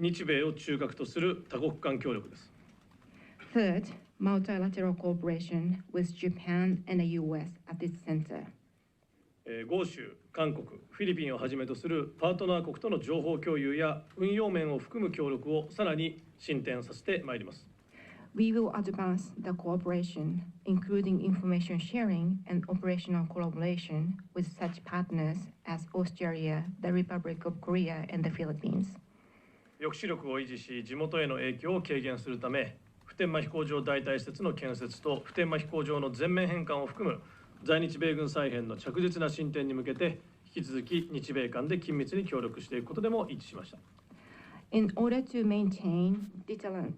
日米を中核とする多国間協力です。Third, multilateral cooperation with Japan and the U.S. at its center. 豪州、韓国、フィリピンをはじめとするパートナー国との情報共有や運用面を含む協力をさらに進展させてまいります。We will advance the cooperation, including information sharing and operational collaboration with such partners as Australia, the Republic of Korea, and the Philippines. 抑止力を維持し、地元への影響を軽減するため、普天間飛行場代替施設の建設と普天間飛行場の全面返還を含む在日米軍再編の着実な進展に向けて、引き続き日米間で緊密に協力していくことでも一致しました。In order to maintain deterrence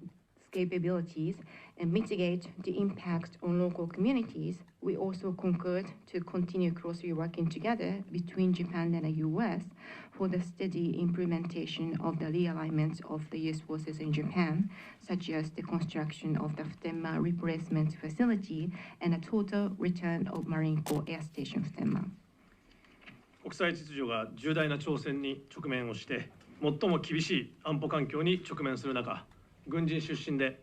capabilities and mitigate the impact on local communities, we also concurred to continue closely working together between Japan and the U.S. for the steady implementation of the realignment of the U.S. forces in Japan, such as the construction of the Futenma replacement facility and a total return of Marine Corps Air Station Futenma. 国際秩序が重大な挑戦に直面をして、最も厳しい安保環境に直面する中、軍人出身で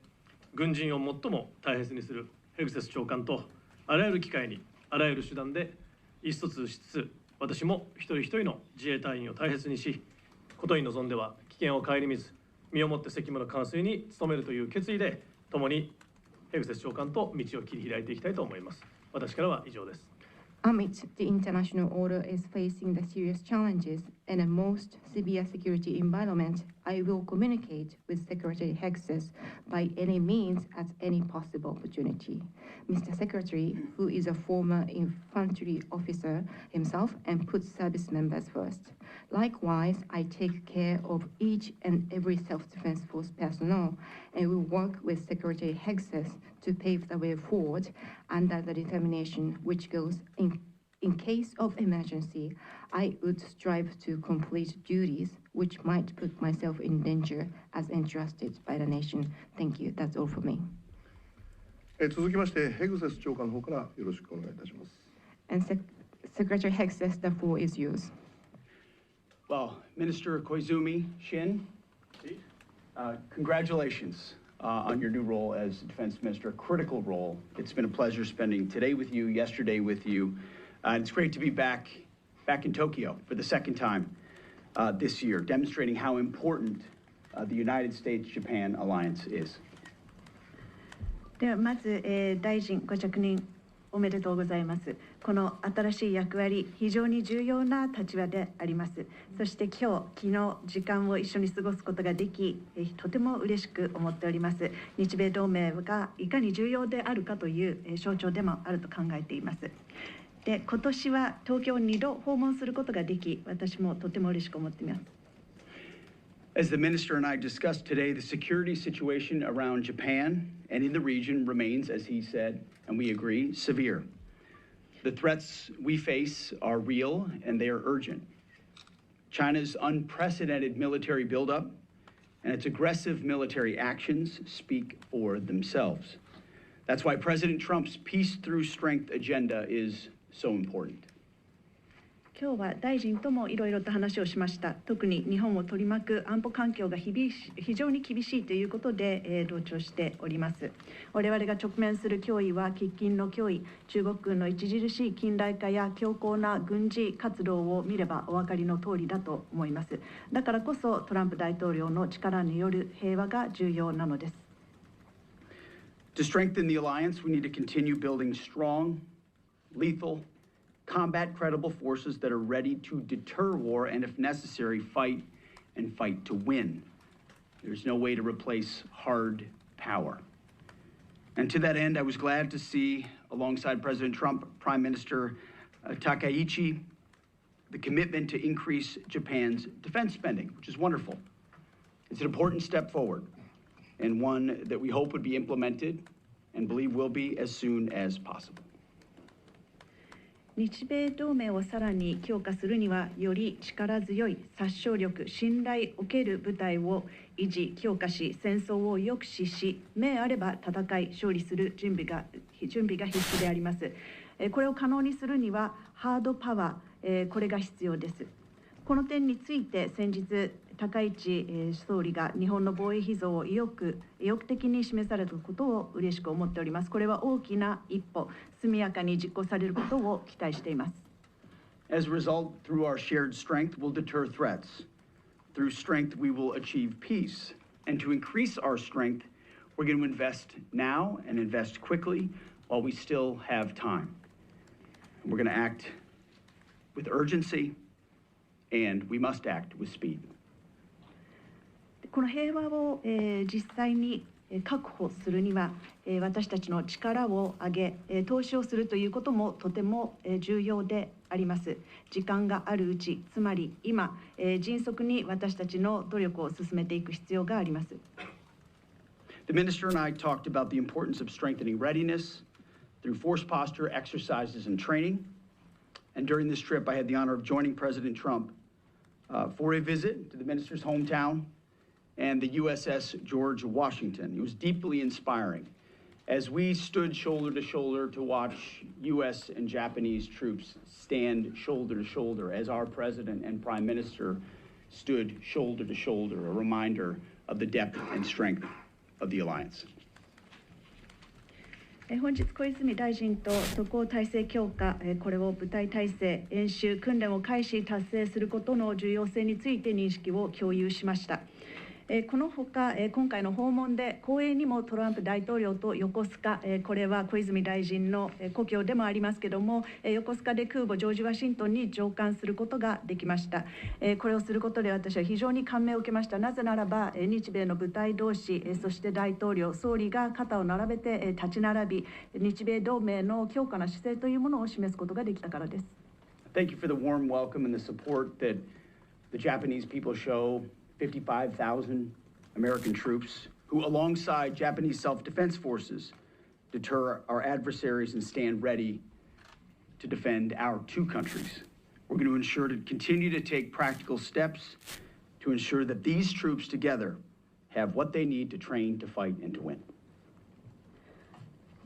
軍人を最も大切にするヘグセス長官とあらゆる機会にあらゆる手段で意思疎通しつつ、私も一人一人の自衛隊員を大切にし、ことに臨んでは危険を顧みず身をもって責務の完遂に努めるという決意で、共にヘグセス長官と道を切り開いていきたいと思います。私からは以上です。Amid the international order is facing the serious challenges and a most severe security environment, I will communicate with Secretary Hexes by any means at any possible opportunity. Mr. Secretary, who is a former infantry officer himself and puts service members first. Likewise, I take care of each and every self-defense force personnel and will work with Secretary Hexes to pave the way forward under the determination which goes in case of emergency, I would strive to complete duties which might put myself in danger as entrusted by the nation. Thank you. That's all for me. 続きまして、ヘグセス長官の方からよろしくお願いいたします。And Secretary Hexes, the floor is yours. Well, Minister Koizumi Shin, congratulations on your new role as Defense Minister, a critical role. It's been a pleasure spending today with you, yesterday with you. It's great to be back in Tokyo for the second time this year, demonstrating how important the United States-Japan alliance is. ではまず、大臣ご着任おめでとうございます。この新しい役割、非常に重要な立場であります。そして今日、昨日、時間を一緒に過ごすことができ、とても嬉しく思っております。日米同盟がいかに重要であるかという象徴でもあると考えています。で、今年は東京を2度訪問することができ、私もとても嬉しく思っています。As the minister and I discussed today, the security situation around Japan and in the region remains, as he said, and we agree, severe. The threats we face are real and they are urgent. China's unprecedented military buildup and its aggressive military actions speak for themselves. That's why President Trump's peace through strength agenda is so important. 今日は大臣ともいろいろと話をしました。特に日本を取り巻く安保環境が非常に厳しいということで、同調しております。我々が直面する脅威は喫緊の脅威、中国軍の著しい近代化や強硬な軍事活動を見ればお分かりの通りだと思います。だからこそトランプ大統領の力による平和が重要なのです。To strengthen the alliance, we need to continue building strong, lethal, combat credible forces that are ready to deter war and, if necessary, fight to win. There's no way to replace hard power. And to that end, I was glad to see, alongside President Trump, Prime Minister Takaichi, the commitment to increase Japan's defense spending, which is wonderful. It's an important step forward, and one that we hope would be implemented and believe will be as soon as possible. 日米同盟をさらに強化するには、より力強い殺傷力、信頼を受ける部隊を維持、強化し、戦争を抑止し、命あれば戦い、勝利する準備が必須であります。これを可能にするには、ハードパワー、これが必要です。この点について、先日、高市総理が日本の防衛費増を意欲的に示されたことを嬉しく思っております。これは大きな一歩、速やかに実行されることを期待しています。As a result, through our shared strength, we'll deter threats. Through strength, we will achieve peace. And to increase our strength, we're going to invest now and invest quickly while we still have time. We're going to act with urgency, and we must act with speed. この平和を実際に確保するには、私たちの力を上げ、投資をするということもとても重要であります。時間があるうち、つまり今、迅速に私たちの努力を進めていく必要があります。The minister and I talked about the importance of strengthening readiness through force posture, exercises, and training. And during this trip, I had the honor of joining President Trump for a visit to the minister's hometown and the USS George Washington. It was deeply inspiring as we stood shoulder to shoulder to watch US and Japanese troops stand shoulder to shoulder as our president and prime minister stood shoulder to shoulder, a reminder of the depth and strength of the alliance. 本日、小泉大臣と渡航体制強化、これを部隊体制、演習、訓練を開始、達成することの重要性について認識を共有しました。このほか、今回の訪問で公営にもトランプ大統領と横須賀、これは小泉大臣の故郷でもありますけれども、横須賀で空母ジョージ・ワシントンに乗艦することができました。これをすることで私は非常に感銘を受けました。なぜならば、日米の部隊同士、そして大統領、総理が肩を並べて立ち並び、日米同盟の強化な姿勢というものを示すことができたからです。Thank you for the warm welcome and the support that the Japanese people show. 55,000 American troops who, alongside Japanese self-defense forces, deter our adversaries and stand ready to defend our two countries. We're going to ensure to continue to take practical steps to ensure that these troops together have what they need to train, to fight, and to win.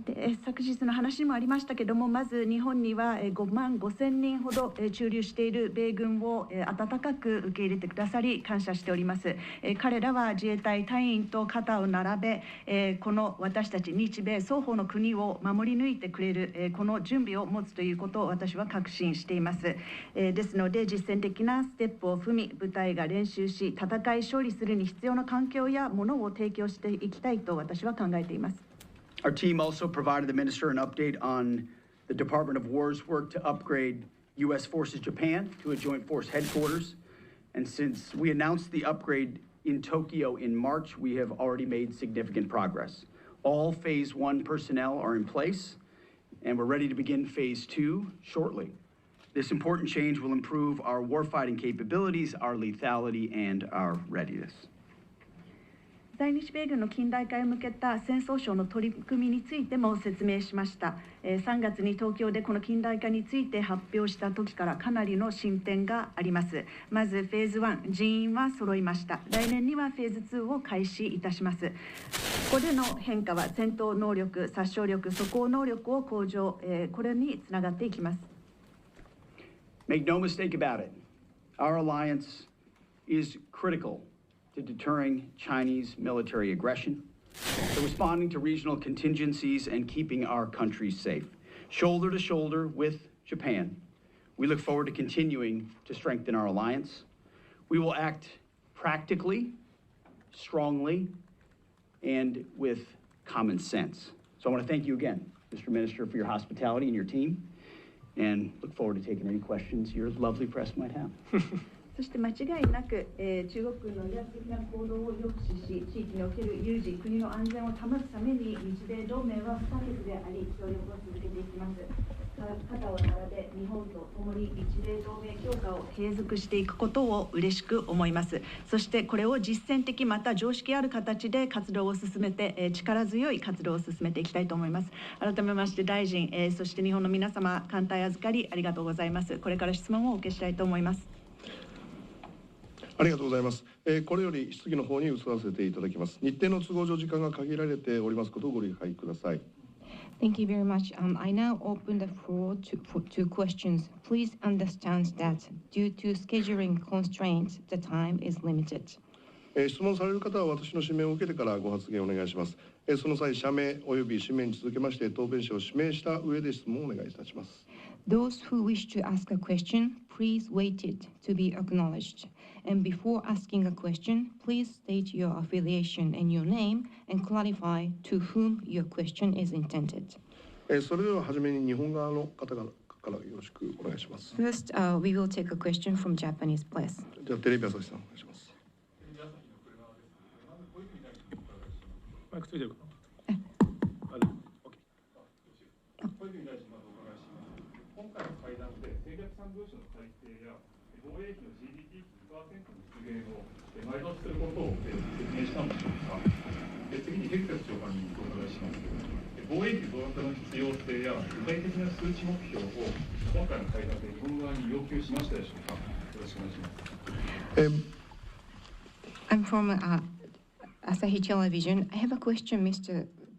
で昨日の話にもありましたけれども、まず日本には5万5千人ほど駐留している米軍を温かく受け入れてくださり感謝しております。彼らは自衛隊隊員と肩を並べ、この私たち日米双方の国を守り抜いてくれるこの準備を持つということを私は確信しています。ですので実践的なステップを踏み、部隊が練習し戦い勝利するに必要な環境やものを提供していきたいと私は考えています。Our team also provided the minister an update on the Department of War's work to upgrade U.S. Forces Japan to a joint force headquarters. And since we announced the upgrade in Tokyo in March, we have already made significant progress. All Phase 1 personnel are in place, and we're ready to begin Phase 2 shortly. This important change will improve our warfighting capabilities, our lethality, and our readiness. 在日米軍の近代化へ向けた戦争省の取り組みについても説明しました。3月に東京でこの近代化について発表した時からかなりの進展があります。まずフェーズ1、人員は揃いました。来年にはフェーズ2を開始いたします。ここでの変化は戦闘能力、殺傷力、素行能力を向上、これにつながっていきます。Make no mistake about it. Our alliance is critical to deterring Chinese military aggression, to responding to regional contingencies, and keeping our country safe. Shoulder to shoulder with Japan, we look forward to continuing to strengthen our alliance. We will act practically, strongly, and with common sense. So I want to thank you again, Mr. Minister, for your hospitality and your team, and look forward to taking any questions your lovely press might have. そして間違いなく、中国の威圧的な行動を抑止し、地域における有事、国の安全を保つために日米同盟は不可欠であり、協力を続けていきます。肩を並べ、日本と共に日米同盟強化を継続していくことを嬉しく思います。そしてこれを実践的また常識ある形で活動を進めて、力強い活動を進めていきたいと思います。改めまして大臣、そして日本の皆様、艦隊預かりありがとうございます。これから質問をお受けしたいと思います。ありがとうございます。これより質疑の方に移らせていただきます。日程の都合上時間が限られておりますことをご理解ください。Thank you very much. I now open the floor to questions. Please understand that due to scheduling constraints, the time is limited. 質問される方は私の指名を受けてからご発言をお願いします。その際、社名及び氏名に続けまして答弁者を指名した上で質問をお願いいたします。Those who wish to ask a question, please wait it to be acknowledged. And before asking a question, please state your affiliation and your name and clarify to whom your question is intended. それでははじめに日本側の方からよろしくお願いします。First, we will take a question from Japanese press. じゃあテレビ朝日さんお願いします。マイクついてるかな。小泉大臣、まずお伺いします。今回の会談で戦略3文書の改定や防衛費の GDP2% の実現を前倒しすることを説明したんでしょうか。次にヘクセス長官にお伺いします。防衛費増額の必要性や具体的な数値目標を今回の会談で日本側に要求しましたでしょうか。よろしくお願いします。I'm from Asahi Television. I have a question,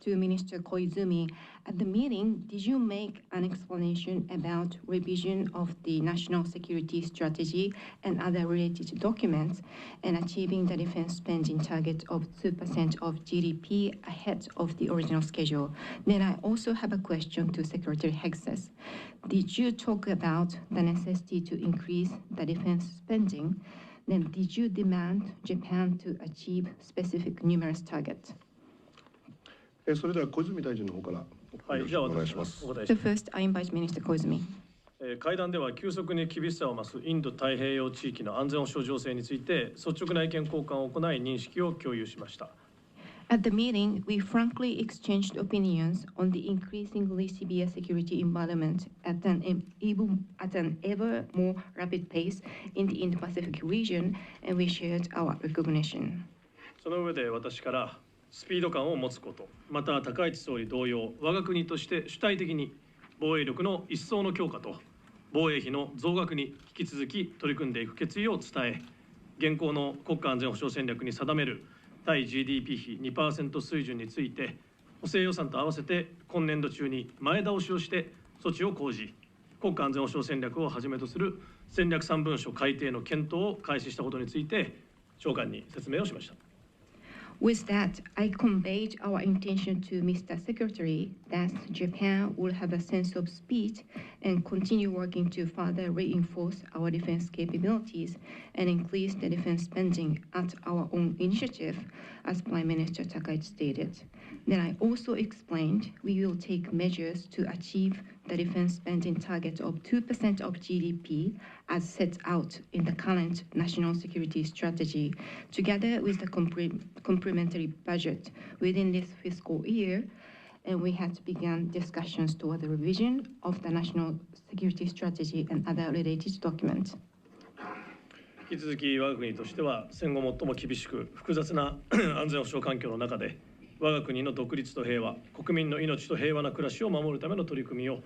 to Minister Koizumi. At the meeting, did you make an explanation about revision of the national security strategy and other related documents and achieving the defense spending target of 2% of GDP ahead of the original schedule? Then I also have a question to Secretary Hexes. Did you talk about the necessity to increase the defense spending? Then did you demand Japan to achieve specific numerous targets? それでは小泉大臣の方からよろしくお願いします。So first, I invite Minister Koizumi. 会談では急速に厳しさを増すインド太平洋地域の安全保障情勢について率直な意見交換を行い認識を共有しました。At the meeting, we frankly exchanged opinions on the increasingly severe security environment at an ever more rapid pace in the Indo-Pacific region, and we shared our recognition. その上で私からスピード感を持つこと、また高市総理同様、我が国として主体的に防衛力の一層の強化と防衛費の増額に引き続き取り組んでいく決意を伝え、現行の国家安全保障戦略に定める対 GDP 比 2% 水準について、補正予算と合わせて今年度中に前倒しをして措置を講じ、国家安全保障戦略をはじめとする戦略3文書改定の検討を開始したことについて、長官に説明をしました。With that, I conveyed our intention to Mr. Secretary that Japan will have a sense of speed and continue working to further reinforce our defense capabilities and increase the defense spending at our own initiative, as Prime Minister Takaichi stated. Then I also explained we will take measures to achieve the defense spending target of 2% of GDP as set out in the current national security strategy, together with the complementary budget within this fiscal year, and we had begun discussions toward the revision of the national security strategy and other related documents. 引き続き我が国としては戦後最も厳しく複雑な安全保障環境の中で我が国の独立と平和、国民の命と平和な暮らしを守るための取り組みを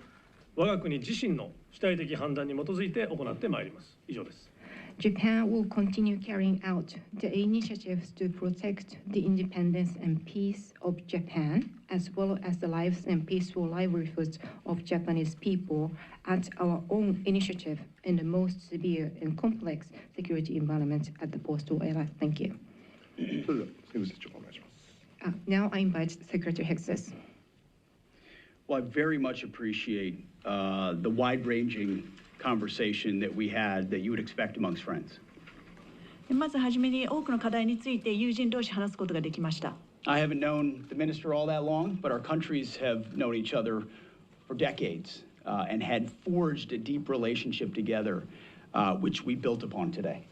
我が国自身の主体的判断に基づいて行ってまいります。以上です。Japan will continue carrying out the initiatives to protect the independence and peace of Japan, as well as the lives and peaceful livelihoods of Japanese people at our own initiative in the most severe and complex security environment at the postal era. Thank you. それでは先生長官お願いします。Now I invite Secretary Hexes. Well, I very much appreciate the wide-ranging conversation that we had that you would expect amongst friends. まずはじめに多くの課題について友人同士話すことができました。I haven't known the minister all that long, but our countries have known each other for decades and had forged a deep relationship together, which we built upon today.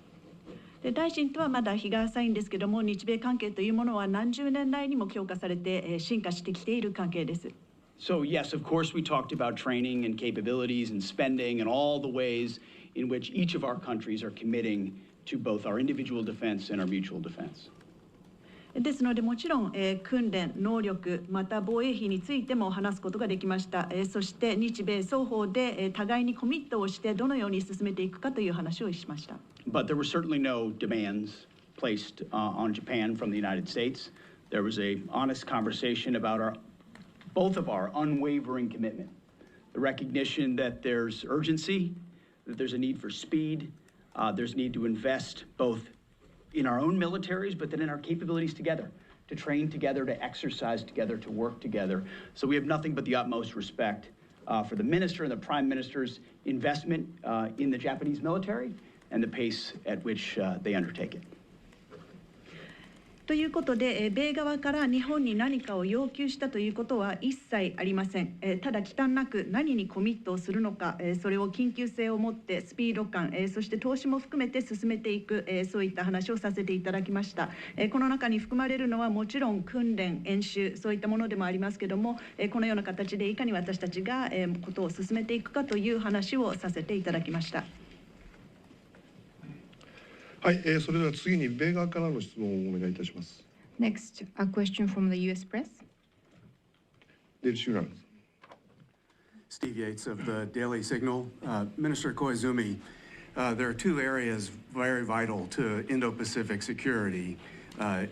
で大臣とはまだ日が浅いんですけども、日米関係というものは何十年来にも強化されて進化してきている関係です。So yes, of course, we talked about training and capabilities and spending and all the ways in which each of our countries are committing to both our individual defense and our mutual defense. ですのでもちろん、訓練、能力、また防衛費についても話すことができました。そして日米双方で、互いにコミットをしてどのように進めていくかという話をしました。But there were certainly no demands placed on Japan from the United States. There was a honest conversation about both of our unwavering commitment, the recognition that there's urgency, that there's a need for speed, there's need to invest both in our own militaries, but then in our capabilities together, to train together, to exercise together, to work together. So we have nothing but the utmost respect for the minister and the prime minister's investment in the Japanese military and the pace at which they undertake it. ということで、米側から日本に何かを要求したということは一切ありません。ただ忌憚なく何にコミットをするのか、それを緊急性を持ってスピード感、そして投資も含めて進めていく、そういった話をさせていただきました。この中に含まれるのはもちろん訓練、演習、そういったものでもありますけども、このような形でいかに私たちがことを進めていくかという話をさせていただきました。はい、それでは次に米側からの質問をお願いいたします。Next, a question from the U.S. press. Steve Yates of the Daily Signal. Minister Koizumi, there are two areas very vital to Indo-Pacific security,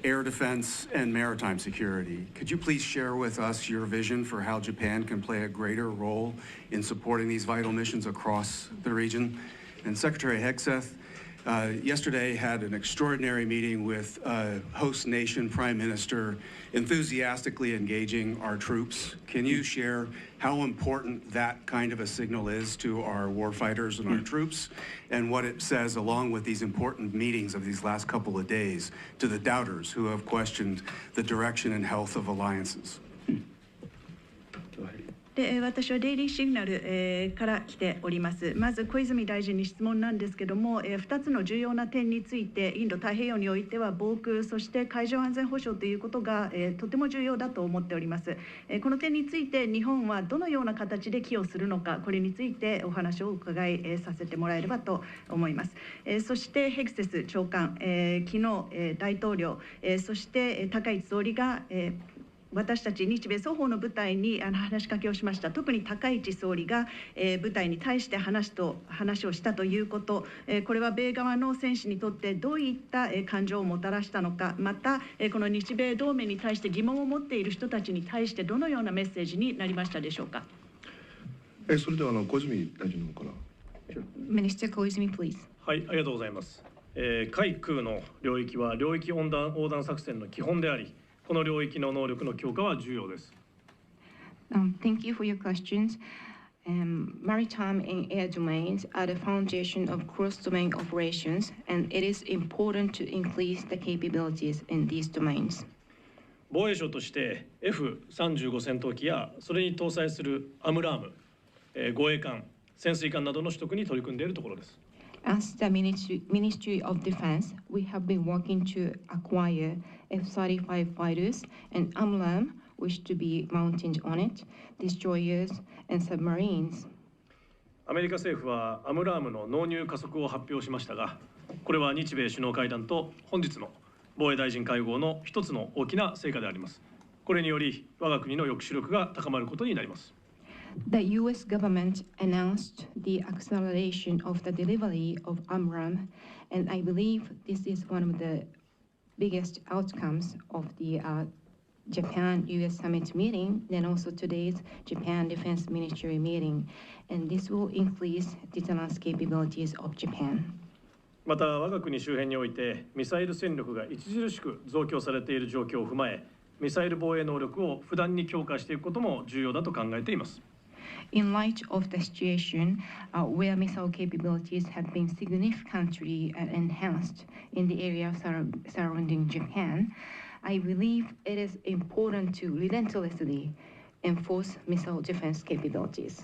air defense and maritime security. Could you please share with us your vision for how Japan can play a greater role in supporting these vital missions across the region? And Secretary Hegseth, yesterday had an extraordinary meeting with host nation prime minister enthusiastically engaging our troops. Can you share how important that kind of a signal is to our warfighters and our troops, and what it says along with these important meetings of these last couple of days to the doubters who have questioned the direction and health of alliances? で私はデイリーシグナル、から来ております。まず小泉大臣に質問なんですけども、2つの重要な点についてインド太平洋においては防空、そして海上安全保障ということが、とても重要だと思っております。この点について日本はどのような形で寄与するのか、これについてお話を伺い、させてもらえればと思います。そしてヘグセス長官、昨日、大統領、そして高市総理が、私たち日米双方の部隊に話しかけをしました。特に高市総理が部隊に対して話をしたということ、これは米側の戦士にとってどういった感情をもたらしたのか、またこの日米同盟に対して疑問を持っている人たちに対してどのようなメッセージになりましたでしょうか。それでは小泉大臣の方から。Minister Koizumi, please. はい、ありがとうございます。海空の領域は領域横断作戦の基本であり、この領域の能力の強化は重要です。Thank you for your questions. Maritime and air domains are the foundation of cross-domain operations, and it is important to increase the capabilities in these domains. 防衛省として F-35 戦闘機やそれに搭載するアムラーム、護衛艦、潜水艦などの取得に取り組んでいるところです。As the Ministry of Defense, we have been working to acquire F-35 fighters and AMRAAM, which to be mounted on it, destroyers and submarines. アメリカ政府はアムラームの納入加速を発表しましたが、これは日米首脳会談と本日の防衛大臣会合の一つの大きな成果であります。これにより我が国の抑止力が高まることになります。The U.S. government announced the acceleration of the delivery of AMRAAM, and I believe this is one of the biggest outcomes of the Japan-U.S. summit meeting, and also today's Japan Defense Ministry meeting, and this will increase deterrence capabilities of Japan. また我が国周辺においてミサイル戦力が著しく増強されている状況を踏まえ、ミサイル防衛能力を不断に強化していくことも重要だと考えています。In light of the situation where missile capabilities have been significantly enhanced in the area surrounding Japan, I believe it is important to relentlessly enforce missile defense capabilities.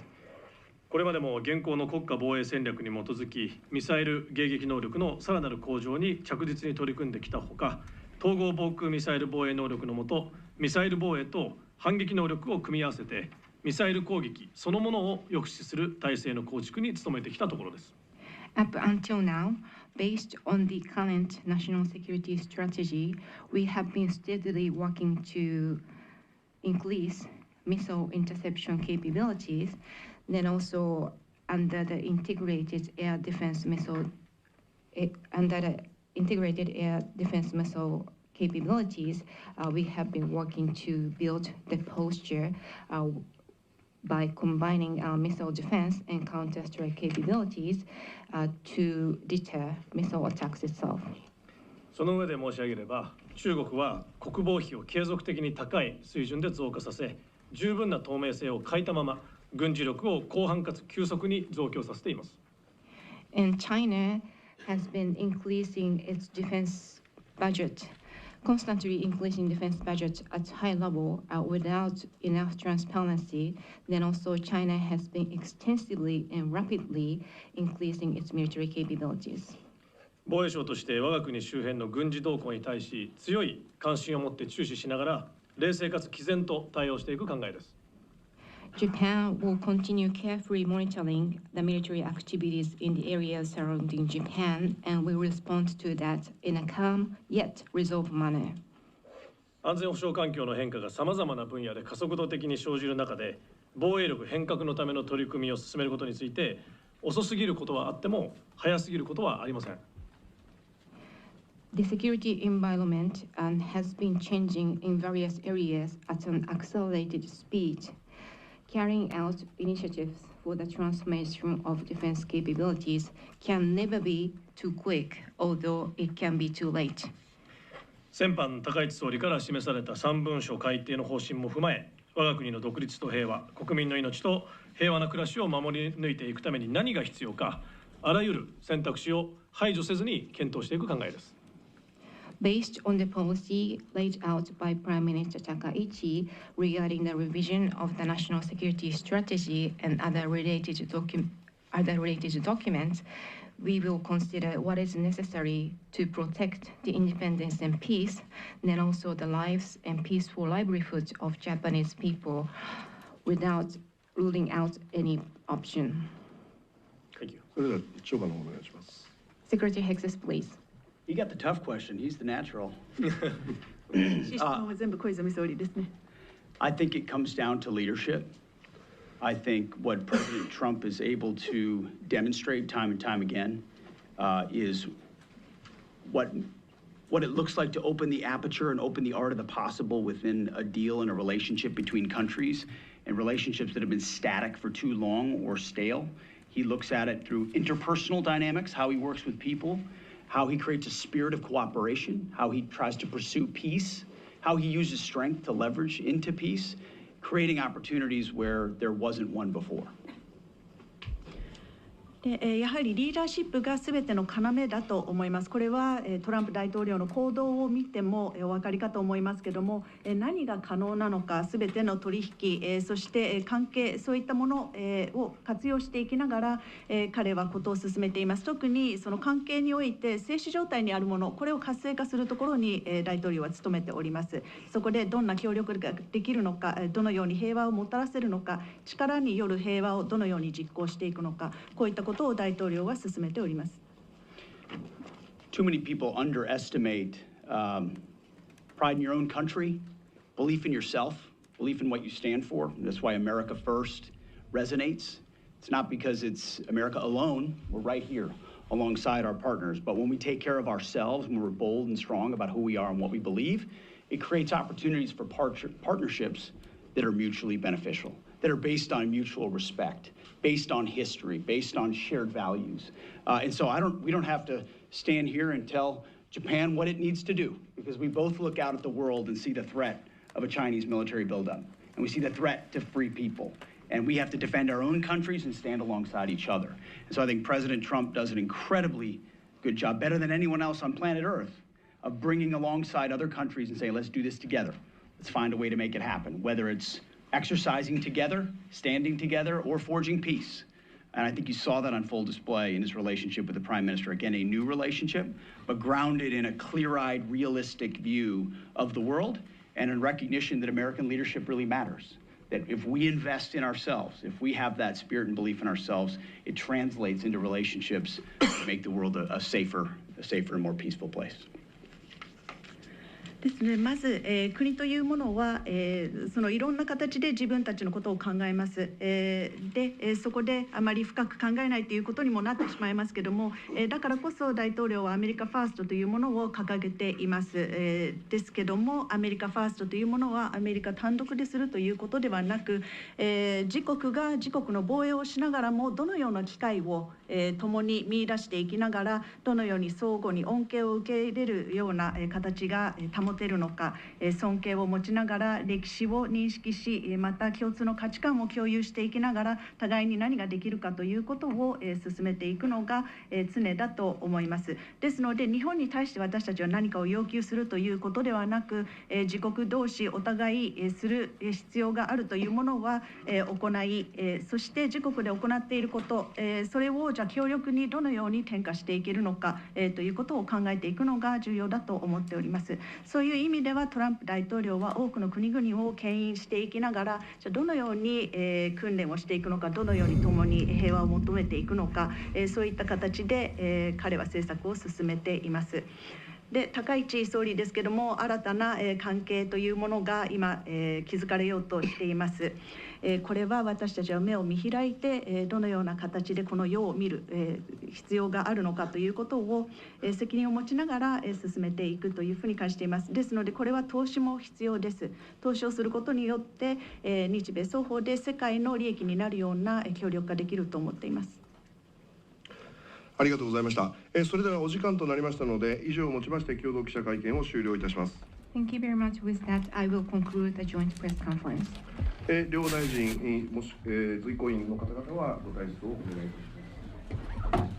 これまでも現行の国家防衛戦略に基づき、ミサイル迎撃能力のさらなる向上に着実に取り組んできたほか、統合防空ミサイル防衛能力の下、ミサイル防衛と反撃能力を組み合わせて、ミサイル攻撃そのものを抑止する体制の構築に努めてきたところです。Up until now, based on the current national security strategy, we have been steadily working to increase missile interception capabilities, then also under the integrated air defense missile capabilities, we have been working to build the posture by combining missile defense and counter-strike capabilities to deter missile attacks itself. その上で申し上げれば、中国は国防費を継続的に高い水準で増加させ、十分な透明性を欠いたまま、軍事力を広範かつ急速に増強させています。And China has been increasing its defense budget, constantly increasing defense budget at high level without enough transparency. Then also China has been extensively and rapidly increasing its military capabilities. 防衛省として我が国周辺の軍事動向に対し強い関心を持って注視しながら冷静かつ毅然と対応していく考えです。Japan will continue carefully monitoring the military activities in the areas surrounding Japan and will respond to that in a calm yet resolved manner. 安全保障環境の変化がさまざまな分野で加速度的に生じる中で、防衛力変革のための取り組みを進めることについて、遅すぎることはあっても早すぎることはありません。The security environment has been changing in various areas at an accelerated speed. Carrying out initiatives for the transformation of defense capabilities can never be too quick, although it can be too late. 先般、高市総理から示された3文書改定の方針も踏まえ、我が国の独立と平和、国民の命と平和な暮らしを守り抜いていくために何が必要か、あらゆる選択肢を排除せずに検討していく考えです。Based on the policy laid out by Prime Minister Takaichi regarding the revision of the national security strategy and other related documents, we will consider what is necessary to protect the independence and peace, and then also the lives and peaceful livelihood of Japanese people without ruling out any option. Thank you. それでは長官の方お願いします。Secretary Hexes, please. He got the tough question. He's the natural. 質問は全部小泉総理ですね。I think it comes down to leadership. I think what President Trump is able to demonstrate time and time again is what it looks like to open the aperture and open the art of the possible within a deal and a relationship between countries and relationships that have been static for too long or stale. He looks at it through interpersonal dynamics, how he works with people, how he creates a spirit of cooperation, how he tries to pursue peace, how he uses strength to leverage into peace, creating opportunities where there wasn't one before. でやはりリーダーシップがすべての要だと思います。これはトランプ大統領の行動を見てもお分かりかと思いますけども、何が可能なのか、すべての取引、そして関係、そういったものを活用していきながら、彼はことを進めています。特にその関係において静止状態にあるもの、これを活性化するところに大統領は努めております。そこでどんな協力ができるのか、どのように平和をもたらせるのか、力による平和をどのように実行していくのか、こういったことを大統領は進めております。Too many people underestimate pride in your own country, belief in yourself, belief in what you stand for. That's why America First resonates. It's not because it's America alone. We're right here alongside our partners. But when we take care of ourselves, when we're bold and strong about who we are and what we believe, it creates opportunities for partnerships that are mutually beneficial, that are based on mutual respect, based on history, based on shared values. And so we don't have to stand here and tell Japan what it needs to do, because we both look out at the world and see the threat of a Chinese military buildup, and we see the threat to free people. And we have to defend our own countries and stand alongside each other. And so I think President Trump does an incredibly good job, better than anyone else on planet Earth, of bringing alongside other countries and saying, let's do this together. Let's find a way to make it happen, whether it's exercising together, standing together, or forging peace. And I think you saw that on full display in his relationship with the Prime Minister. Again, a new relationship, but grounded in a clear-eyed, realistic view of the world and in recognition that American leadership really matters. That if we invest in ourselves, if we have that spirit and belief in ourselves, it translates into relationships that make the world a safer and more peaceful place. ですね、まず、国というものは、そのいろんな形で自分たちのことを考えます。で、そこであまり深く考えないということにもなってしまいますけども、だからこそ大統領はアメリカファーストというものを掲げています。ですけども、アメリカファーストというものはアメリカ単独でするということではなく、自国が自国の防衛をしながらもどのような機会を、共に見出していきながらどのように相互に恩恵を受け入れるような形が保てるのか、尊敬を持ちながら歴史を認識し、また共通の価値観を共有していきながら互いに何ができるかということを進めていくのが常だと思います。ですので日本に対して私たちは何かを要求するということではなく、自国同士お互いする必要があるというものは行い、そして自国で行っていること、それをじゃあ強力にどのように転化していけるのかということを考えていくのが重要だと思っております。そういう意味ではトランプ大統領は多くの国々を牽引していきながら、じゃあどのように訓練をしていくのか、どのように共に平和を求めていくのか、そういった形で彼は政策を進めています。で、高市総理ですけども、新たな関係というものが今築かれようとしています。これは私たちは目を見開いてどのような形でこの世を見る必要があるのかということを責任を持ちながら進めていくというふうに感じています。ですのでこれは投資も必要です。投資をすることによって日米双方で世界の利益になるような協力ができると思っています。ありがとうございました。それではお時間となりましたので、以上をもちまして共同記者会見を終了いたします。Thank you very much. With that, I will conclude the joint press conference. 両大臣、もし、随行員の方々はご退出をお願いいたします。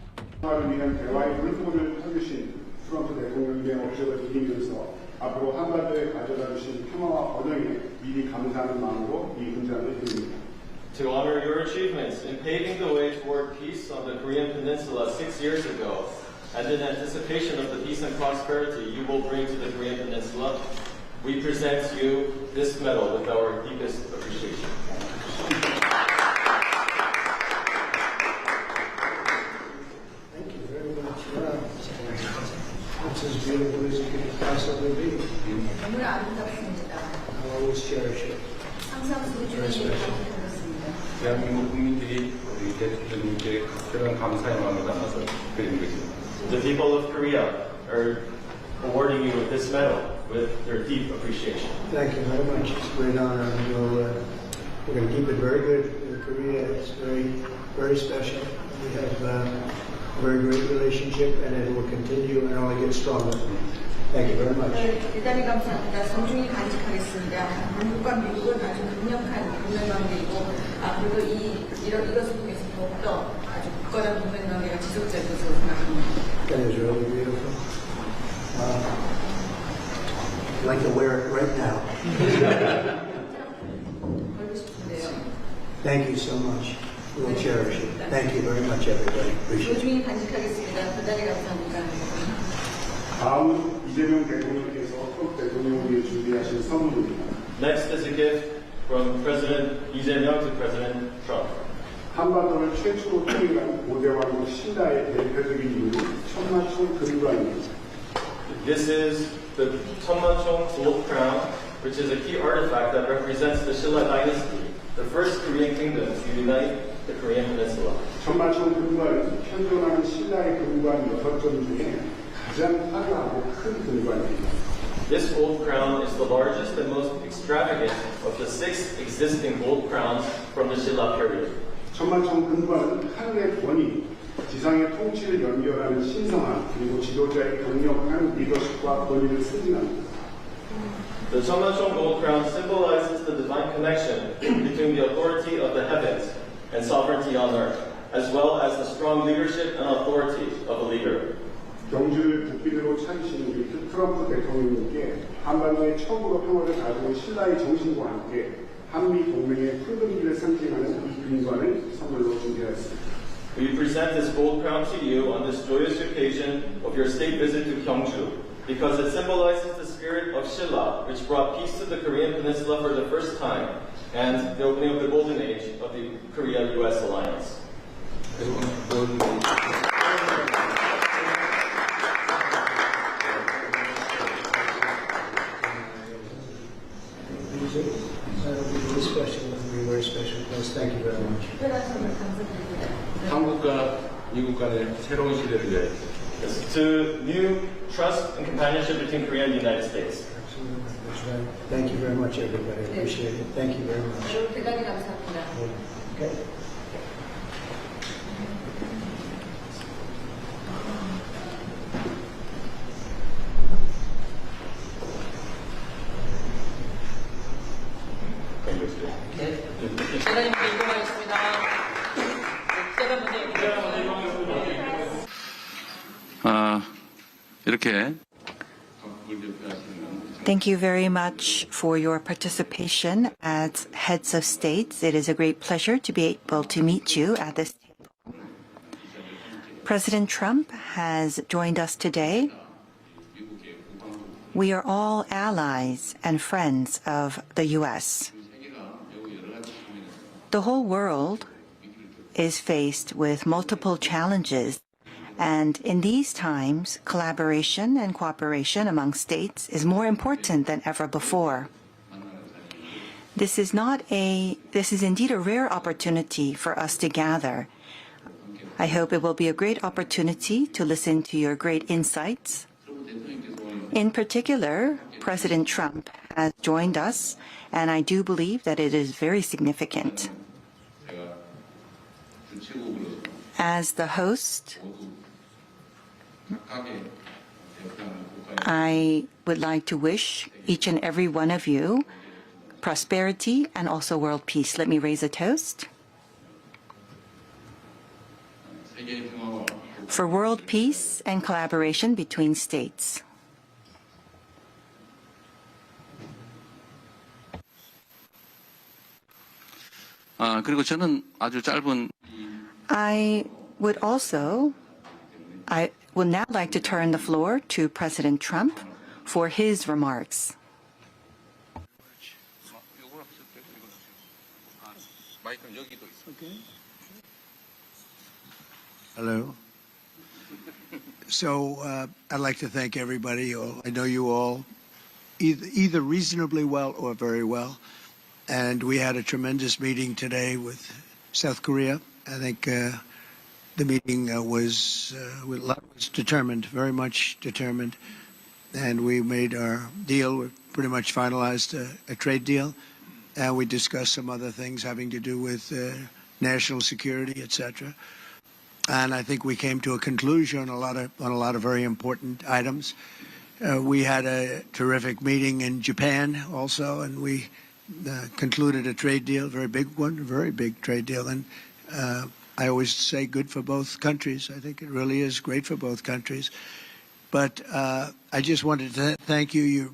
위한 대화의 물꼬를 터주신 트럼프 대통령의 업적을 드리면서 앞으로 한반도에 가져다 주신 평화와 번영에 미리 감사하는 마음으로 이 훈장을 드립니다. To honor your achievements in paving the way toward peace on the Korean Peninsula 6 years ago, and in anticipation of the peace and prosperity you will bring to the Korean Peninsula, we present you this medal with our deepest appreciation. Thank you very much. It's as beautiful as it could possibly be. I always cherish it. Very special. 대한민국 국민들이 우리 대통령님께 특별한 감사의 마음을 담아서 드리는 것입니다. The people of Korea are awarding you with this medal with their deep appreciation. Thank you very much. It's a great honor. And we're going to keep it very good with Korea. It's very, very special. We have a very great relationship, and it will continue and only get stronger. Thank you very much. 대단히 감사합니다. 소중히 간직하겠습니다. 한국과 미국은 아주 강력한 동맹관계이고 앞으로도 이것을 통해서 더욱더 아주 굳건한 동맹관계가 지속될 것으로 생각합니다. That is really beautiful. I'd like to wear it right now. 걸고 싶은데요. Thank you so much. We'll cherish it. Thank you very much, everybody. Appreciate it. 소중히 간직하겠습니다. 대단히 감사합니다. 다음 이재명 대통령께서 트럼프 대통령에게 준비하신 선물입니다. Next is a gift from President Lee Jae-myung to President Trump. 한반도를 최초로 통일한 고대왕국 신라의 대표적인 인물 천마총 금관입니다. This is the Cheonmacheong gold crown, which is a key artifact that represents the Silla dynasty, the first Korean kingdom to unite the Korean Peninsula. 천마총 금관은 현존하는 신라의 금관 6점 중에 가장 화려하고 큰 금관입니다. This gold crown is the largest and most extravagant of the 6 existing gold crowns from the Silla period. 천마총 금관은 하늘의 권위, 지상의 통치를 연결하는 신성한 그리고 지도자의 강력한 리더십과 권위를 승진합니다. The Cheonmacheong gold crown symbolizes the divine connection between the authority of the heavens and sovereignty on earth, as well as the strong leadership and authority of a leader. 경주를 국빈으로 차리신 우리 트럼프 대통령님께 한반도의 처음으로 평화를 가져온 신라의 정신과 함께 한미 동맹의 붉은 길을 상징하는 이 금관을 선물로 준비하였습니다. We present this gold crown to you on this joyous occasion of your state visit to Gyeongju because it symbolizes the spirit of Silla, which brought peace to the Korean Peninsula for the first time, and the opening of the golden age of the Korea-US alliance. Very special, very special place. Thank you very much. 한국과 미국 간의 새로운 시대를 위해 To new trust and companionship between Korea and the United States. Absolutely. That's right. Thank you very much, everybody. I appreciate it. Thank you very much. 대단히 감사합니다. Okay. 대단님께 이동하겠습니다. 이렇게 Thank you very much for your participation as heads of states. It is a great pleasure to be able to meet you at this table. President Trump has joined us today. We are all allies and friends of the U.S. The whole world is faced with multiple challenges. And in these times, collaboration and cooperation among states is more important than ever before. This is indeed a rare opportunity for us to gather. I hope it will be a great opportunity to listen to your great insights. In particular, President Trump has joined us, and I do believe that it is very significant. As the host, I would like to wish each and every one of you prosperity and also world peace. Let me raise a toast. For world peace and collaboration between states. 그리고 저는 아주 짧은 I would now like to turn the floor to President Trump for his remarks. Hello. So I'd like to thank everybody. I know you all either reasonably well or very well. And we had a tremendous meeting today with South Korea. I think the meeting was determined, very much determined. And we made our deal. We pretty much finalized a trade deal. And we discussed some other things having to do with national security, etc. And I think we came to a conclusion on a lot of very important items. We had a terrific meeting in Japan also, and we concluded a trade deal, a very big one, a very big trade deal. And I always say good for both countries. I think it really is great for both countries. But I just wanted to thank you.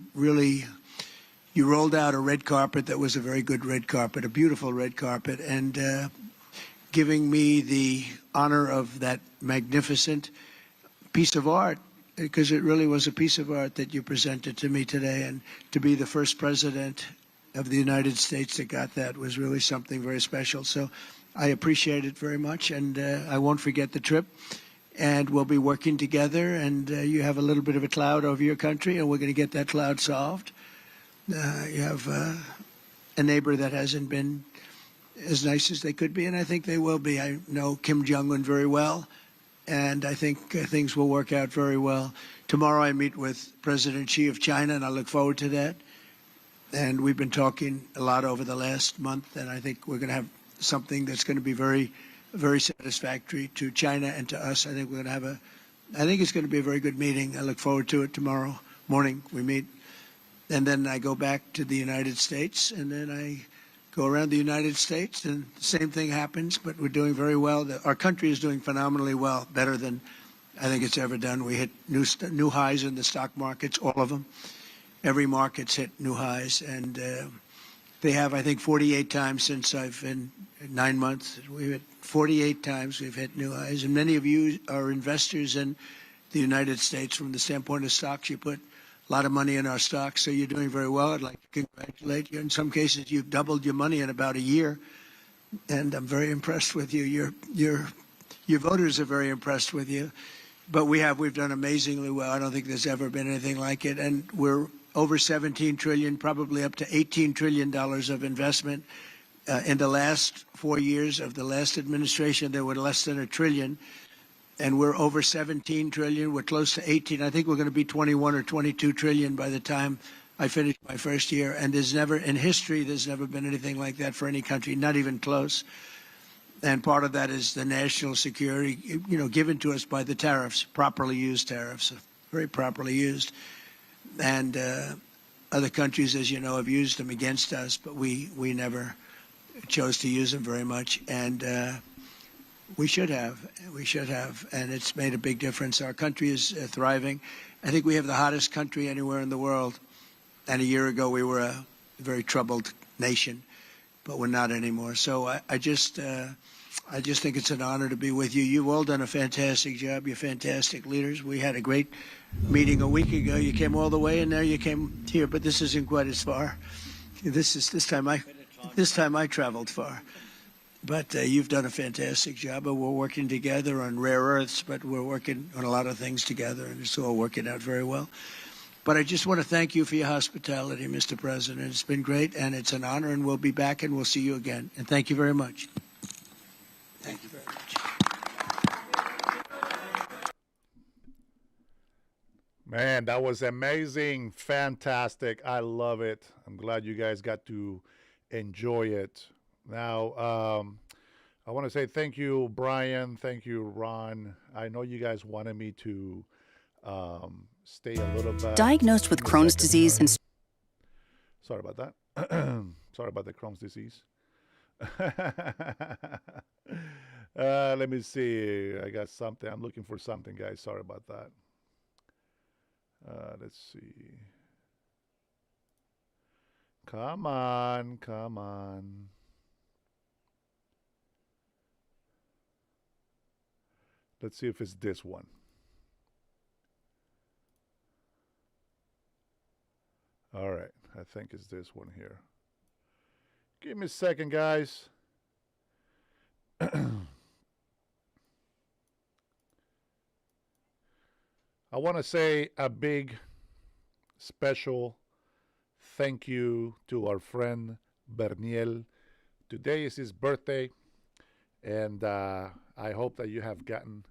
You rolled out a red carpet that was a very good red carpet, a beautiful red carpet, and giving me the honor of that magnificent piece of art, because it really was a piece of art that you presented to me today. And to be the first president of the United States that got that was really something very special. So I appreciate it very much, and I won't forget the trip. And we'll be working together, and you have a little bit of a cloud over your country, and we're going to get that cloud solved. You have a neighbor that hasn't been as nice as they could be, and I think they will be. I know Kim Jong-un very well, and I think things will work out very well. Tomorrow I meet with President Xi of China, and I look forward to that. And we've been talking a lot over the last month, and I think we're going to have something that's going to be very, very satisfactory to China and to us. I think we're going to have I think it's going to be a very good meeting. I look forward to it. Tomorrow morning we meet. And then I go back to the United States, and then I go around the United States, and the same thing happens, but we're doing very well. Our country is doing phenomenally well, better than I think it's ever done. We hit new highs in the stock markets, all of them. Every market's hit new highs, and They have, I think, 48 times since I've been 9 months. We've hit 48 times. We've hit new highs, and many of you are investors in the United States. From the standpoint of stocks, you put a lot of money in our stocks, so you're doing very well. I'd like to congratulate you. In some cases, you've doubled your money in about a year, and I'm very impressed with you. Your voters are very impressed with you. But we've done amazingly well. I don't think there's ever been anything like it, and we're over 17 trillion, probably up to $18 trillion of investment. In the last 4 years of the last administration, there were less than $1 trillion. And we're over 17 trillion. We're close to 18. I think we're going to be 21 or 22 trillion by the time I finish my first year. And in history, there's never been anything like that for any country, not even close. And part of that is the national security, given to us by the tariffs, properly used tariffs, very properly used. And other countries, as you know, have used them against us, but we never chose to use them very much. And we should have, and it's made a big difference. Our country is thriving. I think we have the hottest country anywhere in the world. And a year ago, we were a very troubled nation, but we're not anymore. So I just think it's an honor to be with you. You've all done a fantastic job. You're fantastic leaders. We had a great meeting a week ago. You came all the way, and now you came here, but this isn't quite as far. This time I traveled far. But you've done a fantastic job. We're working together on rare earths, but we're working on a lot of things together, and it's all working out very well. But I just want to thank you for your hospitality, Mr. President. It's been great, and it's an honor, and we'll be back, and we'll see you again. And thank you very much. Thank you very much. Man, that was amazing. Fantastic. I love it. I'm glad you guys got to enjoy it. Now, I want to say thank you, Brian. Thank you, Ron. I know you guys wanted me to stay a little bit. Diagnosed with Crohn's disease and... Sorry about that. Sorry about the Crohn's disease. Let me see. I got something. I'm looking for something, guys. Sorry about that. Let's see. Come on. Come on. Let's see if it's this one. All right. I think it's this one here. Give me a second, guys. I want to say a big, special thank you to our friend Berniel. Today is his birthday, and I hope that you have gotten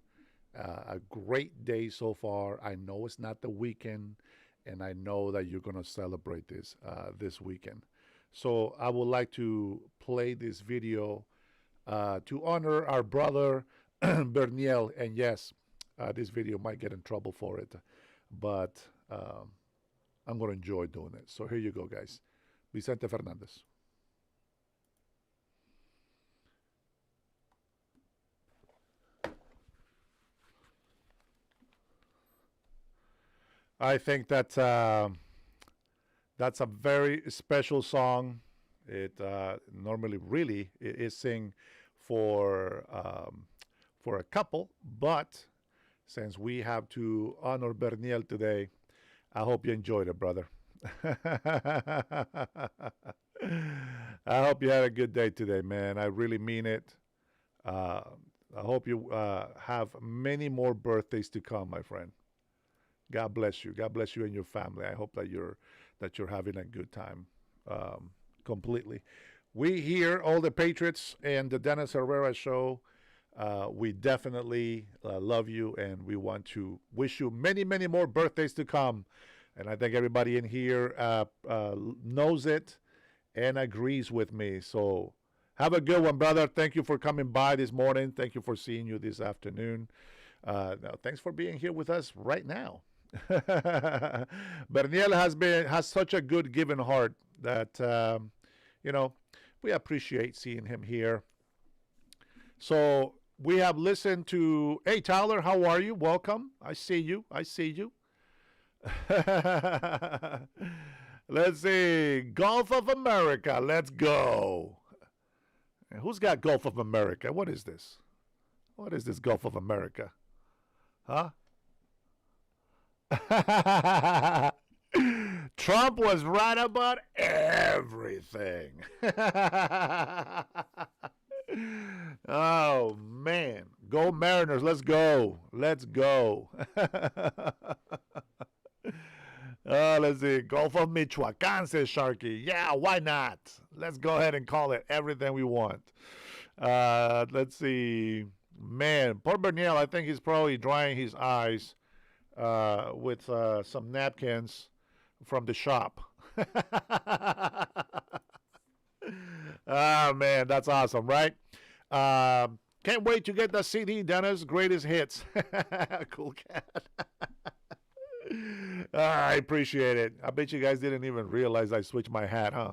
a great day so far. I know it's not the weekend, and I know that you're going to celebrate this this weekend. So I would like to play this video to honor our brother Berniel. And yes, this video might get in trouble for it, but I'm going to enjoy doing it. So here you go, guys. Vicente Fernandez. I think that's a very special song. It normally really is sing for a couple, but since we have to honor Berniel today, I hope you enjoyed it, brother. I hope you had a good day today, man. I really mean it. I hope you have many more birthdays to come, my friend. God bless you. God bless you and your family. I hope that you're having a good time completely. We here, all the Patriots and the Dennis Herrera Show, we definitely love you, and we want to wish you many, many more birthdays to come. And I think everybody in here knows it and agrees with me. So have a good one, brother. Thank you for coming by this morning. Thank you for seeing you this afternoon. Now, thanks for being here with us right now. Berniel has such a good giving heart that we appreciate seeing him here. So we have listened to, hey Tyler, how are you? Welcome. I see you. Let's see. Gulf of America. Let's go. And who's got Gulf of America? What is this? What is this Gulf of America? Huh? Trump was right about everything. Oh, man. Go Mariners. Let's go. Let's go. Let's see. Gulf of Michoacan, says Sharky. Yeah, why not? Let's go ahead and call it everything we want. Let's see. Man, poor Berniel, I think he's probably drying his eyes with some napkins from the shop. Oh, man, that's awesome, right? Can't wait to get the CD, Dennis. Greatest hits. Cool cat. I appreciate it. I bet you guys didn't even realize I switched my hat, huh?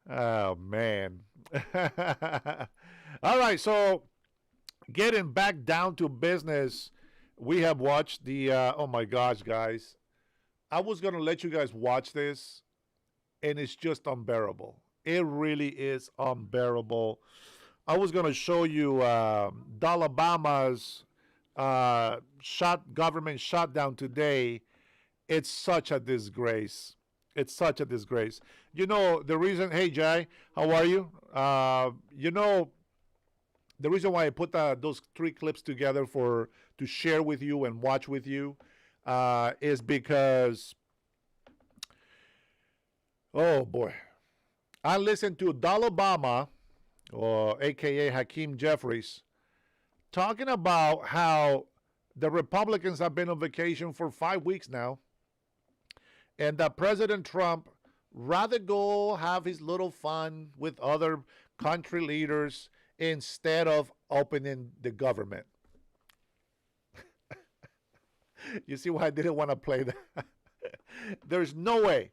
Oh, man. All right, so getting back down to business, we have watched the, oh my gosh, guys. I was going to let you guys watch this, and it's just unbearable. It really is unbearable. I was going to show you Alabama's government shutdown today. It's such a disgrace. It's such a disgrace. You know, the reason, hey, Jai, how are you? You know, the reason why I put those 3 clips together to share with you and watch with you is because, oh boy, I listened to Alabama, or AKA Hakeem Jeffries, talking about how the Republicans have been on vacation for 5 weeks now, and that President Trump rather go have his little fun with other country leaders instead of opening the government. You see why I didn't want to play that? There's no way.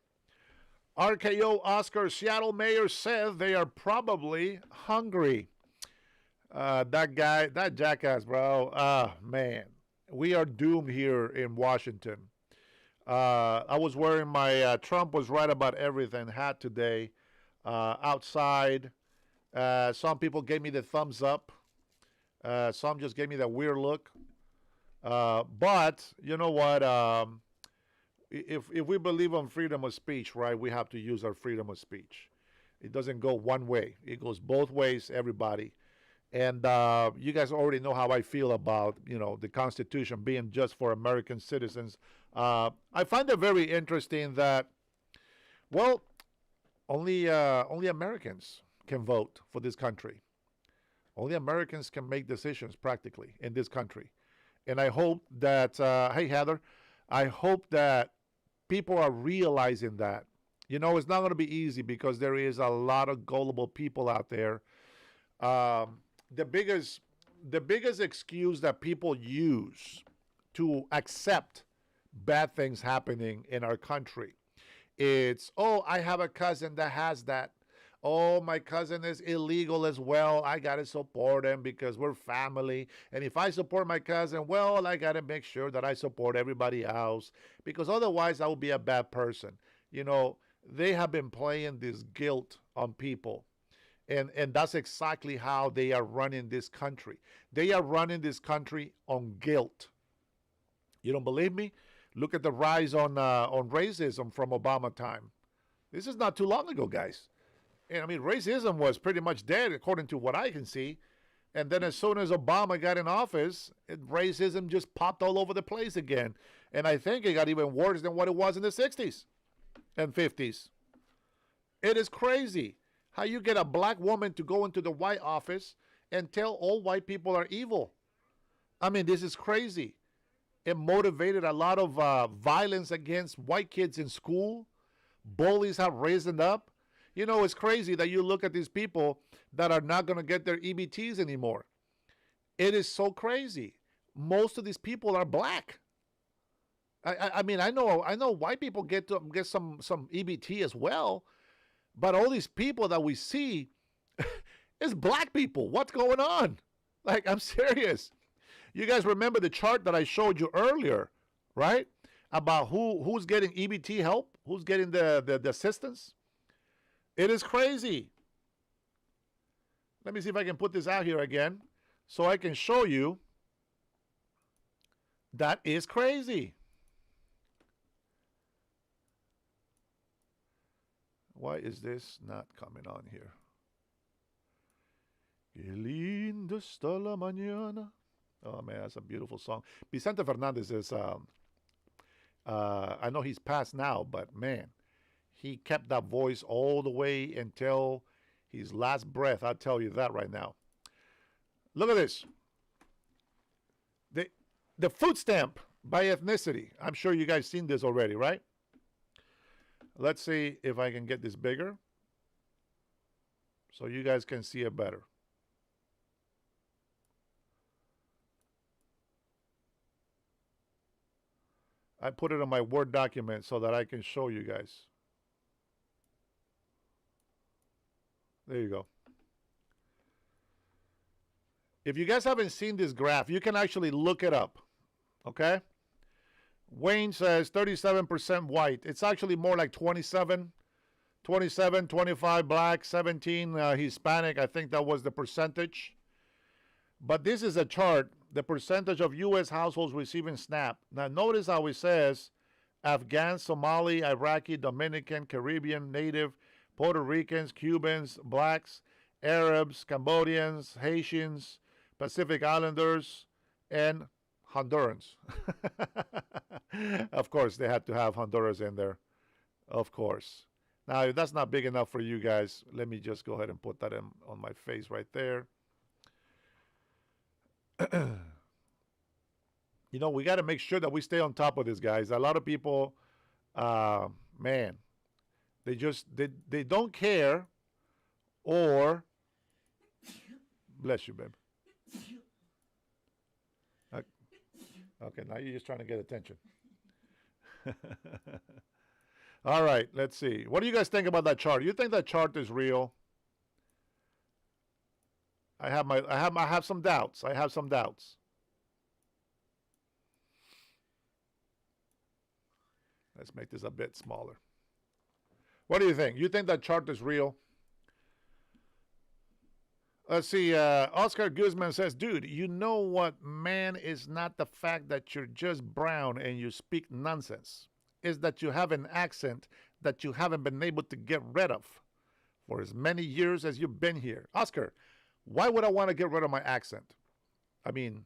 RKO Oscar, Seattle mayor, says they are probably hungry. That guy, that jackass, bro. Man, we are doomed here in Washington. I was wearing my Trump was right about everything hat today. Outside, some people gave me the thumbs up. Some just gave me that weird look. But you know what? If we believe on freedom of speech, right, we have to use our freedom of speech. It doesn't go one way. It goes both ways, everybody. And you guys already know how I feel about, you know, the Constitution being just for American citizens. I find it very interesting that, well, only Americans can vote for this country. Only Americans can make decisions practically in this country. And I hope that, hey, Heather, I hope that people are realizing that. You know, it's not going to be easy because there is a lot of gullible people out there. The biggest excuse that people use to accept bad things happening in our country, it's, oh, I have a cousin that has that. Oh, my cousin is illegal as well. I got to support him because we're family. And if I support my cousin, well, I got to make sure that I support everybody else because otherwise I will be a bad person. You know, they have been playing this guilt on people. And that's exactly how they are running this country. They are running this country on guilt. You don't believe me? Look at the rise on racism from Obama time. This is not too long ago, guys. And I mean, racism was pretty much dead, according to what I can see. And then as soon as Obama got in office, racism just popped all over the place again. And I think it got even worse than what it was in the 60s and 50s. It is crazy how you get a black woman to go into the White Office and tell all white people are evil. I mean, this is crazy. It motivated a lot of violence against white kids in school. Bullies have risen up. You know, it's crazy that you look at these people that are not going to get their EBTs anymore. It is so crazy. Most of these people are black. I mean, I know white people get some EBT as well, but all these people that we see is black people. What's going on? Like, I'm serious. You guys remember the chart that I showed you earlier, right? about who's getting EBT help, who's getting the assistance. It is crazy. Let me see if I can put this out here again so I can show you that is crazy. Why is this not coming on here? Qué linda está la mañana. Oh man, that's a beautiful song. Vicente Fernandez is, I know he's passed now, but man, he kept that voice all the way until his last breath. I'll tell you that right now. Look at this. The food stamp by ethnicity. I'm sure you guys seen this already, right? Let's see if I can get this bigger so you guys can see it better. I put it on my Word document so that I can show you guys. There you go. If you guys haven't seen this graph, you can actually look it up, okay? Wayne says 37% white. It's actually more like 27, 25 black, 17 Hispanic. I think that was the percentage. But this is a chart, the percentage of U.S. households receiving SNAP. Now notice how it says Afghan, Somali, Iraqi, Dominican, Caribbean, Native, Puerto Ricans, Cubans, blacks, Arabs, Cambodians, Haitians, Pacific Islanders, and Hondurans. Of course, they had to have Honduras in there. Of course. Now, if that's not big enough for you guys, let me just go ahead and put that on my face right there. You know, we got to make sure that we stay on top of this, guys. A lot of people, man, they don't care, or bless you, babe. Okay, now you're just trying to get attention. All right, let's see. What do you guys think about that chart? You think that chart is real? I have some doubts. I have some doubts. Let's make this a bit smaller. What do you think? You think that chart is real? Let's see. Oscar Guzman says, dude, you know what, man, is not the fact that you're just brown and you speak nonsense. Is that you have an accent that you haven't been able to get rid of for as many years as you've been here. Oscar, why would I want to get rid of my accent? I mean,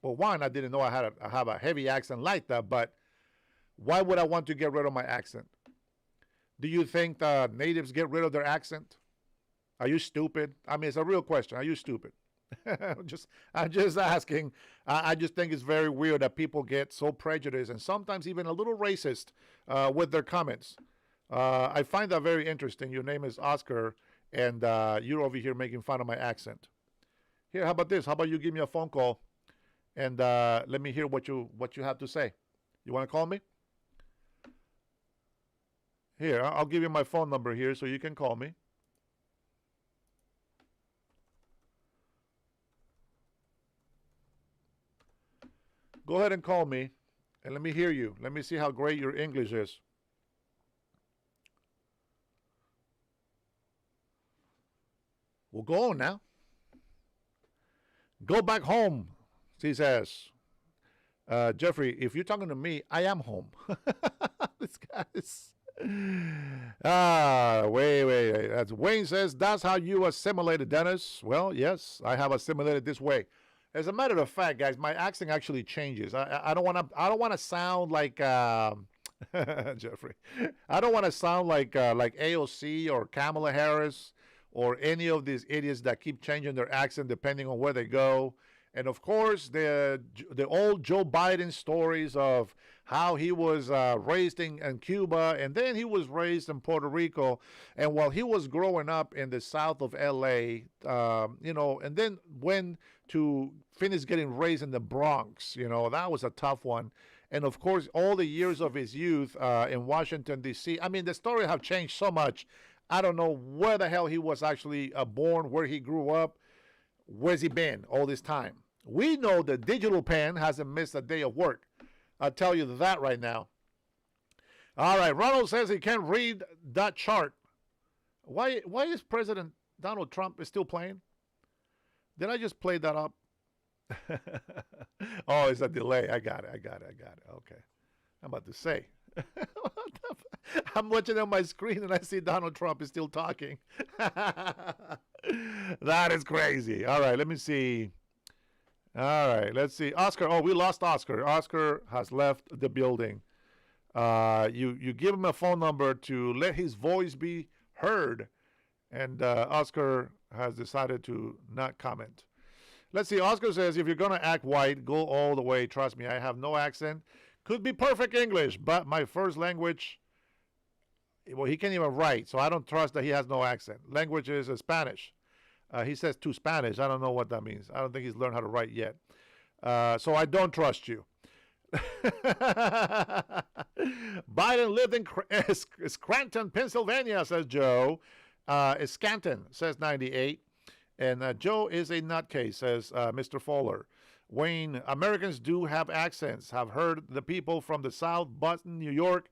well, one, I didn't know I have a heavy accent like that, but why would I want to get rid of my accent? Do you think the natives get rid of their accent? Are you stupid? I mean, it's a real question. Are you stupid? I'm just asking. I just think it's very weird that people get so prejudiced and sometimes even a little racist with their comments. I find that very interesting. Your name is Oscar, and you're over here making fun of my accent. Here, how about this? How about you give me a phone call, and let me hear what you have to say. You want to call me? Here, I'll give you my phone number here so you can call me. Go ahead and call me, and let me hear you. Let me see how great your English is. Well, go on now. Go back home, he says. Jeffrey, if you're talking to me, I am home. This guy's... wait. As Wayne says, that's how you assimilated, Dennis. Well, yes, I have assimilated this way. As a matter of fact, guys, my accent actually changes. I don't want to sound like Jeffrey. I don't want to sound like AOC or Kamala Harris or any of these idiots that keep changing their accent depending on where they go. And of course, the old Joe Biden stories of how he was raised in Cuba, and then he was raised in Puerto Rico. And while he was growing up in the south of LA, and then went to finish getting raised in the Bronx, that was a tough one. And of course, all the years of his youth in Washington, D.C. I mean, the story have changed so much. I don't know where the hell he was actually born, where he grew up. Where's he been all this time? We know the digital pen hasn't missed a day of work. I'll tell you that right now. All right, Ronald says he can't read that chart. Why is President Donald Trump is still playing? Did I just play that up? Oh, it's a delay. I got it. Okay. I'm about to say. I'm watching on my screen and I see Donald Trump is still talking. That is crazy. All right, let me see. All right, let's see. Oscar. Oh, we lost Oscar. Oscar has left the building. You give him a phone number to let his voice be heard, and Oscar has decided to not comment. Let's see. Oscar says, if you're going to act white, go all the way. Trust me, I have no accent. Could be perfect English, but my first language, well, he can't even write, so I don't trust that he has no accent. Language is Spanish. He says to Spanish. I don't know what that means. I don't think he's learned how to write yet. So I don't trust you. Biden lived in Scranton, Pennsylvania, says Joe. Scanton, says 98. And Joe is a nutcase, says Mr. Fowler. Wayne, Americans do have accents. Have heard the people from the South, Boston, New York,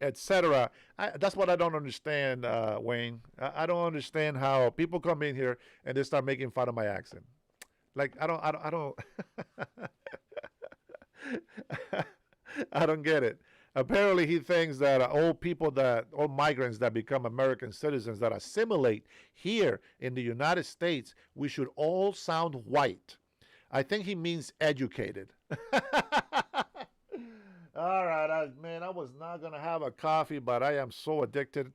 etc. That's what I don't understand, Wayne. I don't understand how people come in here and they start making fun of my accent. Like, I don't I don't get it. Apparently, he thinks that all migrants that become American citizens that assimilate here in the United States, we should all sound white. I think he means educated. All right, man, I was not going to have a coffee, but I am so addicted.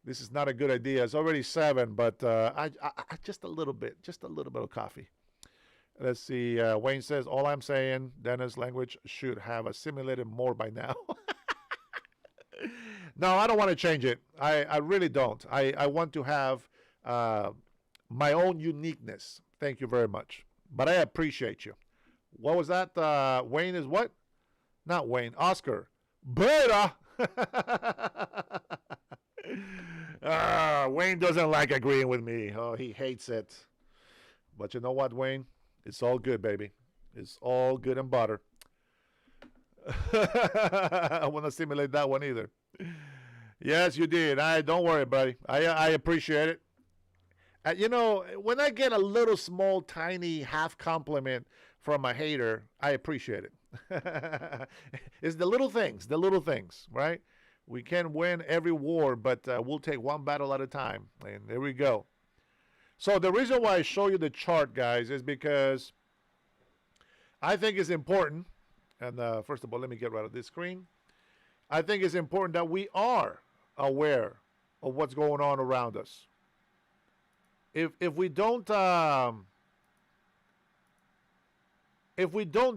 This is not a good idea. It's already 7, but I just a little bit of coffee. Let's see. Wayne says, all I'm saying, Dennis, language should have assimilated more by now. No, I don't want to change it. I really don't. I want to have my own uniqueness. Thank you very much. But I appreciate you. What was that? Wayne is what? Not Wayne. Oscar. Better. Wayne doesn't like agreeing with me. Oh, he hates it. But you know what, Wayne? It's all good, baby. It's all good and butter. I won't assimilate that one either. Yes, you did. Don't worry, buddy. I appreciate it. You know, when I get a little small, tiny half compliment from a hater, I appreciate it. It's the little things, right? We can't win every war, but we'll take one battle at a time. And there we go. So the reason why I show you the chart, guys, is because I think it's important. And first of all, let me get rid of this screen. I think it's important that we are aware of what's going on around us. If we don't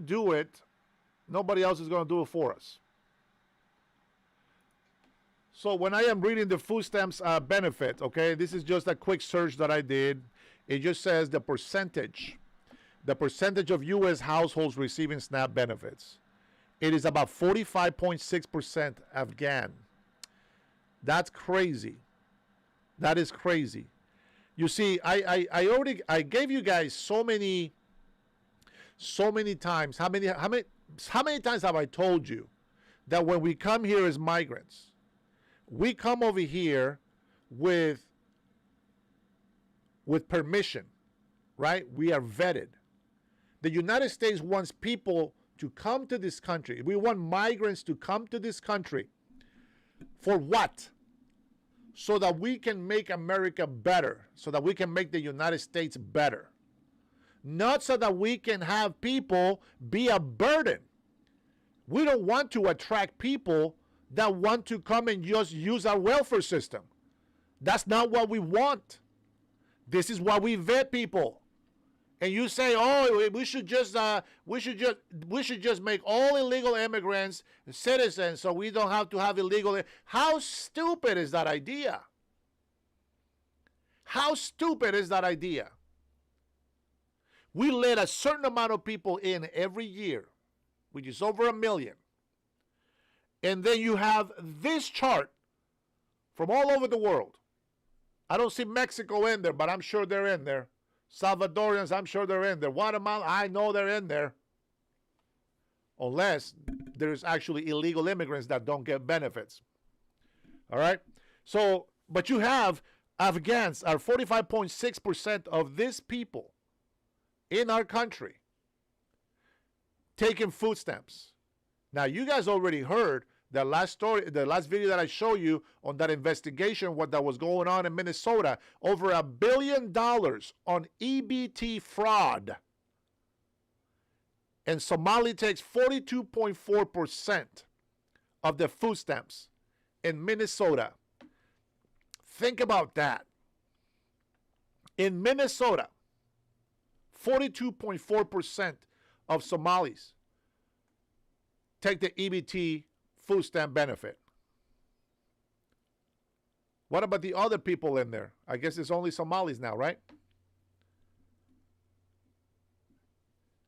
do it, nobody else is going to do it for us. So when I am reading the food stamps benefit, okay, this is just a quick search that I did. It just says the percentage of U.S. households receiving SNAP benefits. It is about 45.6% Afghan. That's crazy. That is crazy. You see, I gave you guys so many times. How many times have I told you that when we come here as migrants, we come over here with permission, right? We are vetted. The United States wants people to come to this country. We want migrants to come to this country. For what? So that we can make America better. So that we can make the United States better. Not so that we can have people be a burden. We don't want to attract people that want to come and just use our welfare system. That's not what we want. This is why we vet people. And you say, oh, we should just make all illegal immigrants citizens so we don't have to have illegal. How stupid is that idea? How stupid is that idea? We let a certain amount of people in every year, which is over 1 million. And then you have this chart from all over the world. I don't see Mexico in there, but I'm sure they're in there. Salvadorians, I'm sure they're in there. Guatemala, I know they're in there. unless there's actually illegal immigrants that don't get benefits. All right? So, but you have Afghans are 45.6% of these people in our country taking food stamps. Now, you guys already heard the last story, the last video that I showed you on that investigation, what that was going on in Minnesota, over $1 billion on EBT fraud. And Somali takes 42.4% of the food stamps in Minnesota. Think about that. In Minnesota, 42.4% of Somalis take the EBT food stamp benefit. What about the other people in there? I guess it's only Somalis now, right?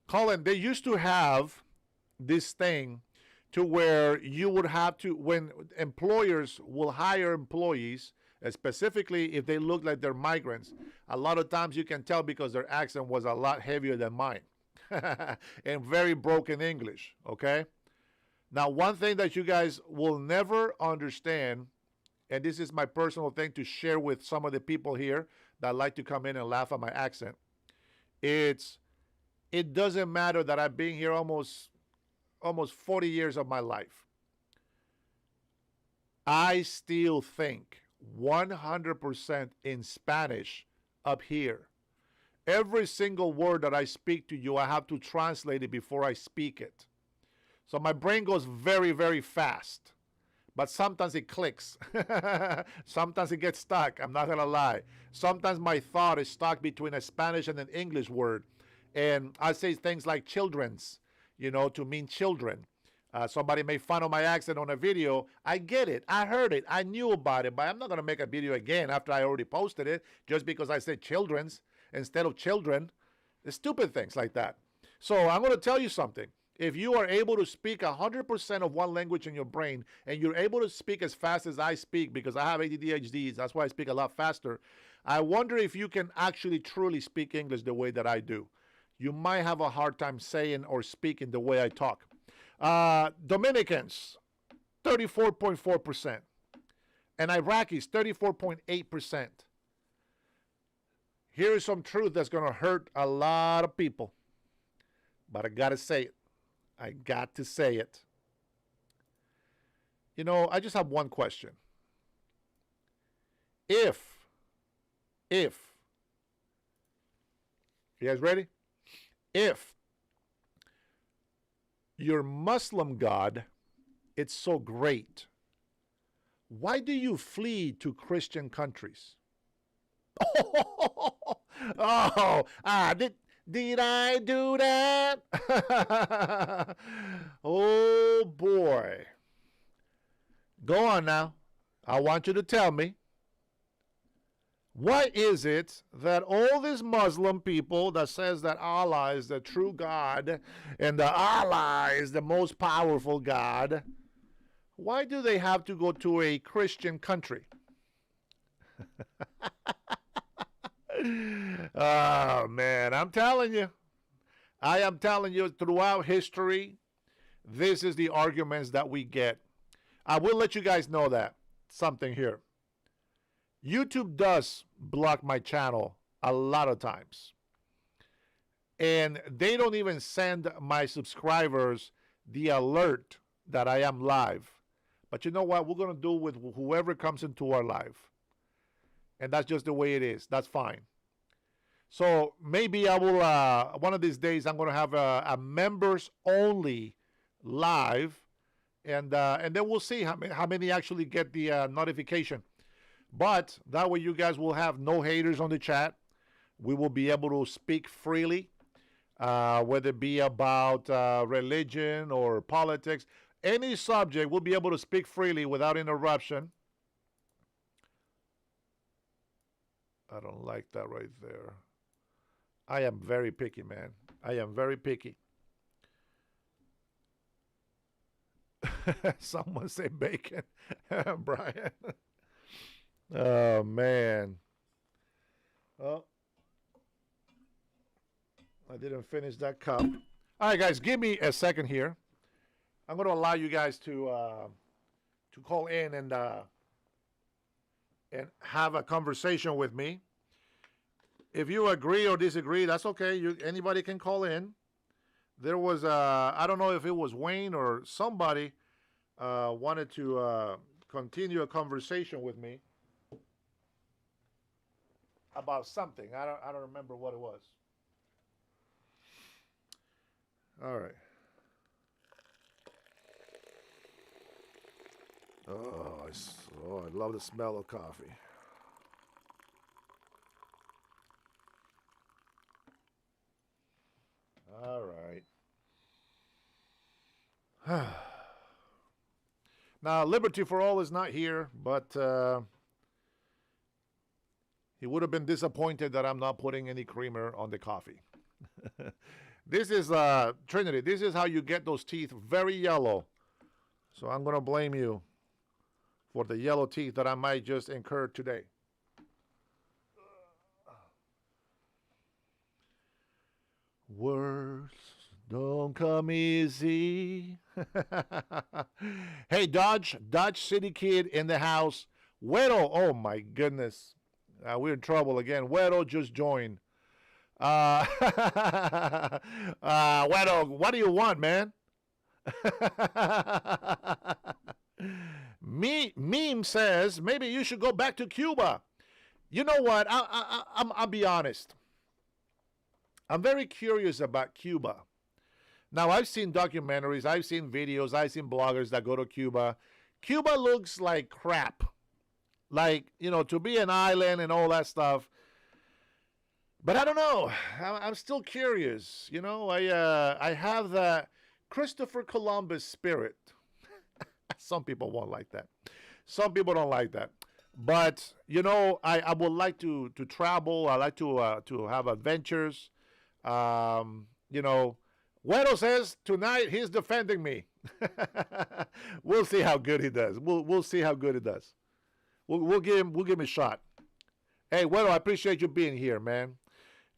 Colin, they used to have this thing to where you would have to, when employers will hire employees, specifically if they look like they're migrants, a lot of times you can tell because their accent was a lot heavier than mine and very broken English, okay? Now, one thing that you guys will never understand, and this is my personal thing to share with some of the people here that like to come in and laugh at my accent, it doesn't matter that I've been here almost 40 years of my life. I still think 100% in Spanish up here. Every single word that I speak to you, I have to translate it before I speak it. So my brain goes very, very fast. But sometimes it clicks. Sometimes it gets stuck. I'm not going to lie. Sometimes my thought is stuck between a Spanish and an English word. And I say things like children's, to mean children. Somebody made fun of my accent on a video. I get it. I heard it. I knew about it. But I'm not going to make a video again after I already posted it just because I said children's instead of children. The stupid things like that. So I'm going to tell you something. If you are able to speak 100% of one language in your brain and you're able to speak as fast as I speak, because I have ADHD, that's why I speak a lot faster, I wonder if you can actually truly speak English the way that I do. You might have a hard time saying or speaking the way I talk. Dominicans, 34.4%. And Iraqis, 34.8%. Here is some truth that's going to hurt a lot of people. But I got to say it. I got to say it. I just have one question. If, you guys ready? If your Muslim God, it's so great, why do you flee to Christian countries? Did I do that? Oh, boy. Go on now. I want you to tell me. Why is it that all these Muslim people that says that Allah is the true God and that Allah is the most powerful God, why do they have to go to a Christian country? Oh, man, I'm telling you. I am telling you, throughout history, this is the arguments that we get. I will let you guys know that. Something here. YouTube does block my channel a lot of times. And they don't even send my subscribers the alert that I am live. But you know what? We're going to do with whoever comes into our live. And that's just the way it is. That's fine. So maybe I will, one of these days, I'm going to have a members only live. And then we'll see how many actually get the notification. But that way you guys will have no haters on the chat. We will be able to speak freely, whether it be about religion or politics. Any subject, we'll be able to speak freely without interruption. I don't like that right there. I am very picky, man. I am very picky. Someone say bacon, Brian. Oh, man. Oh, I didn't finish that cup. All right, guys, give me a second here. I'm going to allow you guys to call in and have a conversation with me. If you agree or disagree, that's okay. Anybody can call in. There was, I don't know if it was Wayne or somebody wanted to continue a conversation with me about something. I don't remember what it was. All right. Oh, I love the smell of coffee. All right. Now, Liberty for All is not here, but he would have been disappointed that I'm not putting any creamer on the coffee. This is Trinity. This is how you get those teeth very yellow. So I'm going to blame you for the yellow teeth that I might just incur today. Words don't come easy. Hey, Dodge City Kid in the house. Güero, oh my goodness. We're in trouble again. Güero just joined. Güero, what do you want, man? Meme says, maybe you should go back to Cuba. You know what? I'll be honest. I'm very curious about Cuba. Now, I've seen documentaries, I've seen videos, I've seen bloggers that go to Cuba. Cuba looks like crap. Like, to be an island and all that stuff. But I don't know. I'm still curious. I have the Christopher Columbus spirit. Some people won't like that. Some people don't like that. But, I would like to travel. I like to have adventures. Güero says tonight he's defending me. We'll see how good he does. We'll see how good he does. We'll give him a shot. Hey, Güero, I appreciate you being here, man.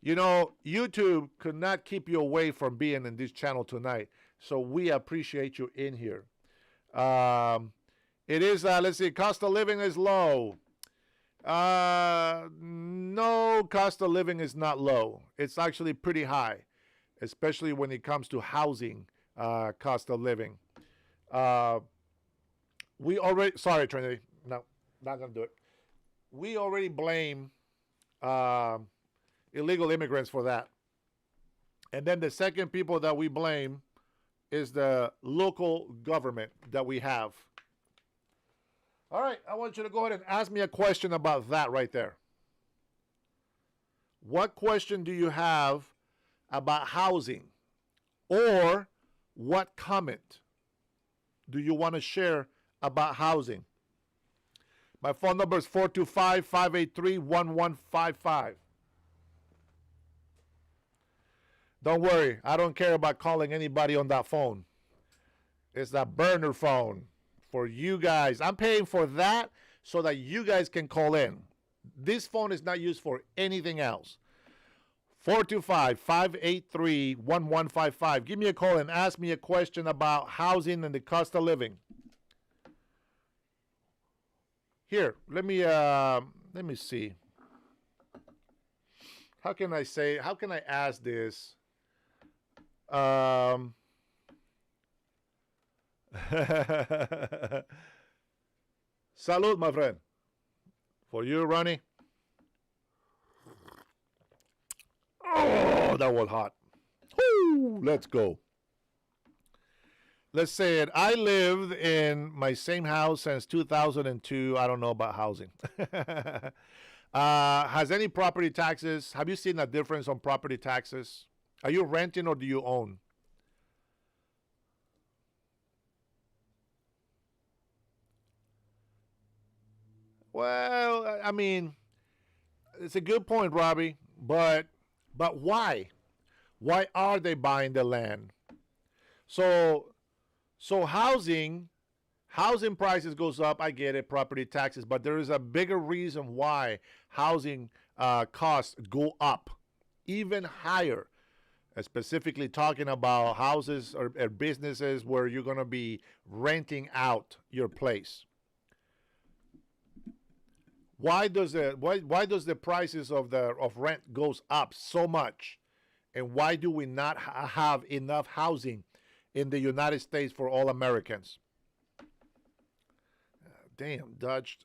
YouTube could not keep you away from being in this channel tonight, so we appreciate you in here. It is, let's see, cost of living is low. No, cost of living is not low. It's actually pretty high, especially when it comes to housing cost of living. Sorry, Trinity. No, not going to do it. We already blame illegal immigrants for that. And then the second people that we blame is the local government that we have. All right, I want you to go ahead and ask me a question about that right there. What question do you have about housing? Or what comment do you want to share about housing? My phone number is 425-583-1155. Don't worry, I don't care about calling anybody on that phone. It's that burner phone for you guys. I'm paying for that so that you guys can call in. This phone is not used for anything else. 425-583-1155. Give me a call and ask me a question about housing and the cost of living. Here, let me see. How can I ask this? Salud, my friend. For you, Ronnie. Oh, that was hot. Woo, let's go. Let's say it. I lived in my same house since 2002. I don't know about housing. Has any property taxes? Have you seen a difference on property taxes? Are you renting or do you own? Well, I mean, it's a good point, Robbie. But why? Why are they buying the land? So housing prices goes up. I get it, property taxes, but there is a bigger reason why housing costs go up, even higher. specifically talking about houses or businesses where you're going to be renting out your place. Why does the prices of rent goes up so much, and why do we not have enough housing in the United States for all Americans? Damn, Dutch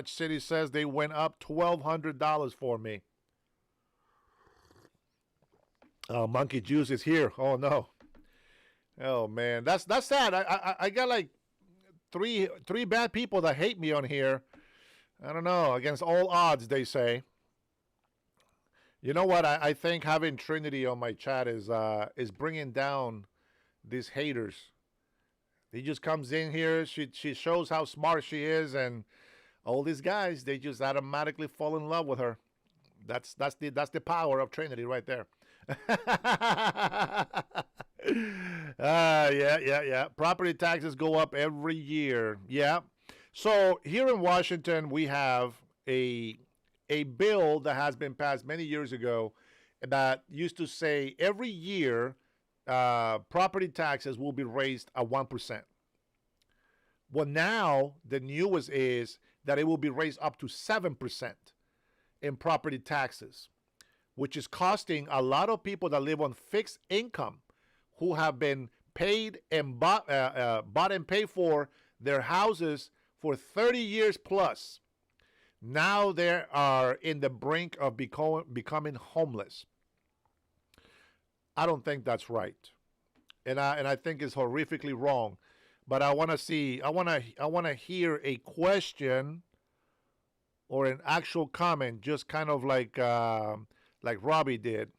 City says they went up $1,200 for me. Monkey Juice is here. Oh no. Oh man, that's sad. I got like three bad people that hate me on here. I don't know, against all odds, they say. You know what? I think having Trinity on my chat is bringing down these haters. He just comes in here. She shows how smart she is, and all these guys, they just automatically fall in love with her. That's the power of Trinity right there. Yeah. Property taxes go up every year. Yeah. So here in Washington, we have a bill that has been passed many years ago that used to say every year property taxes will be raised at 1%. Well, now the newest is that it will be raised up to 7% in property taxes, which is costing a lot of people that live on fixed income who have been paid and bought and paid for their houses for 30 years plus. Now they are in the brink of becoming homeless. I don't think that's right, and I think it's horrifically wrong. But I want to hear a question or an actual comment, just kind of like Robbie did.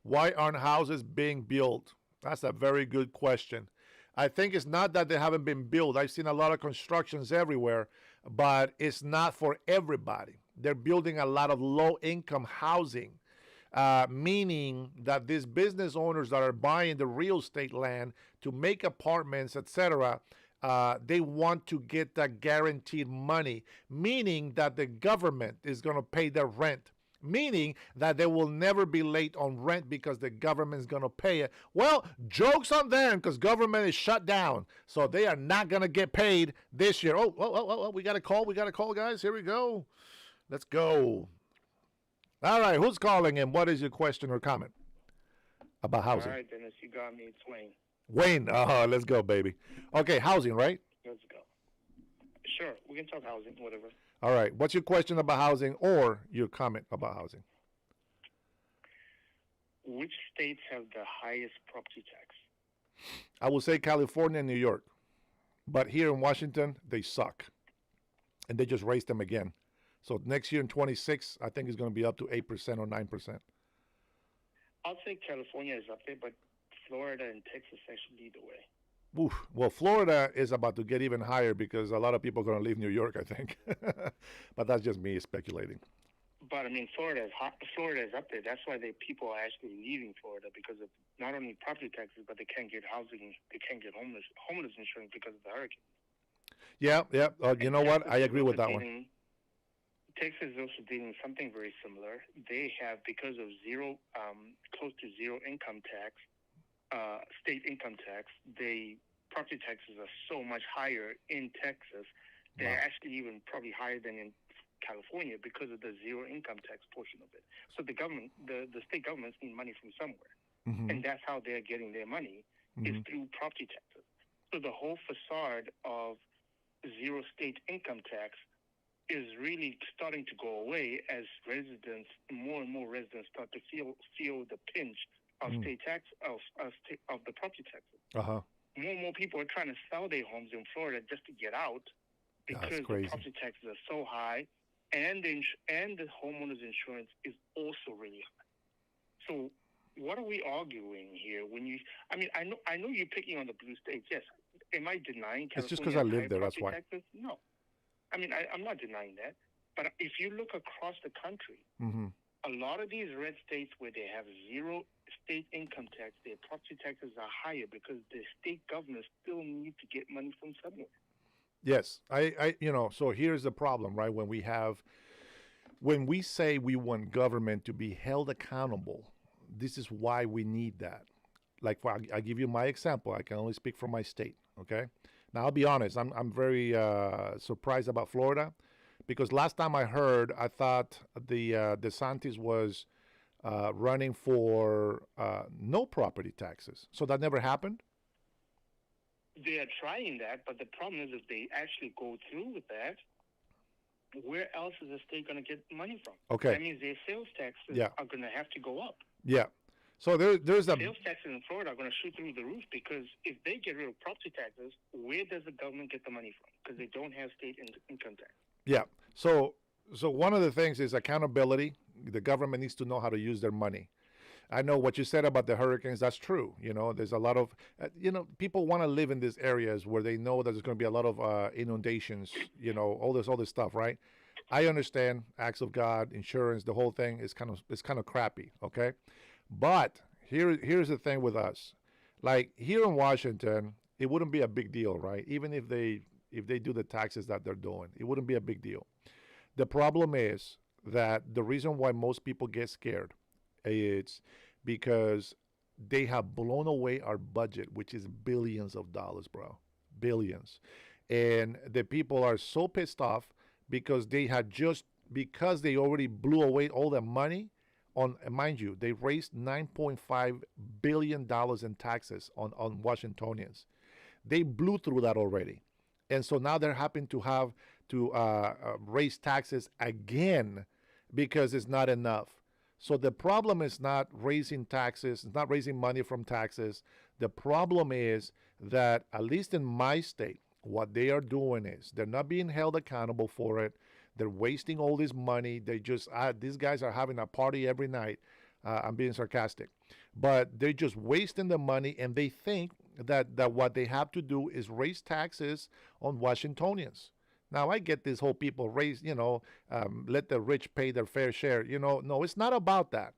Why aren't houses being built? That's a very good question. I think it's not that they haven't been built. I've seen a lot of constructions everywhere, but it's not for everybody. They're building a lot of low-income housing, meaning that these business owners that are buying the real estate land to make apartments, etc., they want to get that guaranteed money, meaning that the government is going to pay their rent, meaning that they will never be late on rent because the government is going to pay it. Well, joke's on them because government is shut down, so they are not going to get paid this year. Oh, we got a call, guys. Here we go. Let's go. All right, who's calling in? What is your question or comment about housing? All right, Dennis, you got me. It's Wayne. Wayne, let's go, baby. Okay, housing, right? Let's go. Sure, we can talk housing, whatever. All right, what's your question about housing or your comment about housing? Which states have the highest property tax? I will say California and New York. But here in Washington, they suck. And they just raised them again. So next year in 26, I think it's going to be up to 8% or 9%. I'll say California is up there, but Florida and Texas actually lead the way. Oof. Well, Florida is about to get even higher because a lot of people are going to leave New York, I think. But that's just me speculating. But I mean, Florida is hot. Florida is up there. That's why people are actually leaving Florida because of not only property taxes, but they can't get housing. They can't get homeless insurance because of the hurricane. Yeah. You know what? I agree with that one. Texas is also dealing with something very similar. They have, because of close to zero income tax, state income tax, property taxes are so much higher in Texas. They're actually even probably higher than in California because of the zero income tax portion of it. So the government, the state governments need money from somewhere. Mm-hmm. And that's how they're getting their money, is through property taxes. So the whole facade of zero state income tax is really starting to go away as more and more residents start to feel the pinch of state tax of the property taxes. Uh-huh. More and more people are trying to sell their homes in Florida just to get out because the property taxes are so high, and the homeowners insurance is also really high. So what are we arguing here? I know you're picking on the blue states. Yes. Am I denying California? It's just because I live there. That's why. Taxes? No. I mean, I'm not denying that. But if you look across the country, a lot of these red states where they have zero state income tax, their property taxes are higher because the state governors still need to get money from somewhere. Yes, so here's the problem, right? When we say we want government to be held accountable, this is why we need that. Like, I give you my example. I can only speak for my state, okay? Now, I'll be honest. I'm very surprised about Florida because last time I heard, I thought the DeSantis was running for no property taxes. So that never happened? They are trying that, but the problem is if they actually go through with that, where else is the state going to get money from? Okay. That means their sales taxes are going to have to go up. Yeah. So there's a... Sales taxes in Florida are going to shoot through the roof because if they get rid of property taxes, where does the government get the money from? Because they don't have state income tax. Yeah. So one of the things is accountability. The government needs to know how to use their money. I know what you said about the hurricanes. That's true. You know, there's a lot of, people want to live in these areas where they know that there's going to be a lot of inundations, all this stuff, right? I understand acts of God, insurance, the whole thing is kind of crappy, okay? But here's the thing with us. Like here in Washington, it wouldn't be a big deal, right? Even if they do the taxes that they're doing, it wouldn't be a big deal. The problem is that the reason why most people get scared is because they have blown away our budget, which is billions of dollars, bro. Billions. And the people are so pissed off because they already blew away all the money on, mind you, they raised $9.5 billion in taxes on Washingtonians. They blew through that already. And so now they're having to have to raise taxes again because it's not enough. So the problem is not raising taxes, it's not raising money from taxes. The problem is that, at least in my state, what they are doing is they're not being held accountable for it. They're wasting all this money. These guys are having a party every night. I'm being sarcastic. But they're just wasting the money, and they think that what they have to do is raise taxes on Washingtonians. Now, I get this whole people raise, let the rich pay their fair share. No, it's not about that.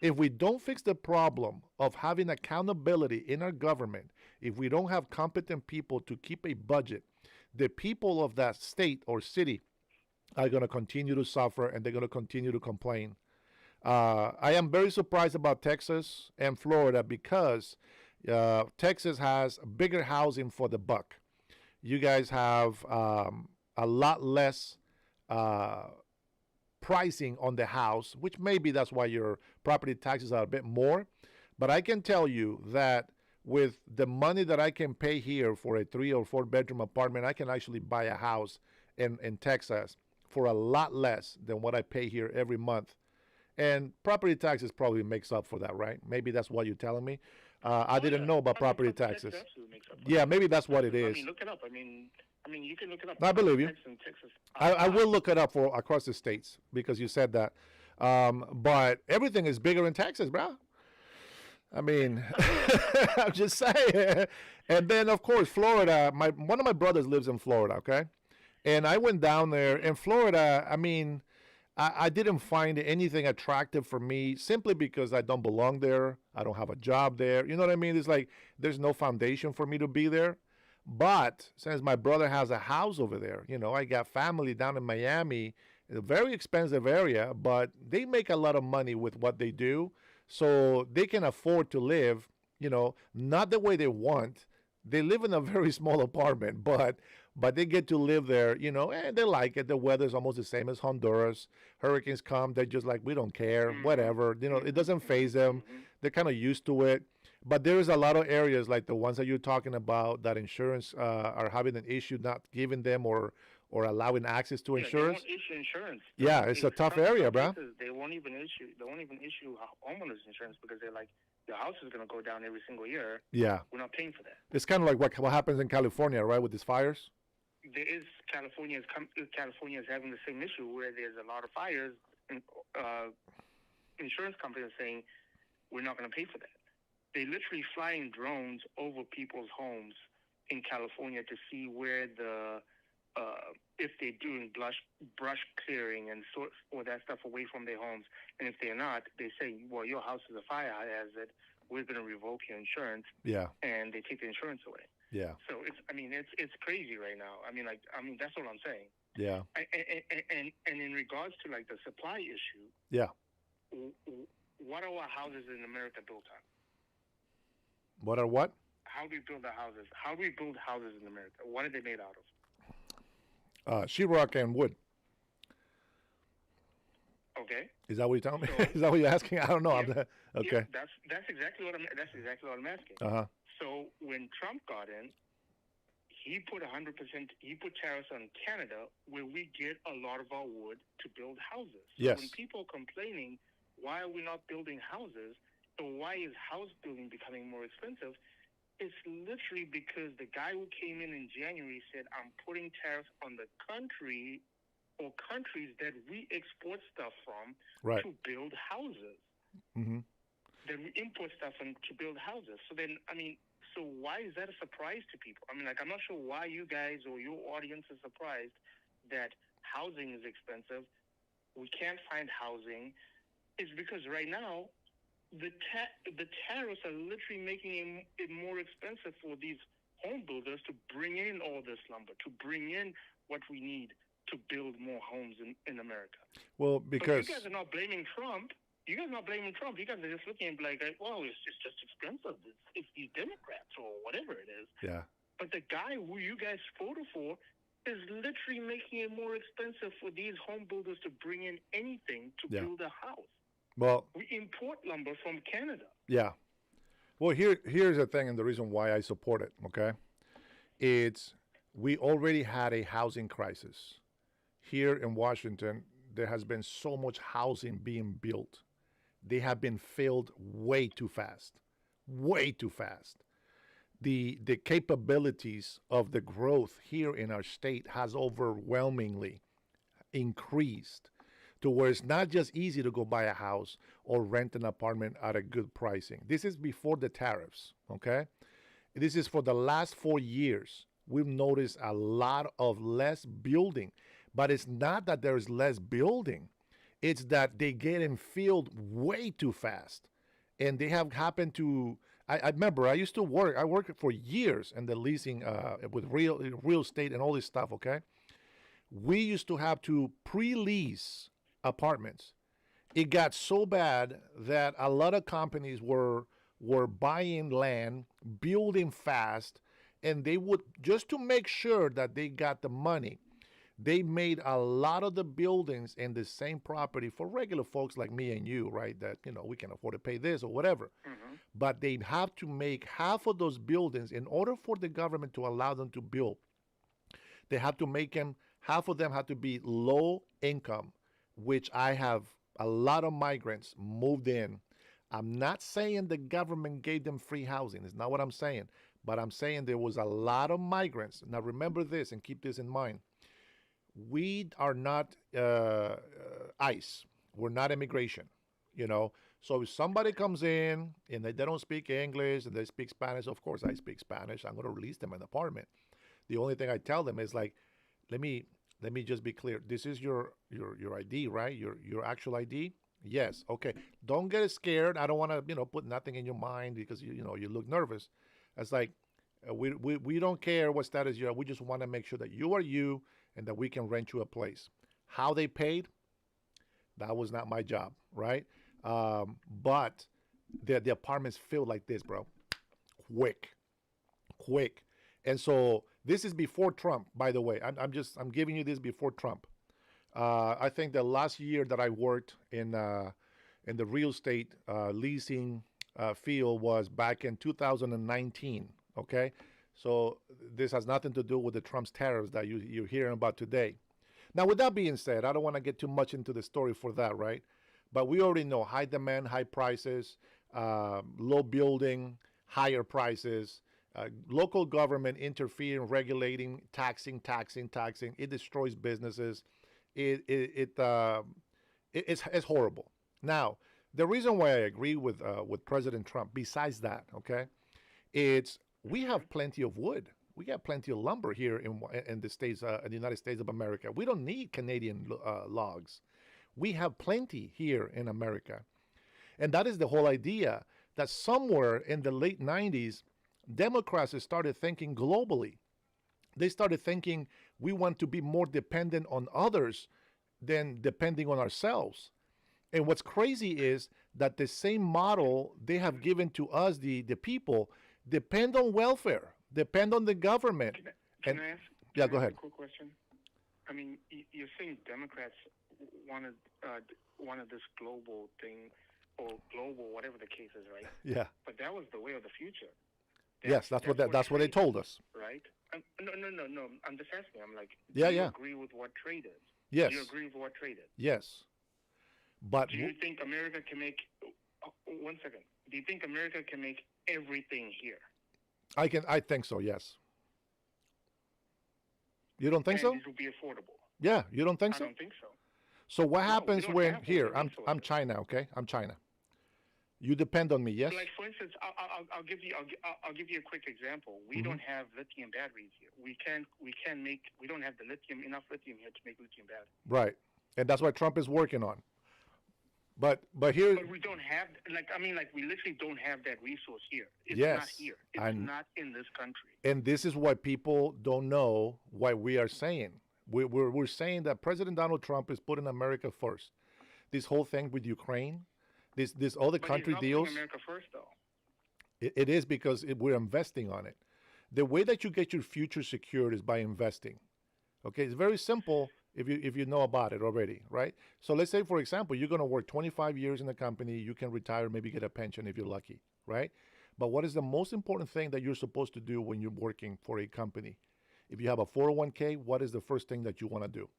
If we don't fix the problem of having accountability in our government, if we don't have competent people to keep a budget, the people of that state or city are going to continue to suffer, and they're going to continue to complain. I am very surprised about Texas and Florida because Texas has bigger housing for the buck. You guys have a lot less pricing on the house, which maybe that's why your property taxes are a bit more. But I can tell you that with the money that I can pay here for a 3 or 4 bedroom apartment, I can actually buy a house in Texas for a lot less than what I pay here every month. And property taxes probably makes up for that, right? Maybe that's what you're telling me. I didn't know about property taxes. Yeah, maybe that's what it is. I mean, look it up. I mean, you can look it up. I believe you. Texas. I will look it up for across the states because you said that. But everything is bigger in Texas, bro. I mean, I'm just saying. And then, of course, Florida. One of my brothers lives in Florida, okay? And I went down there. In Florida, I mean, I didn't find anything attractive for me simply because I don't belong there. I don't have a job there. You know what I mean? It's like there's no foundation for me to be there. But since my brother has a house over there, I got family down in Miami, a very expensive area, but they make a lot of money with what they do. So they can afford to live, not the way they want. They live in a very small apartment, but they get to live there, and they like it. The weather's almost the same as Honduras. Hurricanes come, they're just like, we don't care, whatever. It doesn't faze them. They're kind of used to it. But there is a lot of areas like the ones that you're talking about that insurance are having an issue not giving them or allowing access to insurance. They won't issue insurance. Yeah, it's a tough area, bro. They won't even issue homeowners insurance because they're like, the house is going to go down every single year. Yeah. We're not paying for that. It's kind of like what happens in California, right, with these fires? California is having the same issue where there's a lot of fires. And, insurance companies are saying, we're not going to pay for that. They literally flying drones over people's homes in California to see where if they're doing brush clearing and sort all that stuff away from their homes. And if they're not, they say, well, your house is a fire hazard. We're going to revoke your insurance. Yeah. And they take the insurance away. Yeah. So it's crazy right now. I mean, that's what I'm saying. Yeah. And in regards to like the supply issue. Yeah. what are our houses in America built on? What are what? How do we build the houses? How do we build houses in America? What are they made out of? Sheetrock and wood. Okay. Is that what you're telling me? So, Is that what you're asking? I don't know. Yeah, Okay. Yeah, that's exactly what I'm asking. Uh-huh. So when Trump got in, he put 100%. He put tariffs on Canada, where we get a lot of our wood to build houses. So Yes. when people are complaining, why are we not building houses? Or why is house building becoming more expensive? It's literally because the guy who came in January said, I'm putting tariffs on the country or countries that we export stuff from Right. to build houses. Mm-hmm. That we import stuff from to build houses. So then, I mean, so why is that a surprise to people? I mean, like, I'm not sure why you guys or your audience is surprised that housing is expensive. We can't find housing. It's because right now, the tariffs are literally making it more expensive for these home builders to bring in all this lumber, to bring in what we need to build more homes in America. Well, But because you guys are not blaming Trump. You guys are not blaming Trump. You guys are just looking at it like, well, it's just expensive. It's these Democrats or whatever it is. yeah. But the guy who you guys voted for is literally making it more expensive for these home builders to bring in anything to Yeah. build a house. Well, We import lumber from Canada. yeah. Well, here's the thing, and the reason why I support it. Okay, it's we already had a housing crisis here in Washington. There has been so much housing being built. They have been filled way too fast, way too fast. The capabilities of the growth here in our state has overwhelmingly increased to where it's not just easy to go buy a house or rent an apartment at a good pricing. This is before the tariffs, okay? This is for the last 4 years. We've noticed a lot of less building, but it's not that there's less building. It's that they get in filled way too fast. And they have happened to, I remember I used to work, I worked for years in the leasing with real estate and all this stuff, okay? We used to have to pre-lease apartments. It got so bad that a lot of companies were buying land, building fast, and they would, just to make sure that they got the money, they made a lot of the buildings in the same property for regular folks like me and you, right? That, we can afford to pay this or whatever. Mm-hmm. But they have to make half of those buildings in order for the government to allow them to build. They have to make them, half of them have to be low income, which I have a lot of migrants moved in. I'm not saying the government gave them free housing. It's not what I'm saying. But I'm saying there was a lot of migrants. Now remember this and keep this in mind. We are not ICE. We're not immigration, So if somebody comes in and they don't speak English and they speak Spanish, of course I speak Spanish. I'm going to release them an apartment. The only thing I tell them is like, let me just be clear. This is your ID, right? Your actual ID? Yes. Okay. Don't get scared. I don't want to, put nothing in your mind because you look nervous. It's like we don't care what status you are. We just want to make sure that you are you and that we can rent you a place. How they paid, that was not my job, right? But the apartments filled like this, bro. Quick. And so this is before Trump, by the way. I'm giving you this before Trump. I think the last year that I worked in the real estate leasing field was back in 2019. Okay, so this has nothing to do with the Trump's tariffs that you're hearing about today. Now, with that being said, I don't want to get too much into the story for that, right? But we already know high demand, high prices, low building, higher prices. Local government interfering, regulating, taxing. It destroys businesses. It's horrible. Now, the reason why I agree with President Trump, besides that, okay, it's we have plenty of wood. We got plenty of lumber here in the states, in the United States of America. We don't need Canadian logs. We have plenty here in America, and that is the whole idea. That somewhere in the late 90s. Democrats started thinking globally. They started thinking we want to be more dependent on others than depending on ourselves. And what's crazy is that the same model they have given to us, the people, depend on welfare, depend on the government. Can I ask? Yeah, can go I ask ahead. a quick question. I mean, you're saying Democrats wanted this global thing, or global, whatever the case is, right? Yeah. But that was the way of the future. Yes, that's what they trade told is, us. right? No. I'm just asking. I'm like, Yeah, do you yeah. agree with what trade is? Yes. Do you agree with what trade is? Yes. But Do you think America can make? 1 second. Do you think America can make everything here? I think so. Yes. You don't think and so? It will be affordable. Yeah, you don't think I so? don't think so. So what No, we happens don't when have all here? the I'm resources. China. Okay, I'm China. You depend on me. Yes. Like for instance, I'll give you a quick example. We don't have lithium batteries here. We don't have enough lithium here to make lithium batteries. Right, and that's what Trump is working on. But here. But we don't have we literally don't have that resource here. It's Yes, not here. It's not in this country. And this is what people don't know. Why we are saying we're saying that President Donald Trump is putting America first. This whole thing with Ukraine, this other country But he's not deals. putting America first, though. It is because we're investing on it. The way that you get your future secured is by investing. Okay, it's very simple if you know about it already, right? So let's say, for example, you're going to work 25 years in the company. You can retire, maybe get a pension if you're lucky, right? But what is the most important thing that you're supposed to do when you're working for a company? If you have a 401k, what is the first thing that you want to do?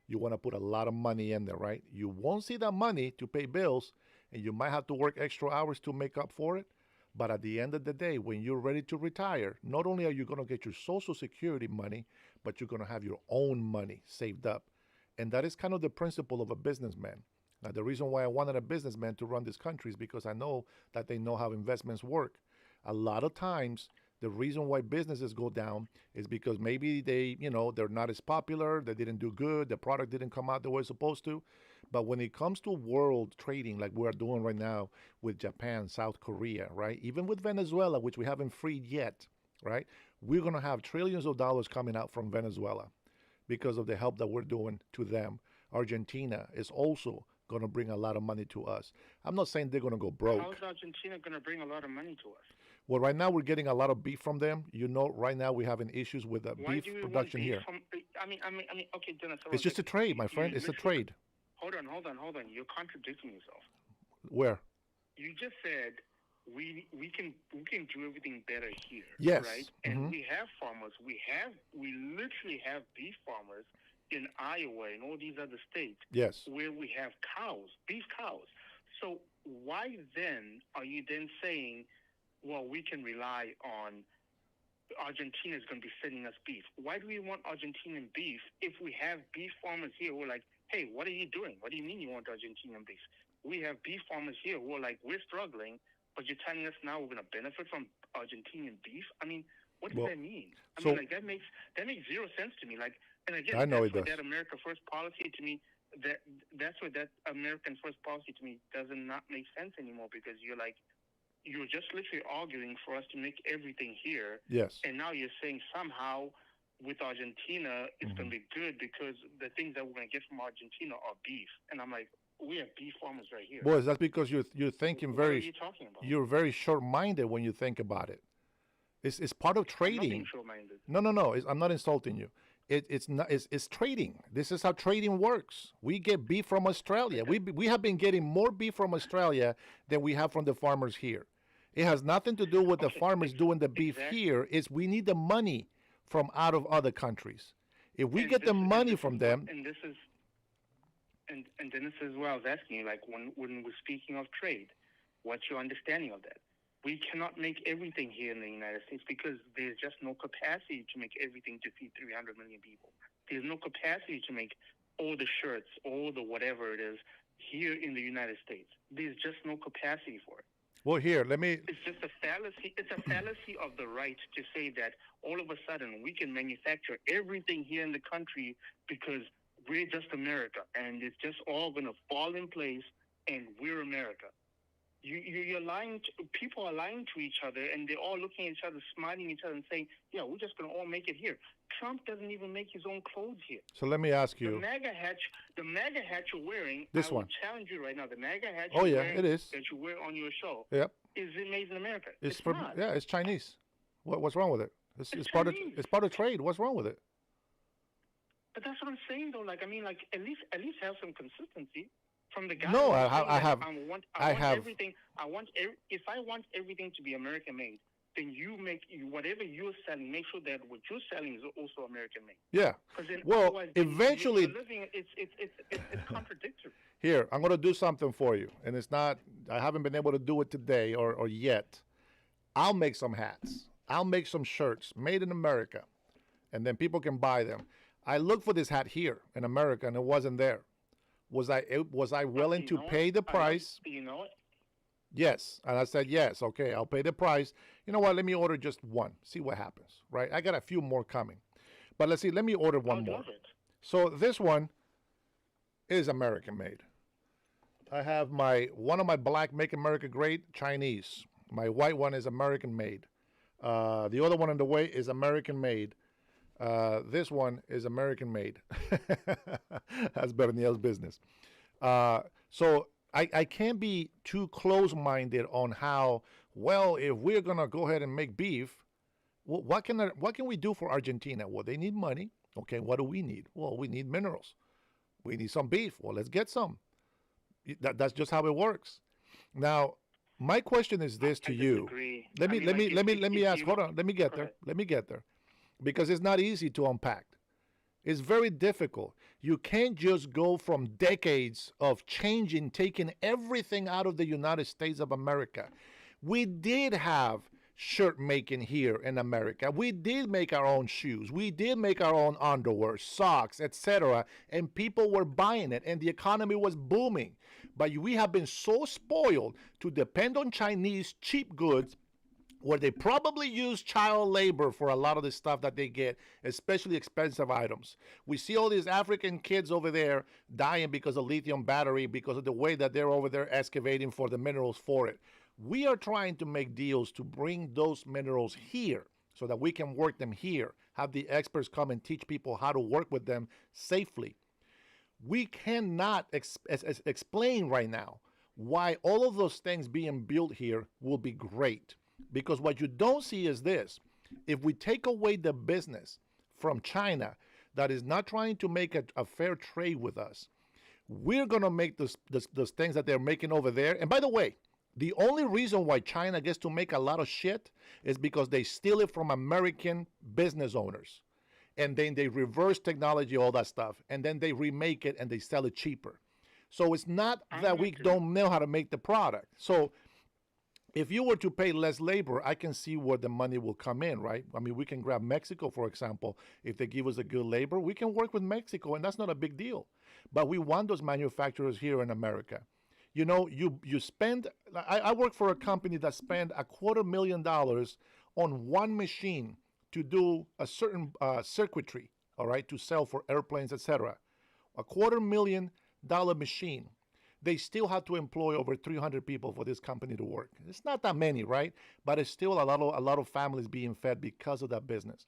You want to put a lot of money in there, right? You won't see that money to pay bills, and you might have to work extra hours to make up for it. But at the end of the day, when you're ready to retire, not only are you going to get your Social Security money, but you're going to have your own money saved up. And that is kind of the principle of a businessman. Now, the reason why I wanted a businessman to run this country is because I know that they know how investments work. A lot of times, the reason why businesses go down is because maybe they're not as popular, they didn't do good, the product didn't come out the way it's supposed to. But when it comes to world trading, like we're doing right now with Japan, South Korea, right? Even with Venezuela, which we haven't freed yet, right? We're going to have trillions of dollars coming out from Venezuela because of the help that we're doing to them. Argentina is also going to bring a lot of money to us. I'm not saying they're going to go broke. How is Argentina going to bring a lot of money to us? Well, right now we're getting a lot of beef from them. Right now we're having issues with the beef production here. Okay, Dennis. It's just a trade, my friend. It's a trade. Hold on. You're contradicting yourself. Where? You just said we can do everything better here. Yes. Right? And we have farmers. We literally have beef farmers in Iowa and all these other states. Yes. Where we have cows, beef cows. So why then are you then saying, well, we can rely on Argentina is going to be sending us beef? Why do we want Argentinian beef if we have beef farmers here who are like, hey, what are you doing? What do you mean you want Argentinian beef? We have beef farmers here who are like, we're struggling, but you're telling us now we're going to benefit from Argentinian beef? I mean, what does that mean? That makes zero sense to me. Like, and again, I know that's it what does. that America First policy to me, that's what that American First policy to me does not make sense anymore, because you're just literally arguing for us to make everything here. Yes. And now you're saying somehow with Argentina, it's going to be good because the things that we're going to get from Argentina are beef. And I'm like, we have beef farmers right here. Boys, that's because you're thinking What are you talking about? You're very short-minded when you think about it. It's part of trading. I'm not being short-minded. No. I'm not insulting you. It's trading. This is how trading works. We get beef from Australia. We have been getting more beef from Australia than we have from the farmers here. It has nothing to do with the farmers doing the beef here. It's we need the money from out of other countries. If we get the money from them. And this is what I was asking you, like when we're speaking of trade, what's your understanding of that? We cannot make everything here in the United States because there's just no capacity to make everything to feed 300 million people. There's no capacity to make all the shirts, all the whatever it is here in the United States. There's just no capacity for it. Well, here, let me... It's just a fallacy. It's a fallacy of the right to say that all of a sudden we can manufacture everything here in the country because we're just America and it's just all going to fall in place and we're America. You're lying. People are lying to each other, and they're all looking at each other, smiling at each other, and saying, "Yeah, we're just going to all make it here." Trump doesn't even make his own clothes here. So let me ask The you. MAGA hat you're wearing, This I will one. challenge you right now. The MAGA hat Oh, you're yeah, wearing, it is. that you wear on your show, Yep. is it made in America? It's not. Yeah, it's Chinese. What's wrong with it? It's It's part of Chinese. it's part of trade. What's wrong with it? But that's what I'm saying, though. Like, I mean, like, at least have some consistency from the guy. No, who's I saying have- that I have- everything. If I want everything to be American made, then whatever you're selling, make sure that what you're selling is also American made. Yeah. Because then Well, otherwise, then eventually, you're living, it's contradictory. here, I'm going to do something for you. And it's not, I haven't been able to do it today or yet. I'll make some hats. I'll make some shirts made in America. And then people can buy them. I looked for this hat here in America and it wasn't there. Was I willing to pay the price? You know it? Yes. And I said, yes, okay, I'll pay the price. You know what? Let me order just one. See what happens, right? I got a few more coming. But let's see, let me order one more. Love it. So this one is American made. I have one of my black Make America Great Chinese. My white one is American made. The other one on the way is American made. This one is American made. That's better than Neil's business. So I can't be too close-minded on how, well, if we're going to go ahead and make beef, well, what can we do for Argentina? Well, they need money. Okay, what do we need? Well, we need minerals. We need some beef. Well, let's get some. That's just how it works. Now, my question is this to you. Let me ask. Hold on. Let me get there. Let me get there, because it's not easy to unpack. It's very difficult. You can't just go from decades of changing, taking everything out of the United States of America. We did have shirt making here in America. We did make our own shoes. We did make our own underwear, socks, etc. And people were buying it and the economy was booming. But we have been so spoiled to depend on Chinese cheap goods where they probably use child labor for a lot of the stuff that they get, especially expensive items. We see all these African kids over there dying because of lithium battery, because of the way that they're over there excavating for the minerals for it. We are trying to make deals to bring those minerals here so that we can work them here, have the experts come and teach people how to work with them safely. We cannot explain right now why all of those things being built here will be great. Because what you don't see is this. If we take away the business from China that is not trying to make a fair trade with us, we're going to make those things that they're making over there. And by the way, the only reason why China gets to make a lot of shit is because they steal it from American business owners. And then they reverse technology, all that stuff. And then they remake it and they sell it cheaper. So it's not that we don't know how to make the product. So if you were to pay less labor, I can see where the money will come in, right? I mean, we can grab Mexico, for example. If they give us a good labor, we can work with Mexico, and that's not a big deal. But we want those manufacturers here in America. You know, you spend, I work for a company that spent $250,000 on one machine to do a certain circuitry, all right, to sell for airplanes, etc. $250,000 machine. They still have to employ over 300 people for this company to work. It's not that many, right? But it's still a lot of families being fed because of that business.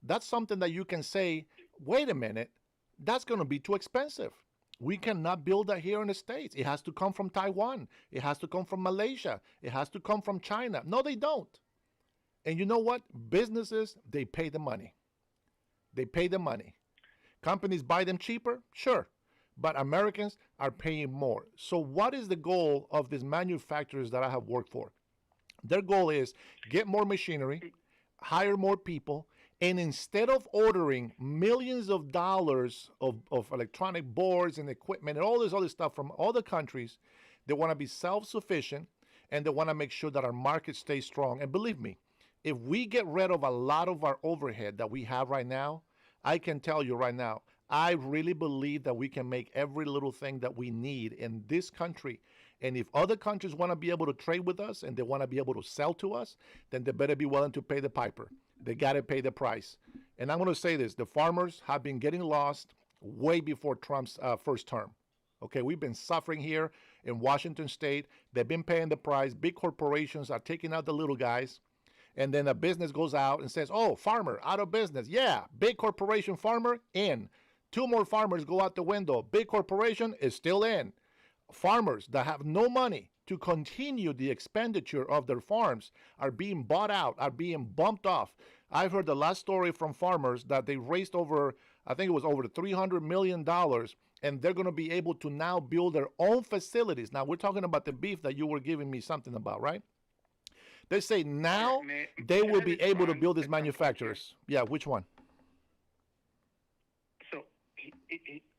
That's something that you can say, wait a minute, that's going to be too expensive. We cannot build that here in the States. It has to come from Taiwan. It has to come from Malaysia. It has to come from China. No, they don't. And you know what? Businesses, they pay the money. They pay the money. Companies buy them cheaper? Sure. But Americans are paying more. So what is the goal of these manufacturers that I have worked for? Their goal is get more machinery, hire more people, and instead of ordering millions of dollars of electronic boards and equipment and all this other stuff from other countries, they want to be self-sufficient and they want to make sure that our market stays strong. And believe me, if we get rid of a lot of our overhead that we have right now, I can tell you right now, I really believe that we can make every little thing that we need in this country. And if other countries want to be able to trade with us and they want to be able to sell to us, then they better be willing to pay the piper. They got to pay the price. And I'm going to say this, the farmers have been getting lost way before Trump's first term. Okay, we've been suffering here in Washington State. They've been paying the price. Big corporations are taking out the little guys. And then a business goes out and says, oh, farmer, out of business. Yeah, big corporation farmer, in. 2 more farmers go out the window. Big corporation is still in. Farmers that have no money to continue the expenditure of their farms are being bought out, are being bumped off. I've heard the last story from farmers that they raised over, I think it was over $300 million, and they're going to be able to now build their own facilities. Now, we're talking about the beef that you were giving me something about, right? They say now they will be able to build these manufacturers. Yeah, which one? So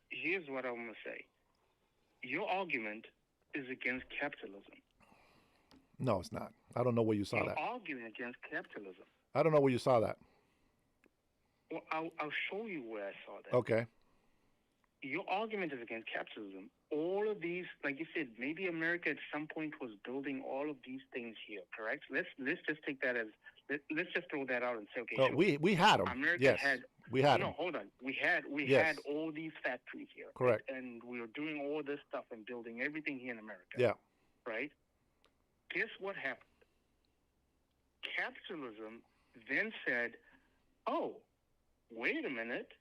here's what I want to say. Your argument is against capitalism. No, it's not. I don't know where you saw You're that. arguing against capitalism. I don't know where you saw that. Well, I'll show you where I saw that. Okay. Your argument is against capitalism. All of these, like you said, maybe America at some point was building all of these things here, correct? Let's just take that as, let's just throw that out and say, okay, sure. We had them. America yes, had, we had them. No, hold on. We had all these factories here. Correct. And we were doing all this stuff and building everything here in America. Yeah. Right? Guess what happened? Capitalism then said, oh, wait a minute.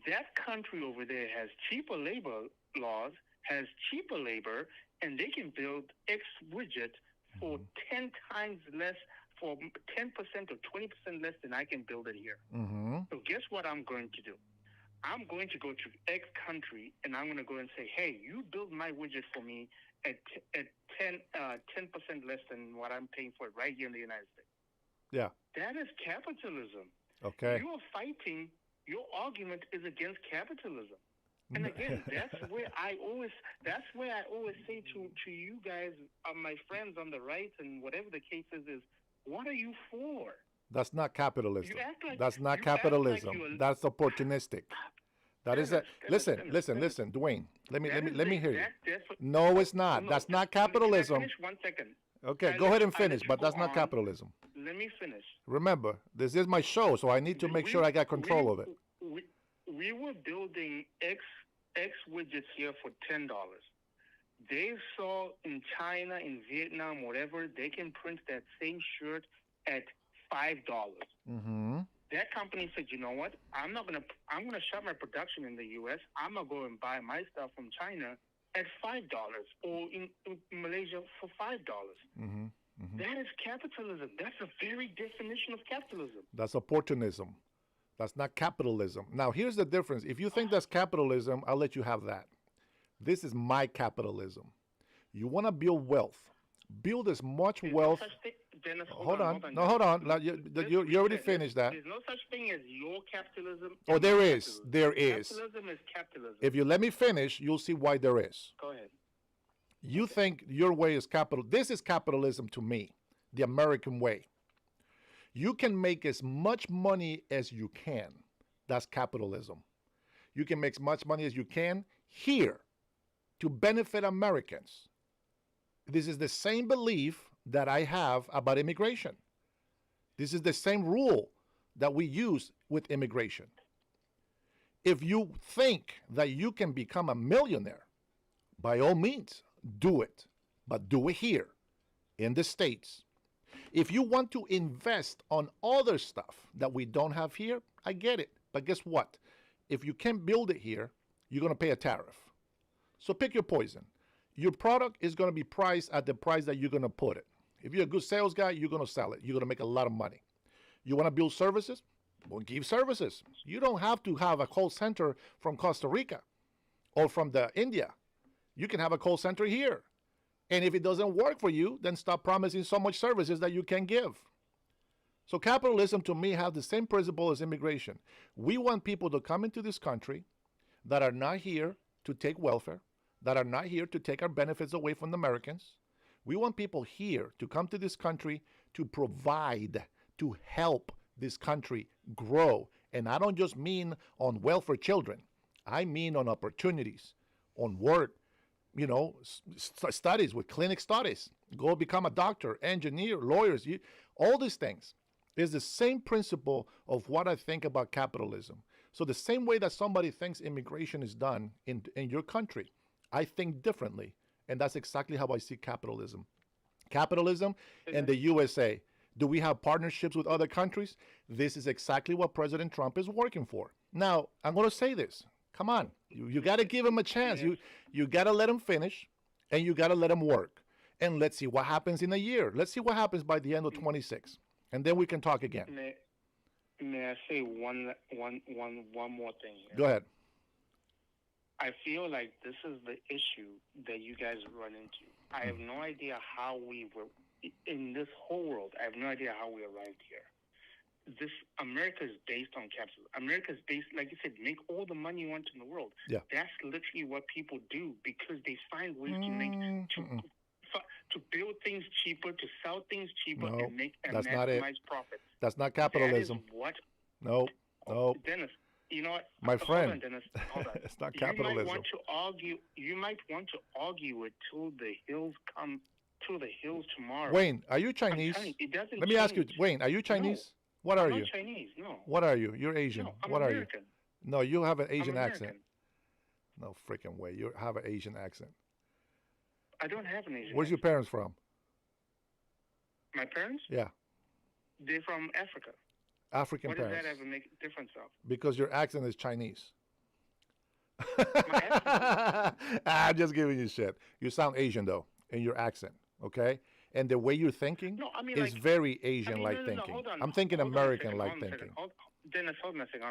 That country over there has cheaper labor laws, has cheaper labor, and they can build X widget for 10 times less, for 10% or 20% less than I can build it here. Mm-hmm. So guess what I'm going to do? I'm going to go to X country, and I'm going to go and say, hey, you build my widget for me at 10% less than what I'm paying for it right here in the United States. Yeah. That is capitalism. Okay. You are fighting. Your argument is against capitalism. And again, that's where I always say to you guys, my friends on the right and whatever the case is what are you for? That's not capitalism. You act like, That's not you act capitalism. like That's opportunistic. That is a listen, Dwayne. Let me hear you. No, it's not. That's not capitalism. Finish 1 second. Okay, go ahead and finish, but that's not capitalism. Let me finish. Remember, this is my show, so I need to make sure I got control of it. We were building X widgets here for $10. They saw in China, in Vietnam, whatever, they can print that same shirt at $5. Mm-hmm. That company said, you know what? I'm gonna shut my production in the U.S. I'm gonna go and buy my stuff from China at $5 or in Malaysia for $5. Mm-hmm. Mm-hmm. That is capitalism. That's the very definition of capitalism. That's opportunism. That's not capitalism. Now, here's the difference. If you think that's capitalism, I'll let you have that. This is my capitalism. You want to build wealth. Build as much wealth. Hold on. You already finished that. There's no such thing as your capitalism. Oh, there is. There is. Capitalism is capitalism. If you let me finish, you'll see why there is. Go ahead. You think your way is capital. This is capitalism to me, the American way. You can make as much money as you can. That's capitalism. You can make as much money as you can here to benefit Americans. This is the same belief that I have about immigration. This is the same rule that we use with immigration. If you think that you can become a millionaire, by all means, do it. But do it here, in the States. If you want to invest on other stuff that we don't have here, I get it. But guess what? If you can't build it here, you're going to pay a tariff. So pick your poison. Your product is going to be priced at the price that you're going to put it. If you're a good sales guy, you're going to sell it. You're going to make a lot of money. You want to build services? Well, give services. You don't have to have a call center from Costa Rica or from India. You can have a call center here. And if it doesn't work for you, then stop promising so much services that you can give. So capitalism, to me, has the same principle as immigration. We want people to come into this country that are not here to take welfare, that are not here to take our benefits away from the Americans. We want people here to come to this country to provide, to help this country grow. And I don't just mean on welfare children. I mean on opportunities, on work, studies with clinic studies. Go become a doctor, engineer, lawyers, all these things. Is the same principle of what I think about capitalism. So the same way that somebody thinks immigration is done in your country, I think differently. And that's exactly how I see capitalism. Capitalism and the USA. Do we have partnerships with other countries? This is exactly what President Trump is working for. Now, I'm going to say this. Come on. You got to give him a chance. You got to let him finish, and you got to let him work. And let's see what happens in a year. Let's see what happens by the end of 26. And then we can talk again. May I say one more thing here? Go ahead. I feel like this is the issue that you guys run into. I have no idea how we were in this whole world. I have no idea how we arrived here. This America is based on capitalism. America is based, like you said, make all the money you want in the world. Yeah. That's literally what people do because they find ways to make to build things cheaper, to sell things cheaper, No, and that's not it. maximize profits. That's not capitalism. That is what? No. Dennis, you know what? My friend, hold on, Dennis, hold on. It's not capitalism. You might want to argue it till the hills come, till the hills tomorrow. Wayne, are you Chinese? It doesn't Let me ask you, Wayne, are you Chinese? What are I'm you? not Chinese, no. What are you? You're Asian. No, I'm what American. are you? No, you have an Asian I'm accent. No freaking way. You have an Asian accent. I don't have an Asian Where's your parents from? My parents? Yeah. They're from Africa. African what parents. What does that ever make a difference of? Because your accent is Chinese. I'm just giving you shit. You sound Asian, though, in your accent, okay? And the way you're thinking is very Asian-like thinking. I'm thinking American-like thinking. Dennis, hold on a second.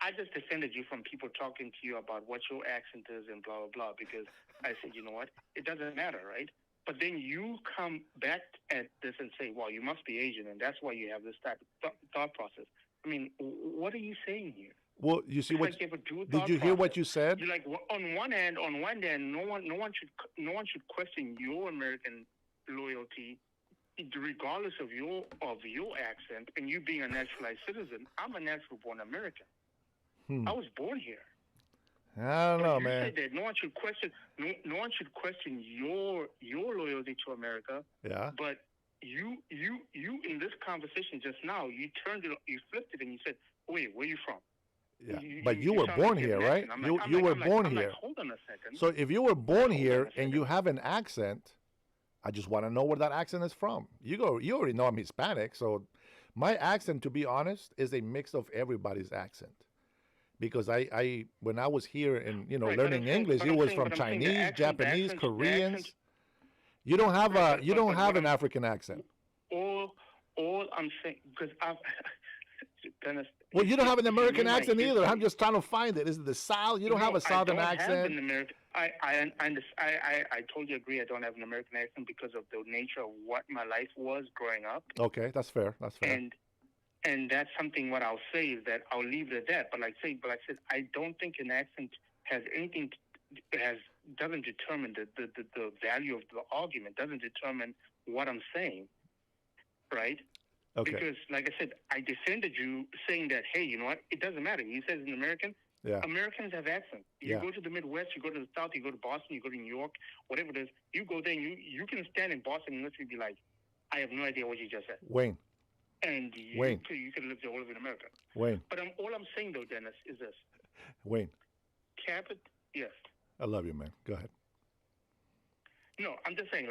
I just defended you from people talking to you about what your accent is and blah, blah, blah, because I said, you know what? It doesn't matter, right? But then you come back at this and say, well, you must be Asian, and that's why you have this type of thought process. I mean, what are you saying here? Well, you see what? Did you hear what you said? You're like, well, on one hand, no one should question your American loyalty, regardless of your accent, and you being a naturalized citizen. I'm a natural born American. I was born here. I don't know, man. You said that no one should question. No one should question your loyalty to America. Yeah. But you in this conversation just now, you turned it, you flipped it, and you said, "Wait, where are you from?" Yeah. But you were born here, right? You were born here. Hold on a second. So if you were born here and you have an accent, I just want to know where that accent is from. You already know I'm Hispanic, so my accent, to be honest, is a mix of everybody's accent. Because I when I was here and learning English, it was from Chinese, Japanese, Koreans. You don't have an African accent. All I'm saying, because Dennis. Well, you don't have an American accent either. I'm just trying to find it. Is it the South? You don't have a Southern accent. I totally agree. I don't have an American accent because of the nature of what my life was growing up. Okay, that's fair. That's fair. And that's something. What I'll say is that I'll leave it at that. But I said, I don't think an accent has anything. Doesn't determine the value of the argument. Doesn't determine what I'm saying, right? Okay. Because, like I said, I defended you saying that, hey, you know what? It doesn't matter. He says an American. Yeah. Americans have accents. You go to the Midwest, you go to the South, you go to Boston, you go to New York, whatever it is. You go there, and you can stand in Boston and literally be like, I have no idea what you just said. Wayne. And you could live all over in America. Wayne. But all I'm saying, though, Dennis, is this. Wayne. Yes. I love you, man. Go ahead. No, I'm just saying,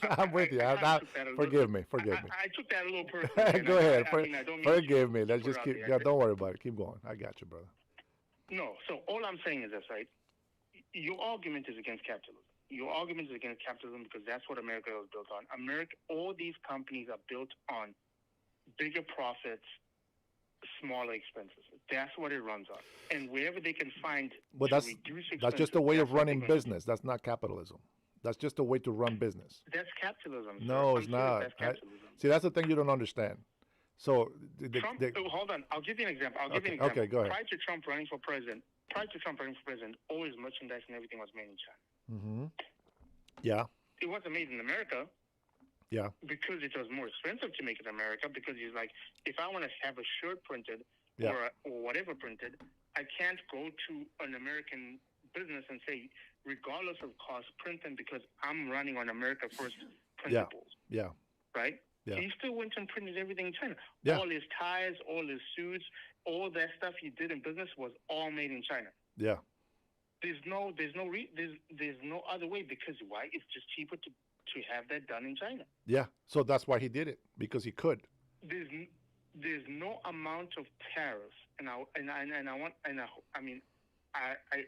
I'm with you. Forgive me. I took that a little personally. Go ahead. Forgive Forgive me. Let's just keep. Don't worry about it. Keep going. I got you, brother. No. So all I'm saying is this, right? Your argument is against capitalism. Your argument is against capitalism because that's what America was built on. All these companies are built on bigger profits, smaller expenses. That's what it runs on. And wherever they can find Well, to reduce expenses, that's just a way of running business. That's not capitalism. That's just a way to run business. That's capitalism. Sir. No, it's not. That's capitalism. See, that's the thing you don't understand. So, Trump, hold on. I'll give you an example. Okay, go ahead. Prior to Trump running for president, all his merchandise and everything was made in China. Mm-hmm. Yeah. It wasn't made in America. Yeah. Because it was more expensive to make it in America. Because he's like, if I want to have a shirt printed or whatever printed, I can't go to an American business and say, regardless of cost, print them because I'm running on America First principles. Yeah. Right? Yeah. He still went and printed everything in China. Yeah. All his ties, all his suits, all that stuff he did in business was all made in China. Yeah. There's no other way, because why? It's just cheaper to have that done in China. Yeah. So that's why he did it, because he could. There's no amount of tariffs,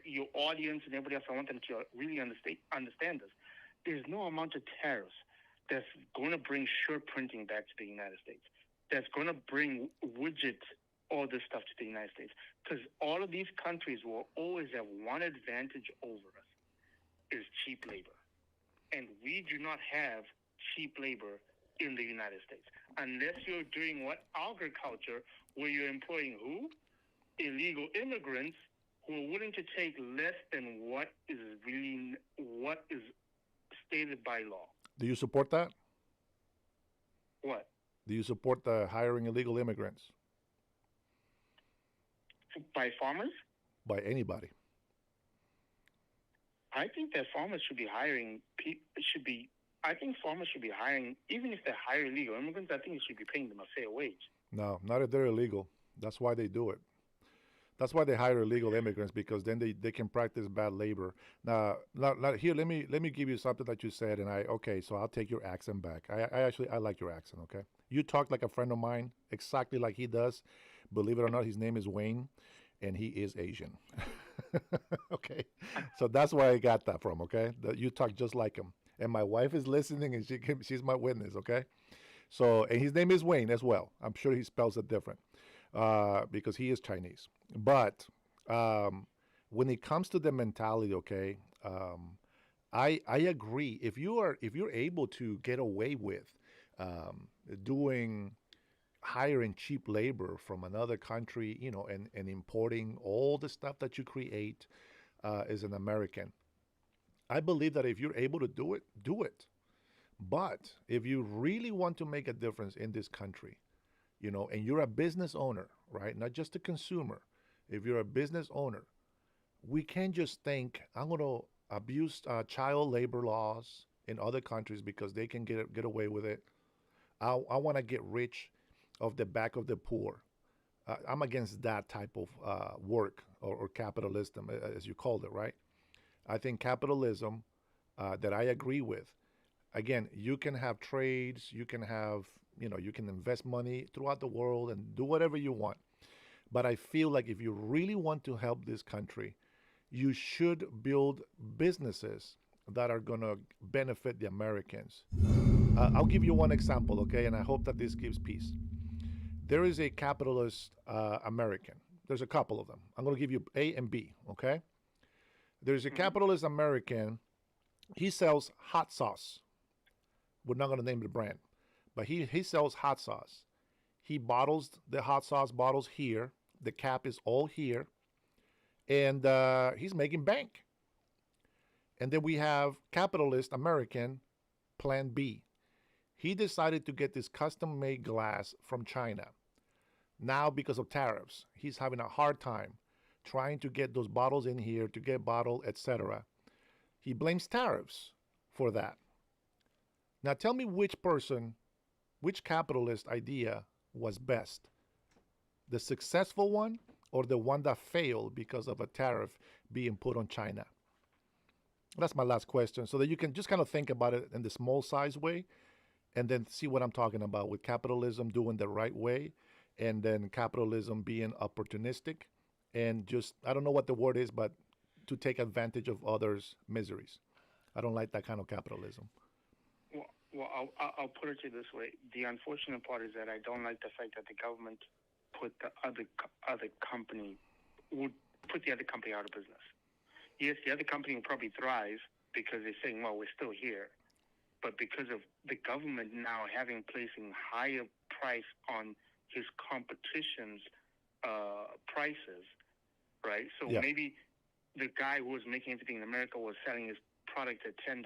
your audience and everybody else, I want them to really understand this. There's no amount of tariffs that's going to bring shirt printing back to the United States. That's going to bring all this stuff to the United States, because all of these countries will always have one advantage over us, is cheap labor. And we do not have cheap labor in the United States, unless you're doing agriculture, where you're employing who? Illegal immigrants who are willing to take less than what is stated by law. Do you support that? What? Do you support the hiring illegal immigrants? By farmers? By anybody. I think that farmers should be hiring I think farmers should be hiring, even if they hire illegal immigrants, I think you should be paying them a fair wage. No, not if they're illegal. That's why they do it. That's why they hire illegal immigrants, because then they can practice bad labor. Now here, let me give you something that you said, and so I'll take your accent back. I like your accent, okay? You talk like a friend of mine, exactly like he does. Believe it or not, his name is Wayne, and he is Asian. Okay? So that's where I got that from, okay? You talk just like him. And my wife is listening, and she's my witness, okay? So, and his name is Wayne as well. I'm sure he spells it different because he is Chinese. But when it comes to the mentality, okay, I agree. If you're able to get away with hiring cheap labor from another country, and importing all the stuff that you create as an American, I believe that if you're able to do it, do it. But if you really want to make a difference in this country, and you're a business owner, right? Not just a consumer. If you're a business owner, we can't just think, I'm going to abuse child labor laws in other countries because they can get away with it. I want to get rich off the back of the poor. I'm against that type of work or capitalism, as you called it, right? I think capitalism that I agree with, again, you can have trades, you can have, you can invest money throughout the world and do whatever you want. But I feel like if you really want to help this country, you should build businesses that are going to benefit the Americans. I'll give you one example, okay? And I hope that this gives peace. There is a capitalist American. There's a couple of them. I'm going to give you A and B, okay? There's a capitalist American. He sells hot sauce. We're not going to name the brand, but he sells hot sauce. He bottles the hot sauce bottles here. The cap is all here. And he's making bank. And then we have capitalist American, Plan B. He decided to get this custom-made glass from China. Now, because of tariffs, he's having a hard time trying to get those bottles in here, to get bottled, etc. He blames tariffs for that. Now, tell me which capitalist idea was best? The successful one or the one that failed because of a tariff being put on China? That's my last question, so that you can just kind of think about it in the small size way and then see what I'm talking about with capitalism doing the right way and then capitalism being opportunistic and just, I don't know what the word is, but to take advantage of others' miseries. I don't like that kind of capitalism. Well, I'll put it to you this way. The unfortunate part is that I don't like the fact that the government would put the other company out of business. Yes, the other company will probably thrive because they're saying, well, we're still here. But because of the government now placing higher price on his competition's prices, right? So maybe the guy who was making everything in America was selling his product at $10,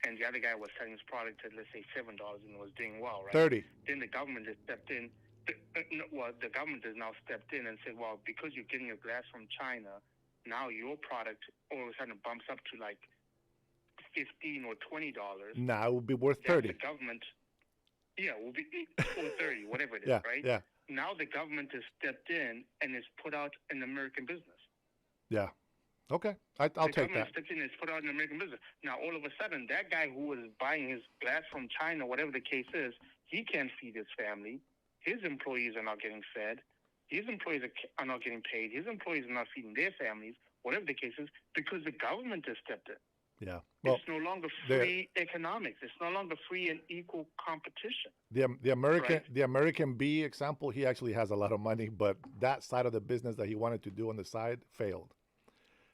and the other guy was selling his product at, let's say, $7 and was doing well, right? 30. Then the government has stepped in. The government has now stepped in and said, well, because you're getting your glass from China, now your product all of a sudden bumps up to like $15 or $20. Now it would be worth 30. The government, Yeah, will be 430, whatever it is, Yeah, right? yeah. Now the government has stepped in and has put out an American business. Yeah. Okay. I'll The take government that. stepped in and has put out an American business. Now, all of a sudden, that guy who was buying his glass from China, whatever the case is, he can't feed his family. His employees are not getting fed. His employees are not getting paid. His employees are not feeding their families, whatever the case is, because the government has stepped in. Yeah. Well, It's no longer free economics. It's no longer free and equal competition. the American B example, he actually has a lot of money, but that side of the business that he wanted to do on the side failed.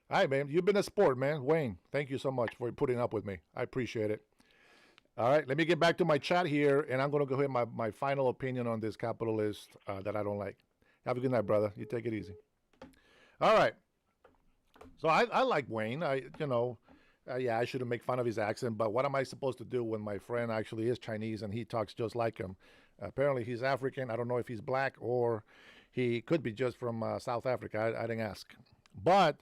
All right, man. You've been a sport, man. Wayne, thank you so much for putting up with me. I appreciate it. All right, let me get back to my chat here, and I'm going to go ahead my final opinion on this capitalist that I don't like. Have a good night, brother. You take it easy. All right. So I like Wayne. Yeah, I shouldn't make fun of his accent, but what am I supposed to do when my friend actually is Chinese and he talks just like him? Apparently he's African. I don't know if he's black or he could be just from South Africa. I didn't ask. But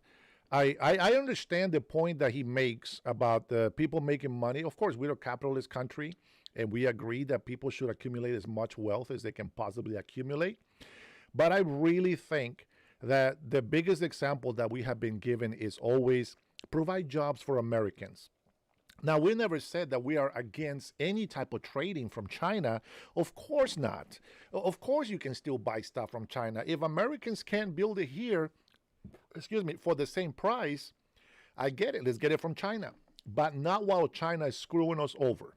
I understand the point that he makes about the people making money. Of course, we're a capitalist country, and we agree that people should accumulate as much wealth as they can possibly accumulate. But I really think that the biggest example that we have been given is always provide jobs for Americans. Now, we never said that we are against any type of trading from China. Of course not. Of course you can still buy stuff from China. If Americans can't build it here, for the same price, I get it. Let's get it from China. But not while China is screwing us over.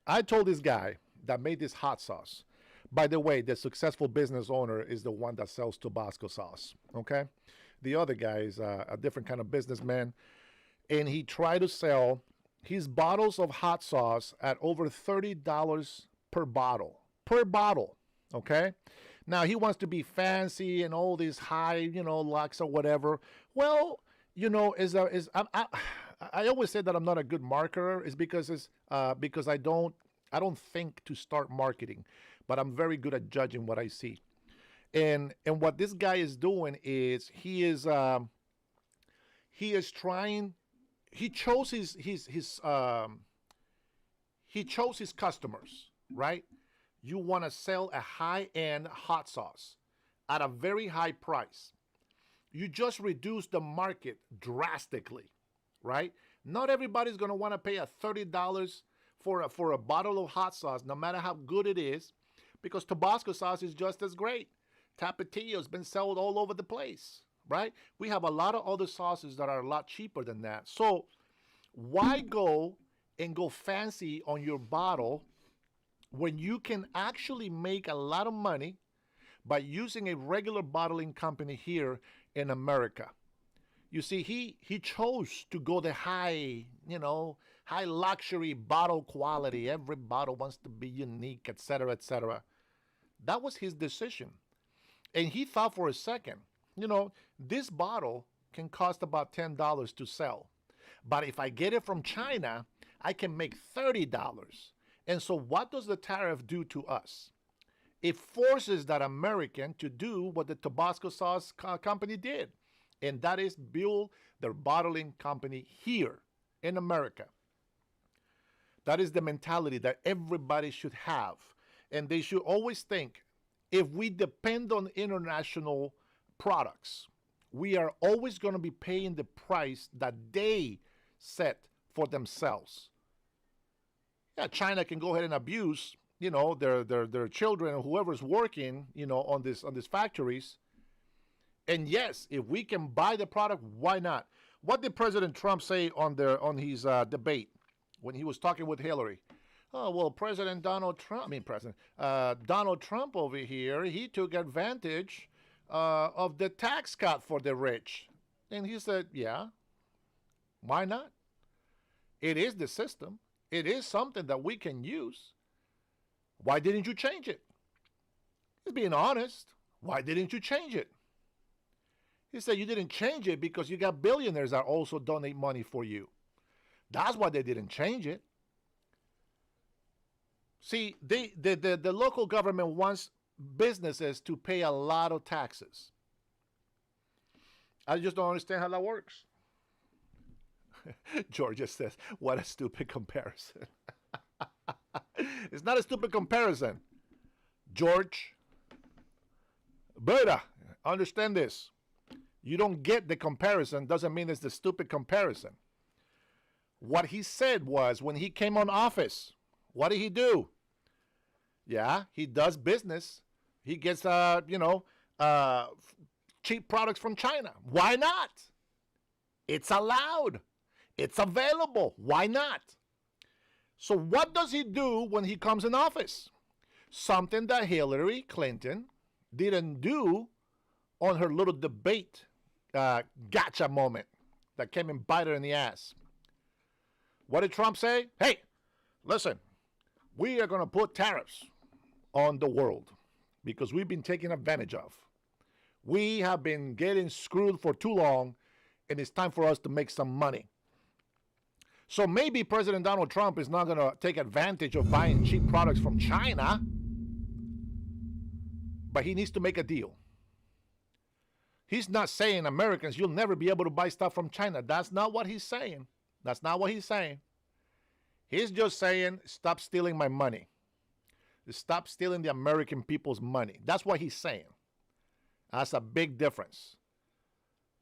I told this guy that made this hot sauce. By the way, the successful business owner is the one that sells Tabasco sauce, okay? The other guy is a different kind of businessman, and he tried to sell his bottles of hot sauce at over $30 per bottle. Okay? Now, he wants to be fancy and all these high, lux or whatever. Well, I always say that I'm not a good marketer. It's because I don't think to start marketing, but I'm very good at judging what I see. And what this guy is doing is he chose his customers, right? You want to sell a high-end hot sauce at a very high price. You just reduce the market drastically, right? Not everybody's going to want to pay $30 for a bottle of hot sauce, no matter how good it is, because Tabasco sauce is just as great. Tapatio's been sold all over the place, right? We have a lot of other sauces that are a lot cheaper than that. So why go fancy on your bottle when you can actually make a lot of money by using a regular bottling company here in America? You see, he chose to go the high luxury bottle quality. Every bottle wants to be unique, etc., etc. That was his decision. And he thought for a second, this bottle can cost about $10 to sell. But if I get it from China, I can make $30. And so what does the tariff do to us? It forces that American to do what the Tabasco sauce company did. And that is build their bottling company here in America. That is the mentality that everybody should have. And they should always think, if we depend on international products, we are always going to be paying the price that they set for themselves. Yeah, China can go ahead and abuse, their children or whoever's working, on these factories. And yes, if we can buy the product, why not? What did President Trump say on his debate when he was talking with Hillary? Oh, well, Donald Trump over here, he took advantage of the tax cut for the rich. And he said, yeah, why not? It is the system. It is something that we can use. Why didn't you change it? He's being honest. Why didn't you change it? He said you didn't change it because you got billionaires that also donate money for you. That's why they didn't change it. See, the local government wants businesses to pay a lot of taxes. I just don't understand how that works. Georgia says, what a stupid comparison. It's not a stupid comparison. George, Berta, understand this. You don't get the comparison doesn't mean it's the stupid comparison. What he said was when he came on office, what did he do? Yeah, he does business. He gets, cheap products from China. Why not? It's allowed. It's available. Why not? So what does he do when he comes in office? Something that Hillary Clinton didn't do on her little debate gotcha moment that came and bite her in the ass. What did Trump say? Hey, listen, we are going to put tariffs on the world because we've been taken advantage of. We have been getting screwed for too long, and it's time for us to make some money. So maybe President Donald Trump is not going to take advantage of buying cheap products from China, but he needs to make a deal. He's not saying, Americans, you'll never be able to buy stuff from China. That's not what he's saying. That's not what he's saying. He's just saying, stop stealing my money. Stop stealing the American people's money. That's what he's saying. That's a big difference.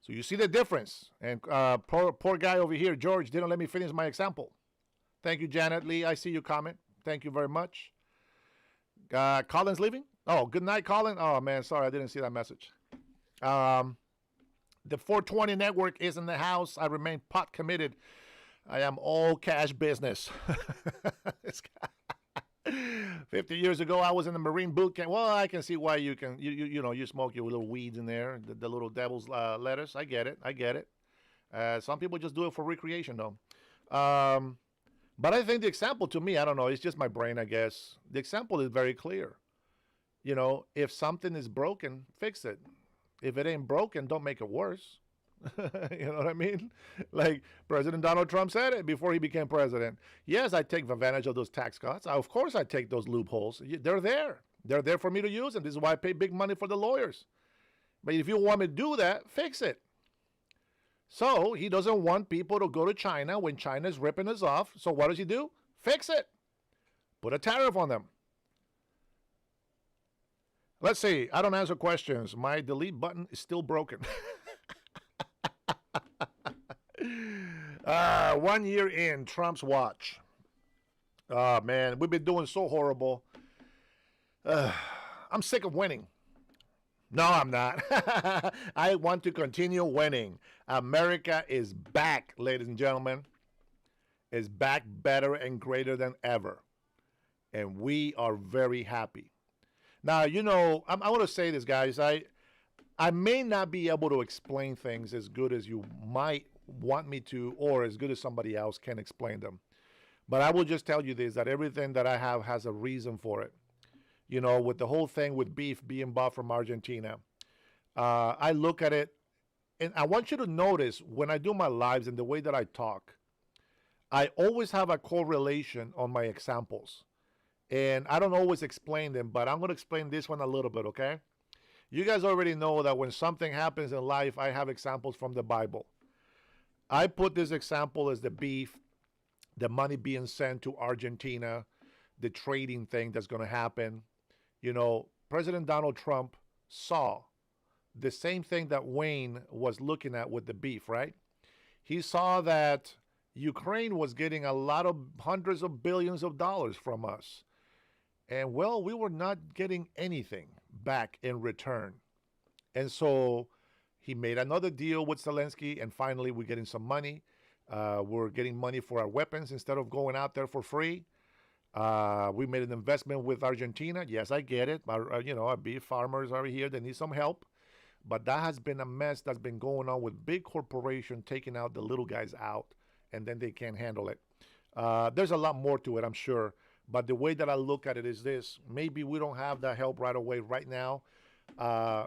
So you see the difference. And poor guy over here, George, didn't let me finish my example. Thank you, Janet Lee. I see your comment. Thank you very much. Colin's leaving? Oh, good night, Colin. Oh, man, sorry, I didn't see that message. The 420 network is in the house. I remain pot committed. I am all cash business. 50 years ago, I was in the Marine boot camp. Well, I can see why you can, you smoke your little weeds in there, the little devil's lettuce. I get it. Some people just do it for recreation, though. But I think the example to me, I don't know, it's just my brain, I guess. The example is very clear. If something is broken, fix it. If it ain't broken, don't make it worse. You know what I mean? Like President Donald Trump said it before he became president. Yes, I take advantage of those tax cuts. Of course I take those loopholes. They're there. They're there for me to use, and this is why I pay big money for the lawyers. But if you want me to do that, fix it. So he doesn't want people to go to China when China's ripping us off. So what does he do? Fix it. Put a tariff on them. Let's see. I don't answer questions. My delete button is still broken. 1 year in, Trump's watch. Oh, man, we've been doing so horrible. I'm sick of winning. No, I'm not. I want to continue winning. America is back, ladies and gentlemen. Is back better and greater than ever. And we are very happy. Now, I want to say this, guys. I may not be able to explain things as good as you might want me to, or as good as somebody else can explain them. But I will just tell you this, that everything that I have has a reason for it. With the whole thing with beef being bought from Argentina, I look at it, and I want you to notice when I do my lives and the way that I talk, I always have a correlation on my examples. And I don't always explain them, but I'm going to explain this one a little bit, okay? You guys already know that when something happens in life, I have examples from the Bible. I put this example as the beef, the money being sent to Argentina, the trading thing that's going to happen. President Donald Trump saw the same thing that Wayne was looking at with the beef, right? He saw that Ukraine was getting a lot of hundreds of billions of dollars from us. And, well, we were not getting anything back in return. And so he made another deal with Zelensky, and finally we're getting some money. We're getting money for our weapons instead of going out there for free. We made an investment with Argentina. Yes, I get it. Our beef farmers are here. They need some help. But that has been a mess that's been going on with big corporations taking out the little guys out, and then they can't handle it. There's a lot more to it, I'm sure. But the way that I look at it is this. Maybe we don't have that help right away, right now.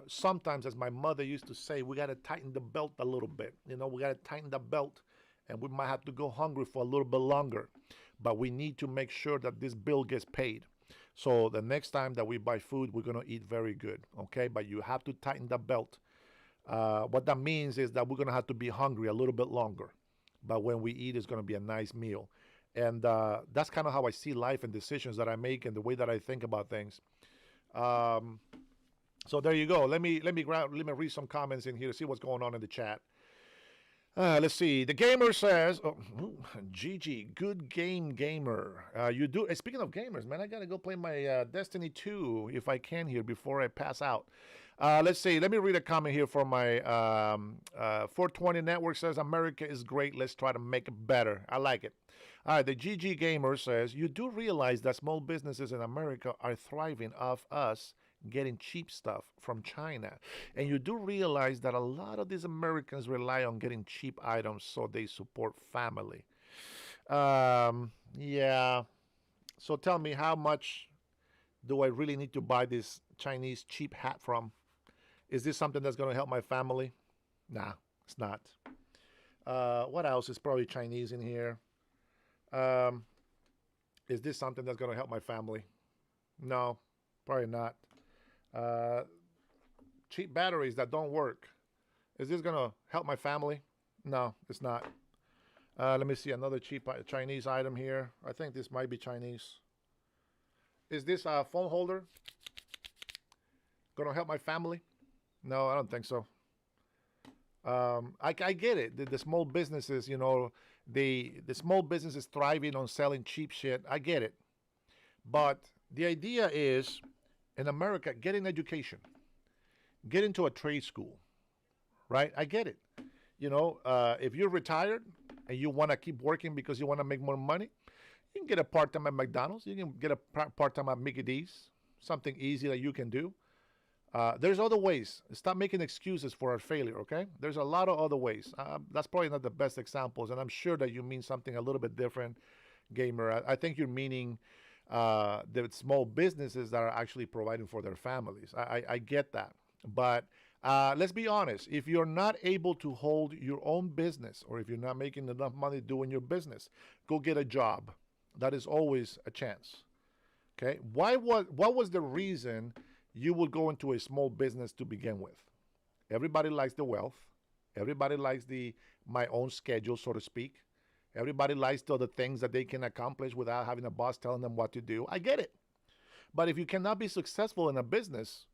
Sometimes, as my mother used to say, we got to tighten the belt a little bit. We got to tighten the belt, and we might have to go hungry for a little bit longer. But we need to make sure that this bill gets paid. So the next time that we buy food, we're going to eat very good, okay? But you have to tighten the belt. What that means is that we're going to have to be hungry a little bit longer. But when we eat, it's going to be a nice meal. And that's kind of how I see life and decisions that I make and the way that I think about things. So there you go. Let me read some comments in here to see what's going on in the chat. Let's see. The gamer says, Gigi, good game, gamer. You do. Speaking of gamers, man, I gotta go play my Destiny 2 if I can here before I pass out. Let's see. Let me read a comment here from my 420 Network says, America is great. Let's try to make it better. I like it. All right. The GG Gamer says, you do realize that small businesses in America are thriving off us getting cheap stuff from China. And you do realize that a lot of these Americans rely on getting cheap items so they support family. Yeah. So tell me, how much do I really need to buy this Chinese cheap hat from? Is this something that's going to help my family? Nah, it's not. What else is probably Chinese in here? Is this something that's going to help my family? No, probably not. Cheap batteries that don't work. Is this going to help my family? No, it's not. Let me see another cheap Chinese item here. I think this might be Chinese. Is this a phone holder going to help my family? No, I don't think so. I get it. The small businesses, you know, the small businesses thriving on selling cheap shit. I get it. But the idea is, in America, get an education. Get into a trade school, right? I get it. You know, if you're retired and you want to keep working because you want to make more money, you can get a part-time at McDonald's. You can get a part-time at Mickey D's. Something easy that you can do. There's other ways. Stop making excuses for our failure, okay? There's a lot of other ways. That's probably not the best examples, and I'm sure that you mean something a little bit different, Gamer. I think you're meaning the small businesses that are actually providing for their families. I get that. But let's be honest. If you're not able to hold your own business, or if you're not making enough money doing your business, go get a job. That is always a chance. Okay? What was the reason you would go into a small business to begin with? Everybody likes the wealth. Everybody likes my own schedule, so to speak. Everybody likes the things that they can accomplish without having a boss telling them what to do. I get it. But if you cannot be successful in a business,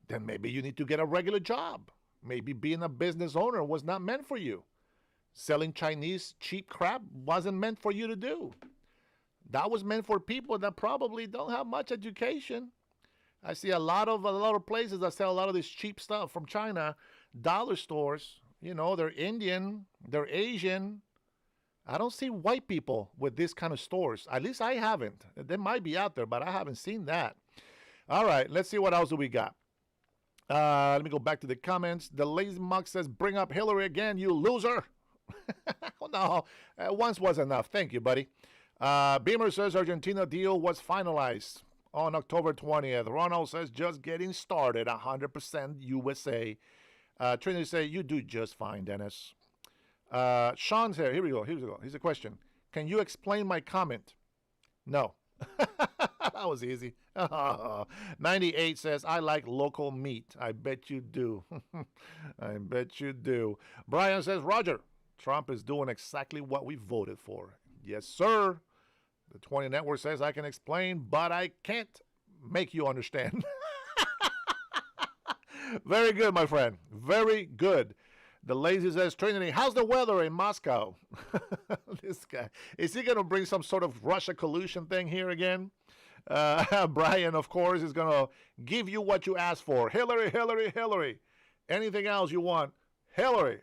then maybe you need to get a regular job. Maybe being a business owner was not meant for you. Selling Chinese cheap crap wasn't meant for you to do. That was meant for people that probably don't have much education. I see a lot of places that sell a lot of this cheap stuff from China, dollar stores. You know, they're Indian, they're Asian. I don't see white people with this kind of stores. At least I haven't. They might be out there, but I haven't seen that. All right, let's see what else do we got. Let me go back to the comments. The Lazy Mug says, bring up Hillary again, you loser. No, once was enough. Thank you, buddy. Beamer says Argentina deal was finalized on October 20th. Ronald says, just getting started, 100% USA. Trinity say, you do just fine, Dennis. Sean's here. Here we go. Here's a question. Can you explain my comment? No. That was easy. 98 says, I like local meat. I bet you do. I bet you do. Brian says, Roger, Trump is doing exactly what we voted for. Yes, sir. The 20 Network says, I can explain, but I can't make you understand. Very good, my friend. Very good. The Lazy says, Trinity, how's the weather in Moscow? This guy. Is he going to bring some sort of Russia collusion thing here again? Brian, of course, is going to give you what you asked for. Hillary, Hillary, Hillary. Anything else you want? Hillary.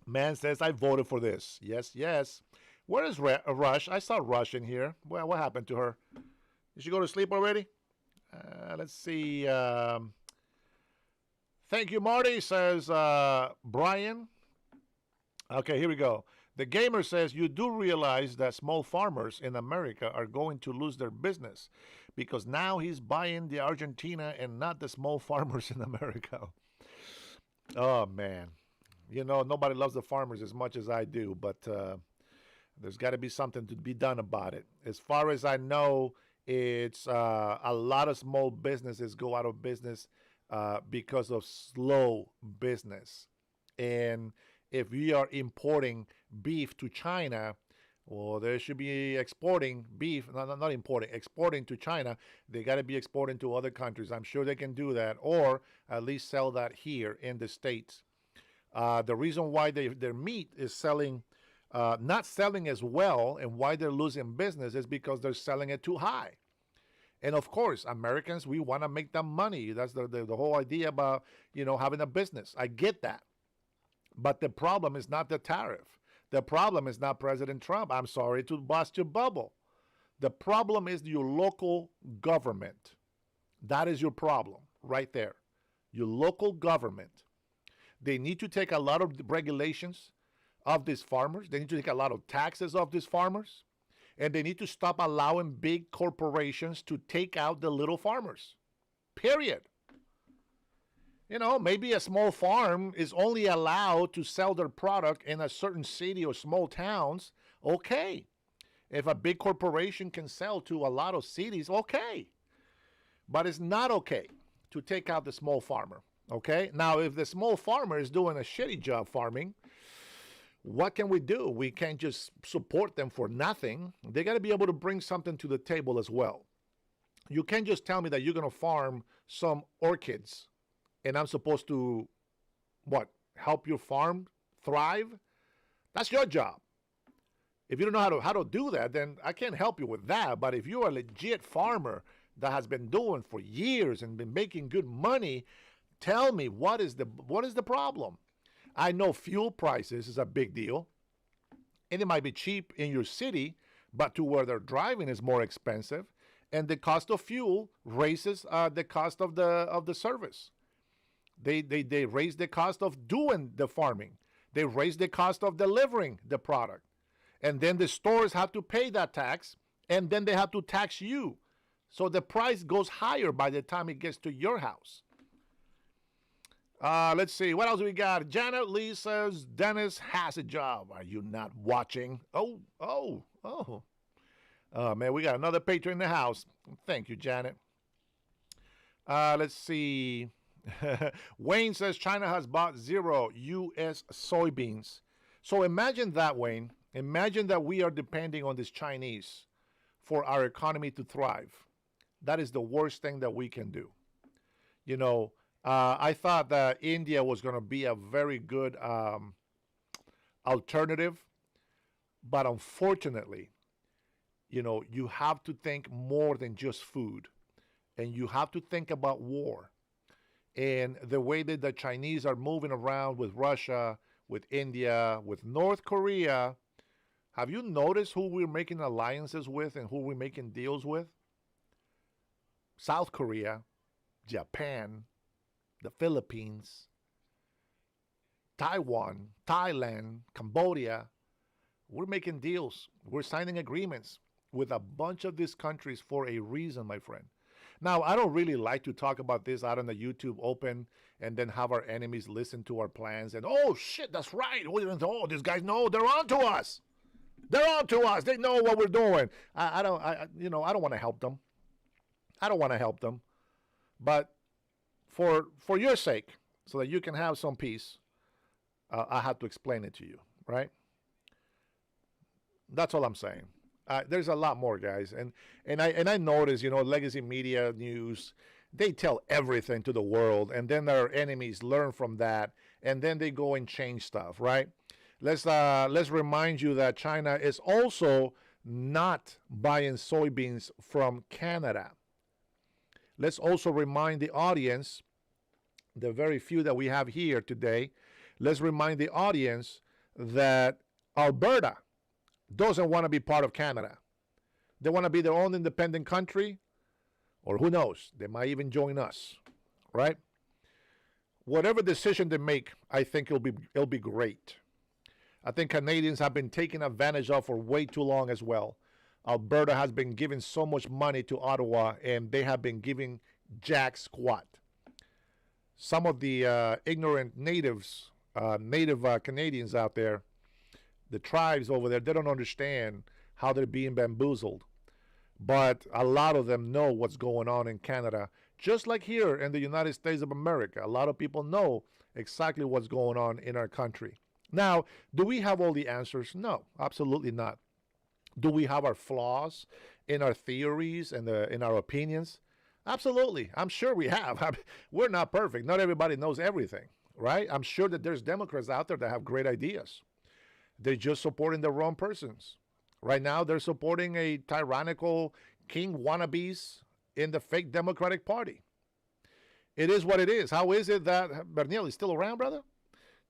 Man says, I voted for this. Yes, yes. Where is Rush? I saw Rush in here. Well, what happened to her? Did she go to sleep already? Let's see. Thank you, Marty, says Brian. Okay, here we go. The Gamer says, you do realize that small farmers in America are going to lose their business because now he's buying the Argentina and not the small farmers in America. Oh, man. You know, nobody loves the farmers as much as I do, but there's got to be something to be done about it. As far as I know, it's a lot of small businesses go out of business because of slow business. And if we are importing beef to China, well, they should be exporting beef, not importing, exporting to China. They got to be exporting to other countries. I'm sure they can do that, or at least sell that here in the States. The reason why their meat is selling, not selling as well, and why they're losing business is because they're selling it too high. And of course, Americans, we want to make them money. That's the whole idea about, having a business. I get that. But the problem is not the tariff. The problem is not President Trump. I'm sorry to bust your bubble. The problem is your local government. That is your problem right there. Your local government. They need to take a lot of regulations of these farmers. They need to take a lot of taxes of these farmers. And they need to stop allowing big corporations to take out the little farmers. Period. Maybe a small farm is only allowed to sell their product in a certain city or small towns. Okay. If a big corporation can sell to a lot of cities, okay. But it's not okay to take out the small farmer. Okay. Now, if the small farmer is doing a shitty job farming, what can we do? We can't just support them for nothing. They got to be able to bring something to the table as well. You can't just tell me that you're going to farm some orchids and I'm supposed to, help your farm thrive? That's your job. If you don't know how to do that, then I can't help you with that. But if you're a legit farmer that has been doing for years and been making good money, tell me what is the problem? I know fuel prices is a big deal, and it might be cheap in your city, but to where they're driving is more expensive, and the cost of fuel raises the cost of the service. They raise the cost of doing the farming. They raise the cost of delivering the product. And then the stores have to pay that tax, and then they have to tax you. So the price goes higher by the time it gets to your house. Let's see. What else we got? Janet Lee says, Dennis has a job. Are you not watching? Oh, man, we got another patron in the house. Thank you, Janet. Let's see. Wayne says China has bought 0 U.S. soybeans. So imagine that, Wayne. Imagine that we are depending on these Chinese for our economy to thrive. That is the worst thing that we can do. I thought that India was going to be a very good alternative. But unfortunately, you have to think more than just food. And you have to think about war. And the way that the Chinese are moving around with Russia, with India, with North Korea, have you noticed who we're making alliances with and who we're making deals with? South Korea, Japan, the Philippines, Taiwan, Thailand, Cambodia. We're making deals. We're signing agreements with a bunch of these countries for a reason, my friend. Now, I don't really like to talk about this out on the YouTube open and then have our enemies listen to our plans and, oh, shit, that's right. Oh, these guys know they're on to us. They're on to us. They know what we're doing. I don't want to help them. I don't want to help them. But for your sake, so that you can have some peace, I have to explain it to you, right? That's all I'm saying. There's a lot more, guys, and I notice, legacy media news, they tell everything to the world, and then our enemies learn from that, and then they go and change stuff, right? Let's remind you that China is also not buying soybeans from Canada. Let's also remind the audience, the very few that we have here today, let's remind the audience that Alberta doesn't want to be part of Canada. They want to be their own independent country, or who knows, they might even join us, right? Whatever decision they make, I think it'll be great. I think Canadians have been taken advantage of for way too long as well. Alberta has been giving so much money to Ottawa, and they have been giving jack squat. Some of the ignorant native Canadians out there, the tribes over there, they don't understand how they're being bamboozled. But a lot of them know what's going on in Canada. Just like here in the United States of America, a lot of people know exactly what's going on in our country. Now, do we have all the answers? No, absolutely not. Do we have our flaws in our theories and in our opinions? Absolutely. I'm sure we have. We're not perfect. Not everybody knows everything, right? I'm sure that there's Democrats out there that have great ideas. They're just supporting the wrong persons. Right now, they're supporting a tyrannical king wannabes in the fake Democratic Party. It is what it is. How is it that Berniel is still around, brother?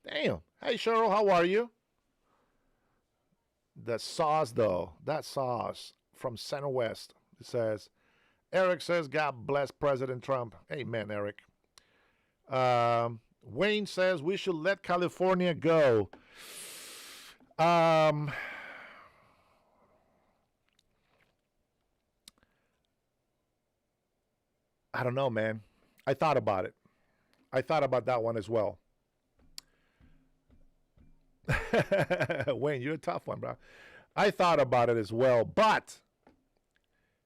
Damn. Hey, Cheryl, how are you? The sauce, though, that sauce from Center West, it says, Eric says, God bless President Trump. Amen, Eric. Wayne says, we should let California go. I don't know, man. I thought about it. I thought about that one as well. Wayne, you're a tough one, bro. I thought about it as well, but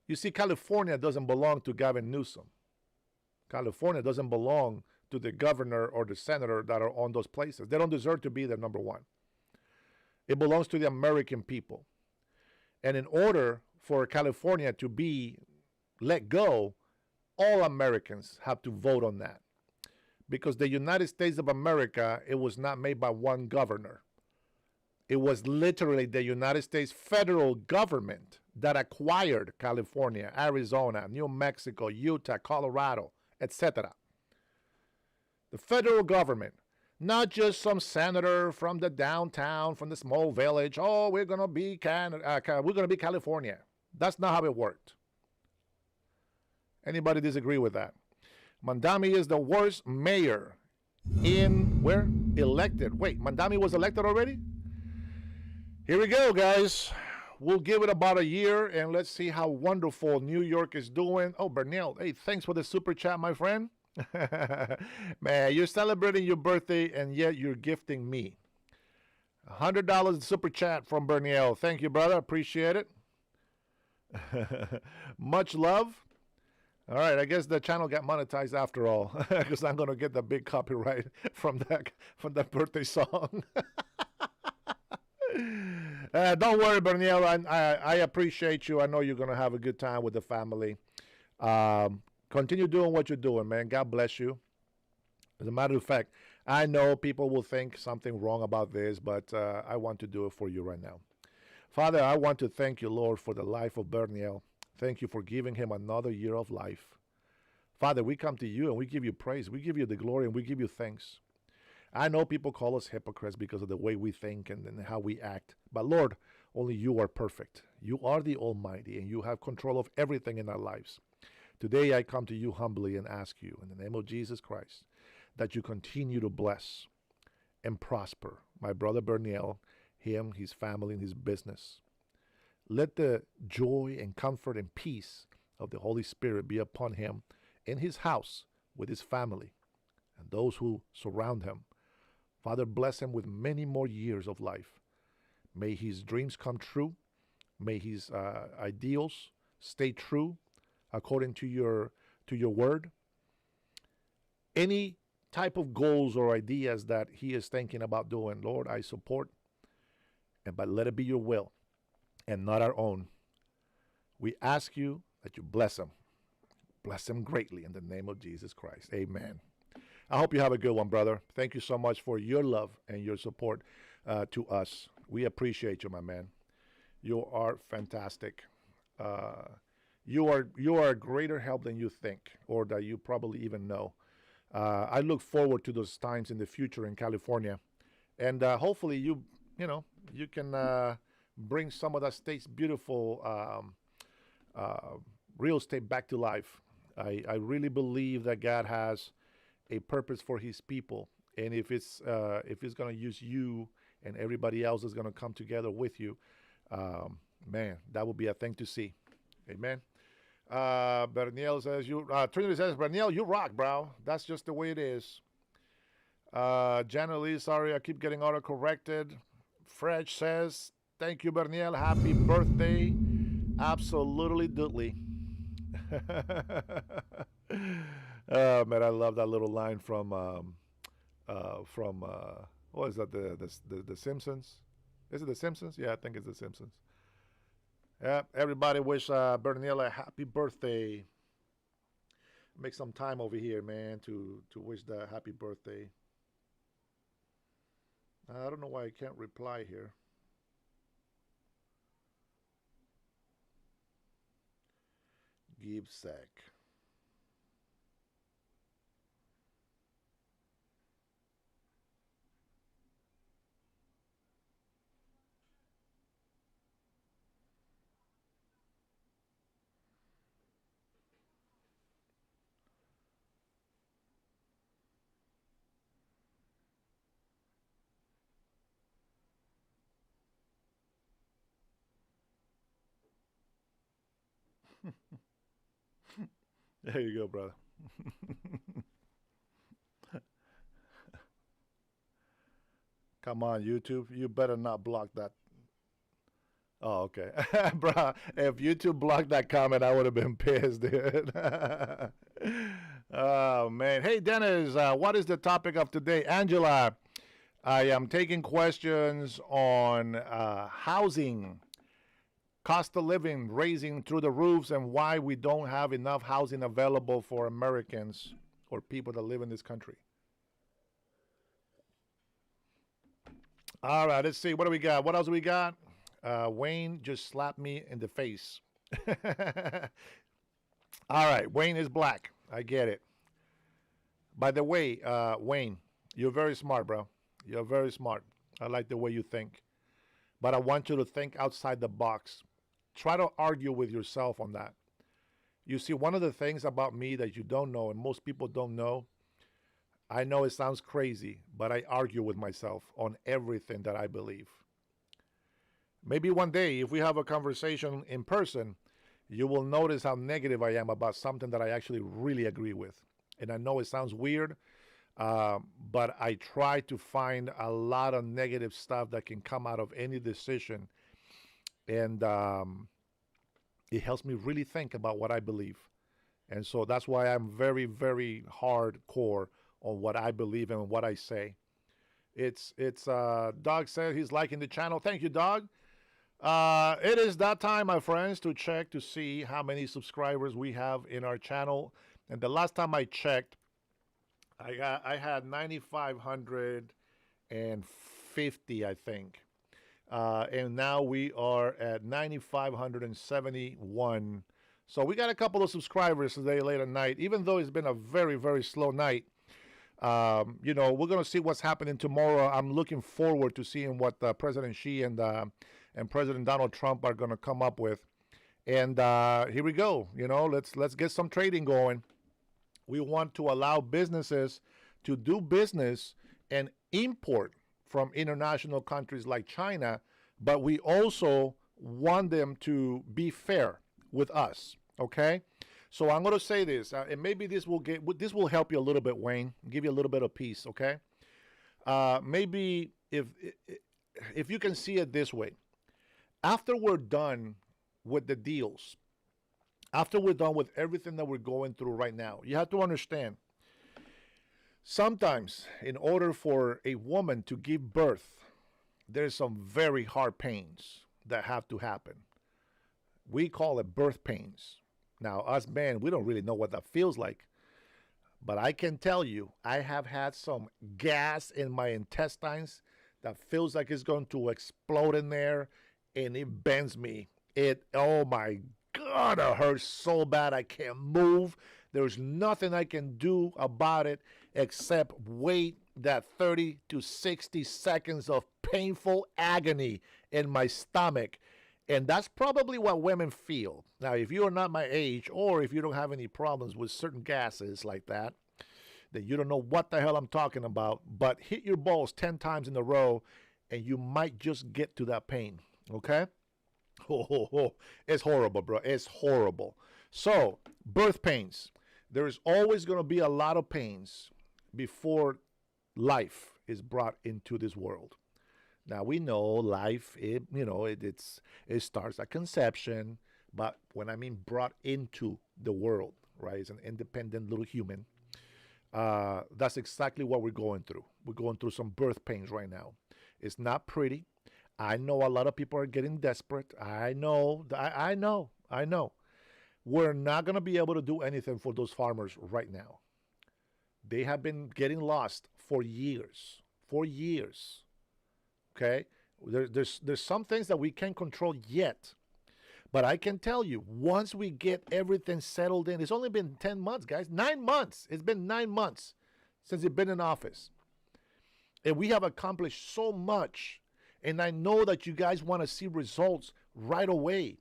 you see, California doesn't belong to Gavin Newsom. California doesn't belong to the governor or the senator that are on those places. They don't deserve to be there, number one. It belongs to the American people. And in order for California to be let go, all Americans have to vote on that. Because the United States of America, it was not made by one governor. It was literally the United States federal government that acquired California, Arizona, New Mexico, Utah, Colorado, etc. The federal government, not just some senator from the downtown, from the small village. Oh, we're gonna be California. That's not how it worked. Anybody disagree with that? Mandami is the worst mayor in where? Elected. Wait, Mandami was elected already? Here we go, guys. We'll give it about a year and let's see how wonderful New York is doing. Oh, Bernal, hey, thanks for the super chat, my friend. Man, you're celebrating your birthday and yet you're gifting me $100 super chat from Bernal. Thank you, brother. Appreciate it. Much love. All right, I guess the channel got monetized after all, because I'm gonna get the big copyright from that birthday song. Don't worry, Bernal. I appreciate you. I know you're gonna have a good time with the family. Continue doing what you're doing, man. God bless you. As a matter of fact, I know people will think something wrong about this, but I want to do it for you right now. Father, I want to thank you, Lord, for the life of Bernal. Thank you for giving him another year of life. Father, we come to you and we give you praise. We give you the glory and we give you thanks. I know people call us hypocrites because of the way we think and how we act. But Lord, only you are perfect. You are the Almighty and you have control of everything in our lives. Today I come to you humbly and ask you in the name of Jesus Christ that you continue to bless and prosper my brother Bernal, him, his family, and his business. Let the joy and comfort and peace of the Holy Spirit be upon him in his house with his family and those who surround him. Father, bless him with many more years of life. May his dreams come true. May his ideals stay true according to your word. Any type of goals or ideas that he is thinking about doing, Lord, I support. But let it be your will and not our own. We ask you that you bless him. Bless him greatly in the name of Jesus Christ. Amen. I hope you have a good one, brother. Thank you so much for your love and your support to us. We appreciate you, my man. You are fantastic. You are a greater help than you think or that you probably even know. I look forward to those times in the future in California. And hopefully you can bring some of that state's beautiful real estate back to life. I really believe that God has a purpose for his people. And if it's going to use you and everybody else is going to come together with you, man, that would be a thing to see. Amen. Bernal says, Trinity says, Bernal, you rock, bro. That's just the way it is. Janet Lee, sorry, I keep getting auto-corrected. Fred says, thank you, Bernal. Happy birthday. Absolutely doodly. Oh, man, I love that little line from what What is that? The Simpsons? Is it the Simpsons? Yeah, I think it's the Simpsons. Yeah, everybody wish Bernilla a happy birthday. Make some time over here, man, to wish the happy birthday. I don't know why I can't reply here. Give sec. There you go, brother. Come on, YouTube. You better not block that. Oh, okay. Bro, if YouTube blocked that comment, I would have been pissed, dude. Oh, man. Hey, Dennis, what is the topic of today? Angela, I am taking questions on housing, cost of living raising through the roofs, and why we don't have enough housing available for Americans or people that live in this country. All right, let's see. What do we got? What else do we got? Wayne just slapped me in the face. All right, Wayne is black. I get it. By the way, Wayne, you're very smart, bro. You're very smart. I like the way you think. But I want you to think outside the box. Try to argue with yourself on that. You see, one of the things about me that you don't know, and most people don't know, I know it sounds crazy, but I argue with myself on everything that I believe. Maybe one day, if we have a conversation in person, you will notice how negative I am about something that I actually really agree with. And I know it sounds weird, but I try to find a lot of negative stuff that can come out of any decision. And it helps me really think about what I believe. And so that's why I'm very, very hardcore on what I believe and what I say. It's Doug said he's liking the channel. Thank you, Doug. It is that time, my friends, to check to see how many subscribers we have in our channel. And the last time I checked, I had 9,550, I think. And now we are at 9,571. So we got a couple of subscribers today late at night, even though it's been a very, very slow night. You know, we're going to see what's happening tomorrow. I'm looking forward to seeing what President Xi and President Donald Trump are going to come up with. And here we go. You know, let's get some trading going. We want to allow businesses to do business and import from international countries like China, but we also want them to be fair with us. Okay? So I'm going to say this, and maybe this will help you a little bit, Wayne, give you a little bit of peace, okay? Maybe if you can see it this way, after we're done with the deals, after we're done with everything that we're going through right now, you have to understand, sometimes in order for a woman to give birth, there's some very hard pains that have to happen. We call it birth pains. Now, us men, we don't really know what that feels like. But I can tell you, I have had some gas in my intestines that feels like it's going to explode in there, and it bends me. Oh my God, it hurts so bad I can't move. There's nothing I can do about it except wait that 30 to 60 seconds of painful agony in my stomach. And that's probably what women feel. Now, if you are not my age, or if you don't have any problems with certain gases like that, then you don't know what the hell I'm talking about. But hit your balls 10 times in a row, and you might just get to that pain, okay? It's horrible, bro. It's horrible. So, birth pains. There's always going to be a lot of pains before life is brought into this world. Now, we know life, it starts at conception, but when I mean brought into the world, right, it's an independent little human. That's exactly what we're going through. We're going through some birth pains right now. It's not pretty. I know a lot of people are getting desperate. I know. We're not going to be able to do anything for those farmers right now. They have been getting lost for years. For years. Okay? There's some things that we can't control yet. But I can tell you, once we get everything settled in, it's only been 10 months, guys. 9 months. It's been 9 months since he's been in office. And we have accomplished so much. And I know that you guys want to see results right away.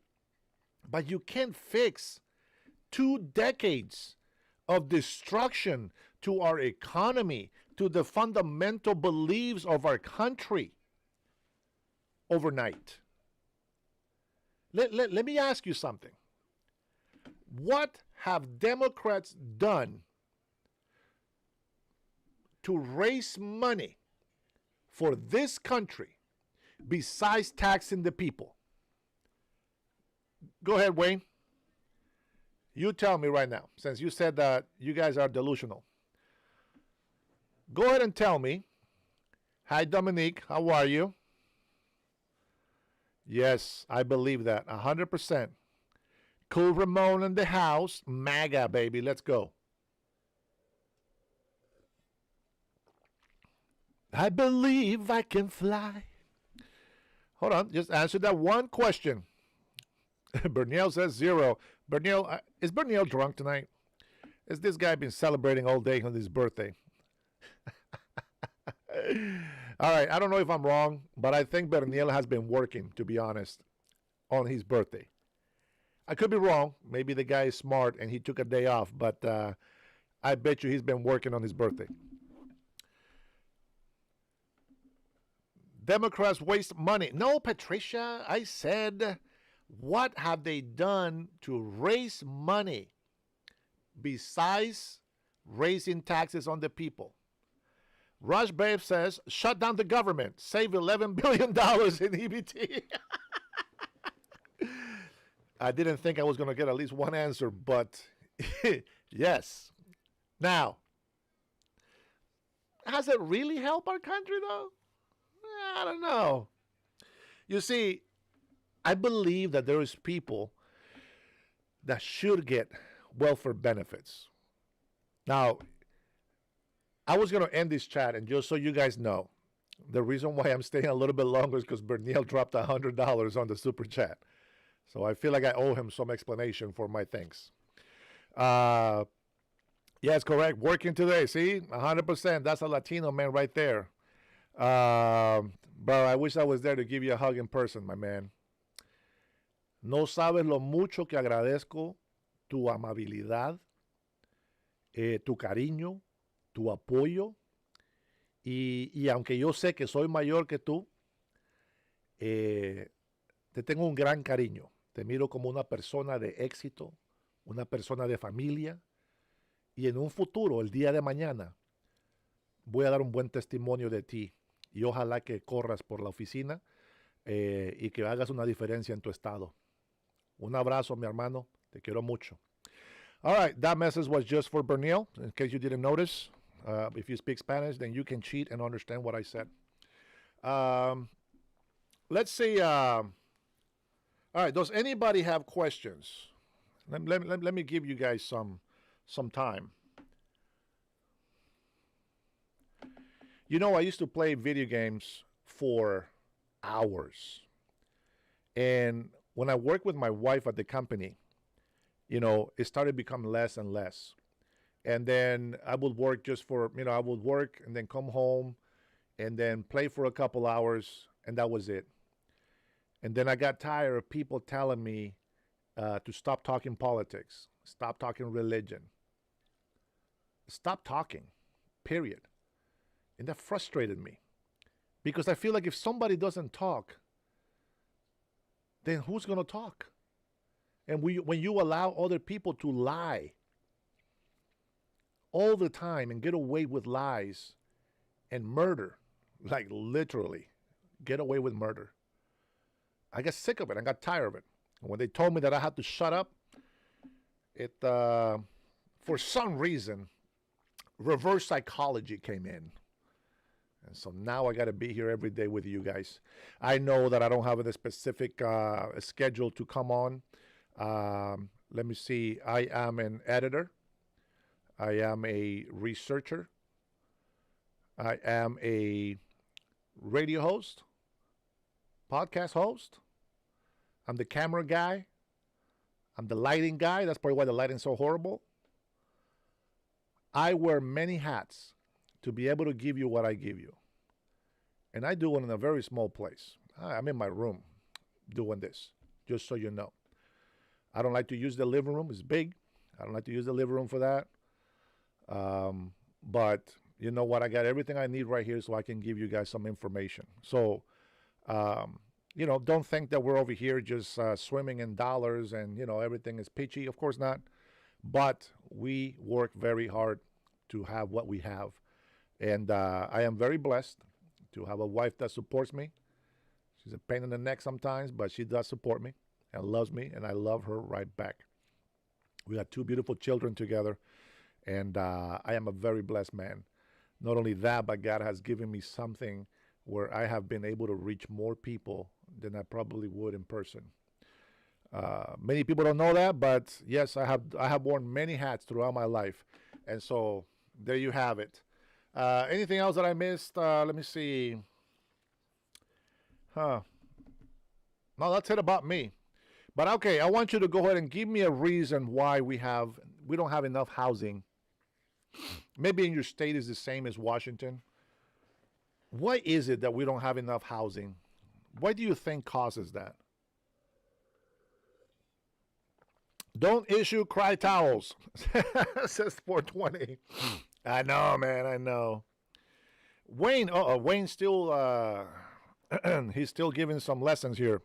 But you can't fix 2 decades of destruction to our economy, to the fundamental beliefs of our country overnight. Let me ask you something. What have Democrats done to raise money for this country besides taxing the people? Go ahead, Wayne. You tell me right now, since you said that you guys are delusional. Go ahead and tell me. Hi, Dominique. How are you? Yes, I believe that. 100%. Cool Ramon in the house. MAGA, baby. Let's go. I believe I can fly. Hold on. Just answer that one question. Berniel says 0. Berniel, is Berniel drunk tonight? Has this guy been celebrating all day on his birthday? All right, I don't know if I'm wrong, but I think Berniel has been working, to be honest, on his birthday. I could be wrong. Maybe the guy is smart and he took a day off, but I bet you he's been working on his birthday. Democrats waste money. No, Patricia, I said, what have they done to raise money besides raising taxes on the people? Rush Babe says, shut down the government, save $11 billion in EBT. I didn't think I was going to get at least one answer, but yes. Now, has it really helped our country, though? I don't know. You see, I believe that there is people that should get welfare benefits. Now, I was going to end this chat, and just so you guys know, the reason why I'm staying a little bit longer is because Berniel dropped $100 on the super chat. So I feel like I owe him some explanation for my thanks. Yes, correct. Working today. See? 100%. That's a Latino man right there. Bro, I wish I was there to give you a hug in person, my man. No sabes lo mucho que agradezco tu amabilidad, tu cariño, tu apoyo, y aunque yo sé que soy mayor que tú, te tengo un gran cariño. Te miro como una persona de éxito, una persona de familia, y en un futuro, el día de mañana, voy a dar un buen testimonio de ti, y ojalá que corras por la oficina y que hagas una diferencia en tu estado. Un abrazo, mi hermano. Te quiero mucho. All right, that message was just for Berniel, in case you didn't notice. If you speak Spanish, then you can cheat and understand what I said. Let's see. All right, does anybody have questions? Let me give you guys some time. You know, I used to play video games for hours. And when I worked with my wife at the company, you know, it started to become less and less. And then I would work just for, you know, I would work and then come home and then play for a couple hours, and that was it. And then I got tired of people telling me to stop talking politics, stop talking religion, stop talking, period. And that frustrated me because I feel like if somebody doesn't talk, then who's going to talk? And when you allow other people to lie all the time and get away with lies and murder, like literally get away with murder, I got sick of it. I got tired of it. And when they told me that I had to shut up, it for some reason, reverse psychology came in. And so now I got to be here every day with you guys. I know that I don't have a specific schedule to come on. Let me see. I am an editor. I am a researcher. I am a radio host, podcast host. I'm the camera guy. I'm the lighting guy. That's probably why the lighting's so horrible. I wear many hats to be able to give you what I give you. And I do it in a very small place. I'm in my room doing this, just so you know. I don't like to use the living room. It's big. I don't like to use the living room for that. But you know what? I got everything I need right here so I can give you guys some information. So, don't think that we're over here just swimming in dollars and, everything is peachy. Of course not. But we work very hard to have what we have. And I am very blessed to have a wife that supports me. She's a pain in the neck sometimes, but she does support me and loves me, and I love her right back. We got 2 beautiful children together, and I am a very blessed man. Not only that, but God has given me something where I have been able to reach more people than I probably would in person. Many people don't know that, but yes, I have worn many hats throughout my life, and so there you have it. Anything else that I missed? Let me see. No, that's it about me. But okay, I want you to go ahead and give me a reason why we don't have enough housing. Maybe in your state is the same as Washington. Why is it that we don't have enough housing? What do you think causes that? Don't issue cry towels, says 420. I know, man, I know. Wayne, Wayne's still, he's still giving some lessons here.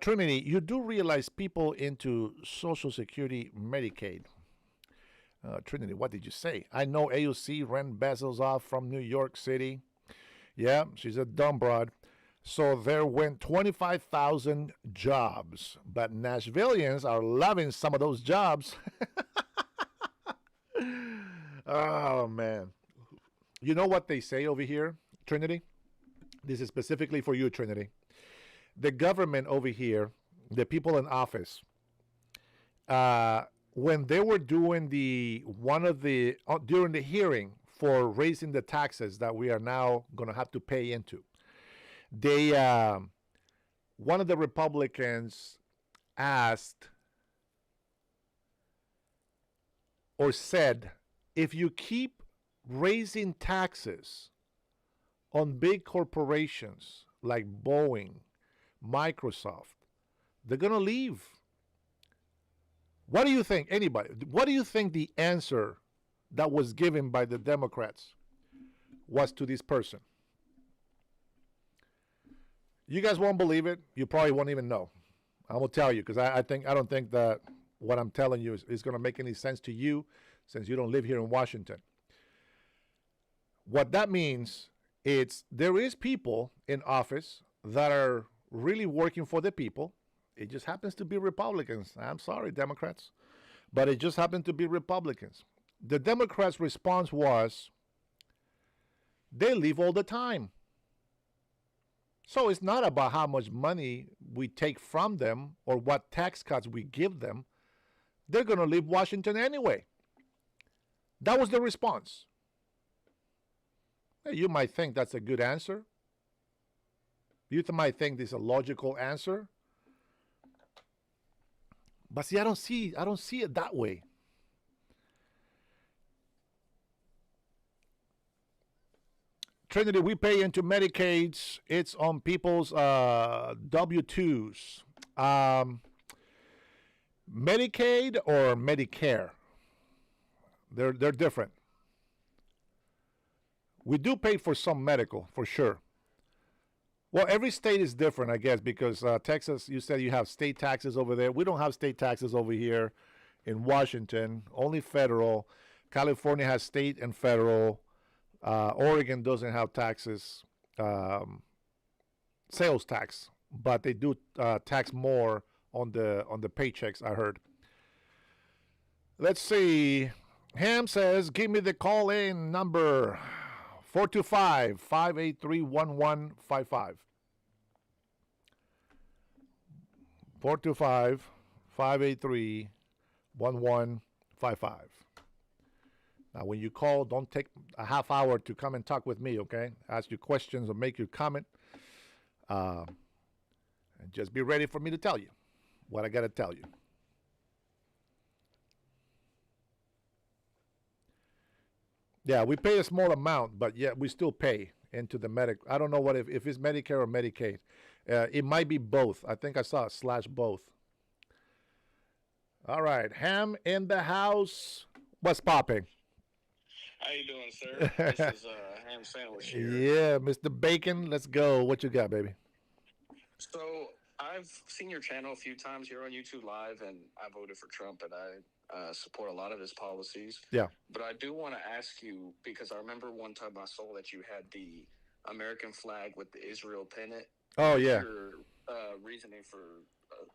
Trinity, you do realize people into Social Security, Medicaid. Trinity, what did you say? I know AOC ran bezels off from New York City. Yeah, she's a dumb broad. So there went 25,000 jobs, but Nashvillians are loving some of those jobs. Oh, man. You know what they say over here, Trinity? This is specifically for you, Trinity. The government over here, the people in office, when they were doing during the hearing for raising the taxes that we are now going to have to pay into, one of the Republicans asked or said, if you keep raising taxes on big corporations like Boeing, Microsoft, they're going to leave. What do you think, anybody? What do you think the answer that was given by the Democrats was to this person? You guys won't believe it. You probably won't even know. I will tell you because I don't think that what I'm telling you is going to make any sense to you since you don't live here in Washington. What that means is there is people in office that are really working for the people. It just happens to be Republicans. I'm sorry, Democrats, but it just happened to be Republicans. The Democrats' response was, they leave all the time. So it's not about how much money we take from them or what tax cuts we give them. They're going to leave Washington anyway. That was the response. You might think that's a good answer. You might think this is a logical answer. But see, I don't see it that way. Trinity, we pay into Medicaids. It's on people's W-2s. Medicaid or Medicare? They're different. We do pay for some medical, for sure. Well, every state is different, I guess, because Texas, you said you have state taxes over there. We don't have state taxes over here in Washington, only federal. California has state and federal. Oregon doesn't have taxes, sales tax, but they do tax more on the paychecks, I heard. Let's see. Ham says, give me the call-in number 425-583-1155. 425-583-1155. Now, when you call, don't take a half hour to come and talk with me, okay? Ask your questions or make your comment. And just be ready for me to tell you what I got to tell you. Yeah, we pay a small amount, but yet we still pay into the I don't know what if it's Medicare or Medicaid. It might be both. I think I saw a / both. All right, Ham in the house. What's popping? How you doing, sir? This is Ham Sandwich here. Yeah, Mr. Bacon, let's go. What you got, baby? So I've seen your channel a few times here on YouTube Live, and I voted for Trump, and I support a lot of his policies. Yeah. But I do want to ask you, because I remember one time I saw that you had the American flag with the Israel pennant. Oh, yeah. What's your reasoning for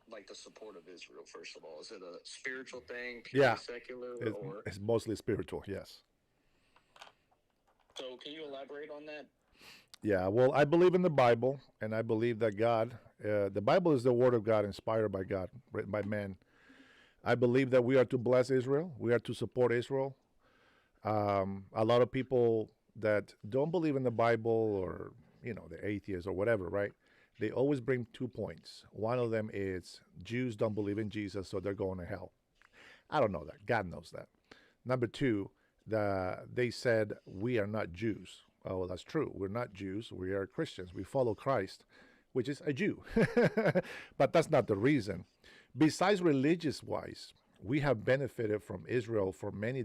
like the support of Israel, first of all? Is it a spiritual thing, purely secular? It's mostly spiritual, yes. So can you elaborate on that? Yeah, well, I believe in the Bible, and I believe that God, the Bible is the word of God, inspired by God, written by man. I believe that we are to bless Israel. We are to support Israel. A lot of people that don't believe in the Bible, or, they're atheists or whatever, right? They always bring 2 points. One of them is Jews don't believe in Jesus, so they're going to hell. I don't know that. God knows that. Number 2, they said we are not Jews. Oh, that's true. We're not Jews. We are Christians. We follow Christ, which is a Jew. But that's not the reason. Besides religious-wise, we have benefited from Israel for many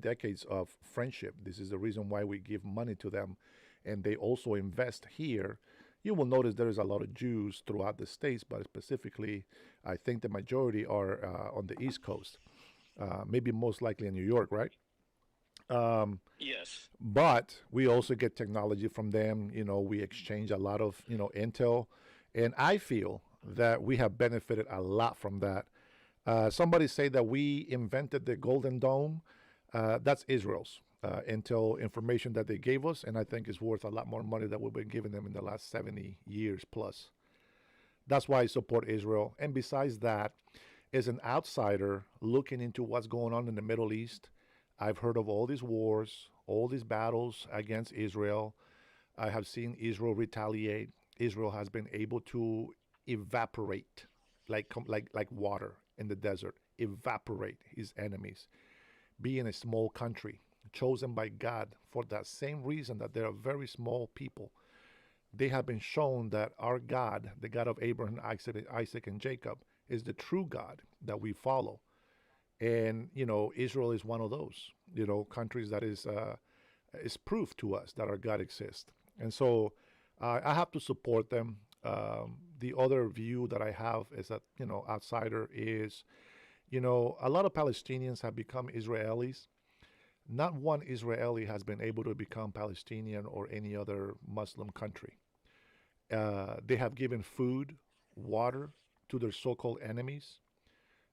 decades of friendship. This is the reason why we give money to them, and they also invest here. You will notice there is a lot of Jews throughout the states, but specifically, I think the majority are on the East Coast, maybe most likely in New York, right? Yes. But we also get technology from them. We exchange a lot of, intel. And I feel that we have benefited a lot from that. Somebody say that we invented the Golden Dome. That's Israel's intel information that they gave us. And I think it's worth a lot more money that we've been giving them in the last 70 years plus. That's why I support Israel. And besides that, as an outsider looking into what's going on in the Middle East, I've heard of all these wars, all these battles against Israel. I have seen Israel retaliate. Israel has been able to evaporate like water in the desert, evaporate his enemies. Being a small country, chosen by God for that same reason that they are very small people. They have been shown that our God, the God of Abraham, Isaac, and Jacob, is the true God that we follow. And, Israel is one of those, countries that is proof to us that our God exists. And so I have to support them. The other view that I have is that, outsider is, a lot of Palestinians have become Israelis. Not one Israeli has been able to become Palestinian or any other Muslim country. They have given food, water to their so-called enemies.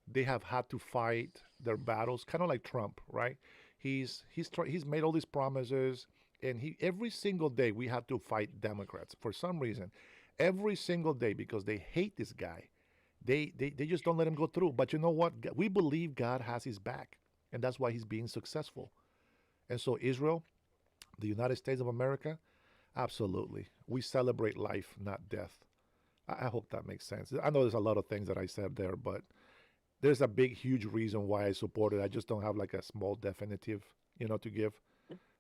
They have had to fight their battles, kind of like Trump, right? He's made all these promises, and every single day we have to fight Democrats for some reason. Every single day, because they hate this guy. They just don't let him go through. But you know what? We believe God has his back, and that's why he's being successful. And so Israel, the United States of America, absolutely. We celebrate life, not death. I hope that makes sense. I know there's a lot of things that I said there, but there's a big, huge reason why I support it. I just don't have like a small definitive, to give.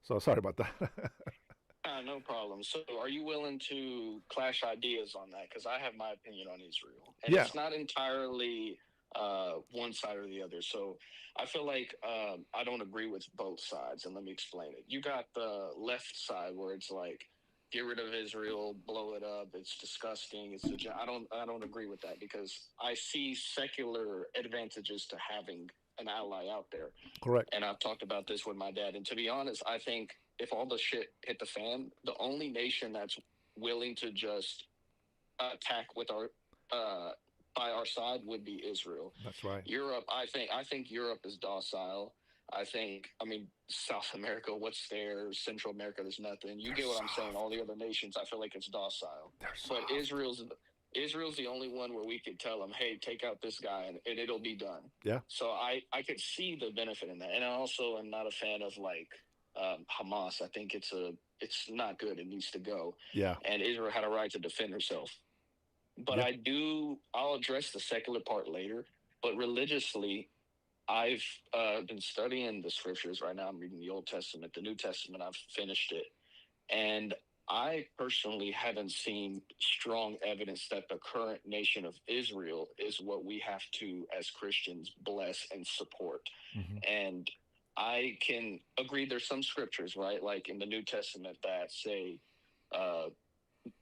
So sorry about that. No problem. So are you willing to clash ideas on that? Because I have my opinion on Israel. And it's not entirely one side or the other. So I feel like I don't agree with both sides. And let me explain it. You got the left side where it's like, get rid of Israel, blow it up. It's disgusting. I don't agree with that, because I see secular advantages to having an ally out there. Correct. And I've talked about this with my dad. And to be honest, I think if all the shit hit the fan, the only nation that's willing to just attack with our by our side would be Israel. That's right. Europe, I think Europe is docile. I think, I mean, South America, what's there? Central America, there's nothing. You get what I'm saying? All the other nations, I feel like it's docile. But Israel's the only one where we could tell them, hey, take out this guy and it'll be done. Yeah. So I could see the benefit in that. And I also am not a fan of like Hamas. I think it's not good. It needs to go. Yeah. And Israel had a right to defend herself. But I'll address the secular part later. But religiously, I've been studying the scriptures right now. I'm reading the Old Testament, the New Testament. I've finished it. And I personally haven't seen strong evidence that the current nation of Israel is what we have to, as Christians, bless and support. Mm-hmm. And I can agree there's some scriptures, right, like in the New Testament that say,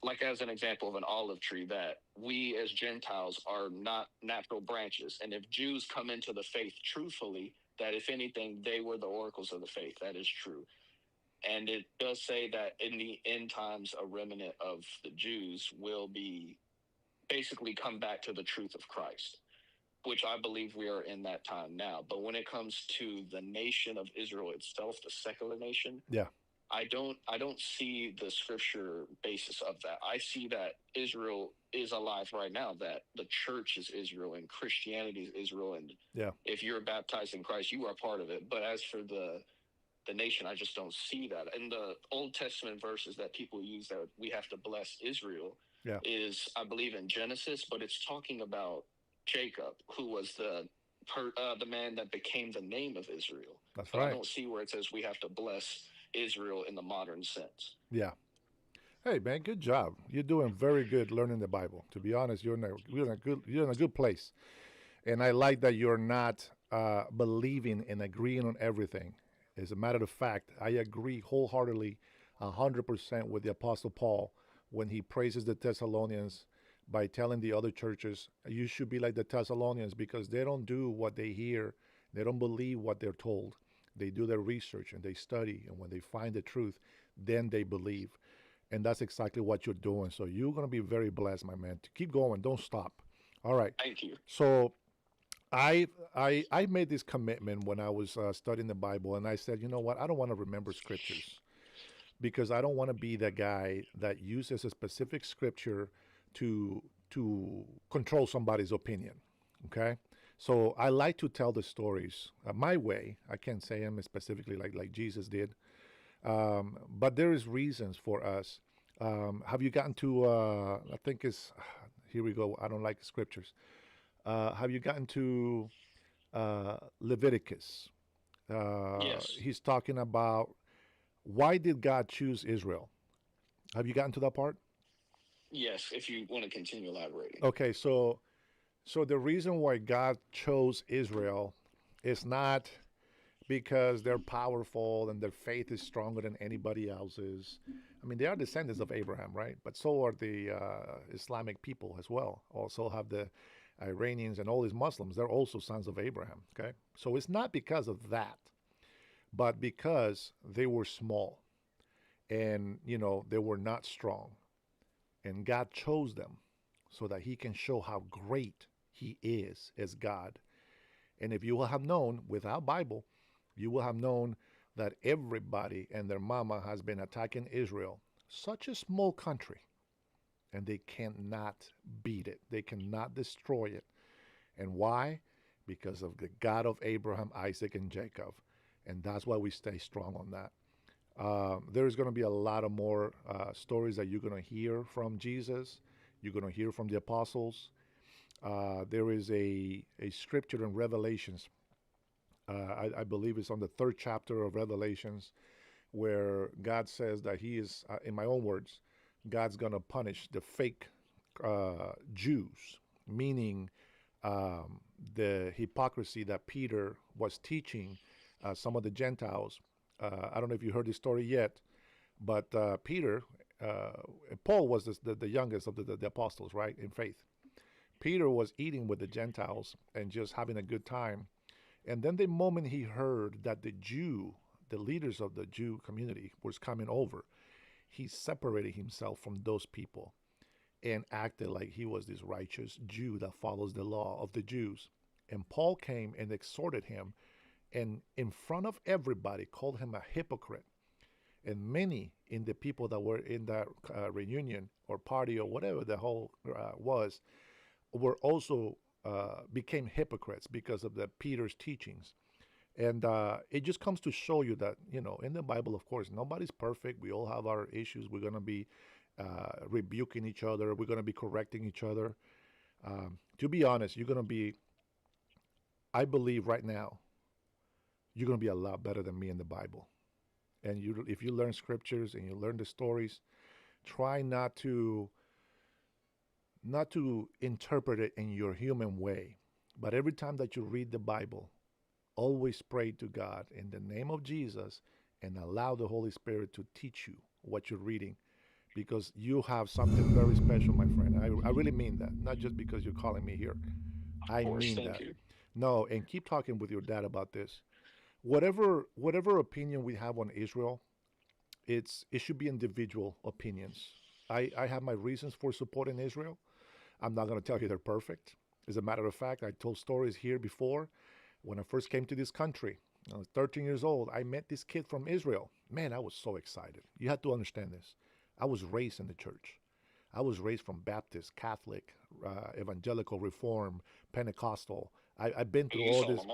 like as an example of an olive tree, that we as Gentiles are not natural branches. And if Jews come into the faith truthfully, that if anything, they were the oracles of the faith. That is true. And it does say that in the end times, a remnant of the Jews will be basically come back to the truth of Christ, which I believe we are in that time now. But when it comes to the nation of Israel itself, the secular nation, yeah, I don't see the scripture basis of that. I see that Israel is alive right now, that the church is Israel and Christianity is Israel. And if you're baptized in Christ, you are part of it. But as for the nation, I just don't see that. And the Old Testament verses that people use that we have to bless Israel is, I believe, in Genesis, but it's talking about Jacob, who was the man that became the name of Israel. That's but right. I don't see where it says we have to bless Israel in the modern sense. Yeah. Hey man, good job. You're doing very good learning the Bible. To be honest, you're in a good place, and I like that you're not believing and agreeing on everything. As a matter of fact, I agree wholeheartedly, 100% with the Apostle Paul when he praises the Thessalonians by telling the other churches, you should be like the Thessalonians because they don't do what they hear. They don't believe what they're told. They do their research and they study. And when they find the truth, then they believe. And that's exactly what you're doing. So you're going to be very blessed, my man. Keep going. Don't stop. All right. Thank you. So I made this commitment when I was studying the Bible, and I said, you know what? I don't want to remember scriptures because I don't want to be the guy that uses a specific scripture to control somebody's opinion. Okay, so I like to tell the stories my way. I can't say them specifically like Jesus did, but there is reasons for us. Have you gotten to? I think it's here we go. I don't like scriptures. Have you gotten to Leviticus? Yes. He's talking about why did God choose Israel? Have you gotten to that part? Yes, if you want to continue elaborating. Okay, so the reason why God chose Israel is not because they're powerful and their faith is stronger than anybody else's. I mean, they are descendants of Abraham, right? But so are the Islamic people as well. Also have the Iranians and all these Muslims. They're also sons of Abraham, okay? So it's not because of that, but because they were small and, they were not strong. And God chose them so that he can show how great he is as God. And if you will have known, without Bible, you will have known that everybody and their mama has been attacking Israel, such a small country, and they cannot beat it. They cannot destroy it. And why? Because of the God of Abraham, Isaac, and Jacob. And that's why we stay strong on that. There's going to be a lot of more stories that you're going to hear from Jesus. You're going to hear from the apostles. There is a scripture in Revelations. I believe it's on the 3rd chapter of Revelations where God says that he is, in my own words, God's going to punish the fake Jews, meaning the hypocrisy that Peter was teaching some of the Gentiles. I don't know if you heard the story yet, but Paul was the youngest of the apostles, right, in faith. Peter was eating with the Gentiles and just having a good time. And then the moment he heard that the leaders of the Jew community was coming over, he separated himself from those people and acted like he was this righteous Jew that follows the law of the Jews. And Paul came and exhorted him and in front of everybody called him a hypocrite. And many in the people that were in that reunion or party or whatever the whole was were also became hypocrites because of the Peter's teachings. And it just comes to show you that, you know, in the Bible, of course, nobody's perfect. We all have our issues. We're going to be rebuking each other. We're going to be correcting each other. To be honest, you're going to be, I believe right now, you're going to be a lot better than me in the Bible. And if you learn scriptures and you learn the stories, try not to interpret it in your human way. But every time that you read the Bible, always pray to God in the name of Jesus and allow the Holy Spirit to teach you what you're reading, because you have something very special, my friend. I really mean that, not just because you're calling me here. I mean that. Thank you. No, and keep talking with your dad about this. Whatever opinion we have on Israel, it should be individual opinions. I have my reasons for supporting Israel. I'm not going to tell you they're perfect. As a matter of fact, I told stories here before. When I first came to this country, I was 13 years old. I met this kid from Israel. Man, I was so excited. You have to understand this. I was raised in the church. I was raised from Baptist, Catholic, Evangelical, Reform, Pentecostal. I've been through all this.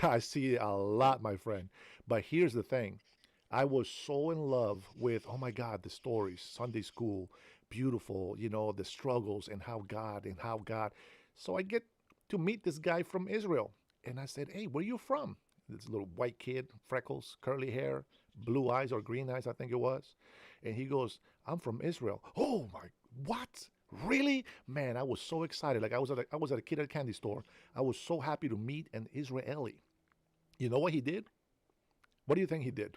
I see a lot, my friend. But here's the thing. I was so in love with, oh my God, the stories, Sunday school, beautiful, you know, the struggles and how God. So I get to meet this guy from Israel. And I said, hey, where are you from? This little white kid, freckles, curly hair, blue eyes or green eyes, I think it was. And he goes, I'm from Israel. Oh my, what? Really? Man, I was so excited. Like I was at a kid at a candy store. I was so happy to meet an Israeli. You know what he did? What do you think he did?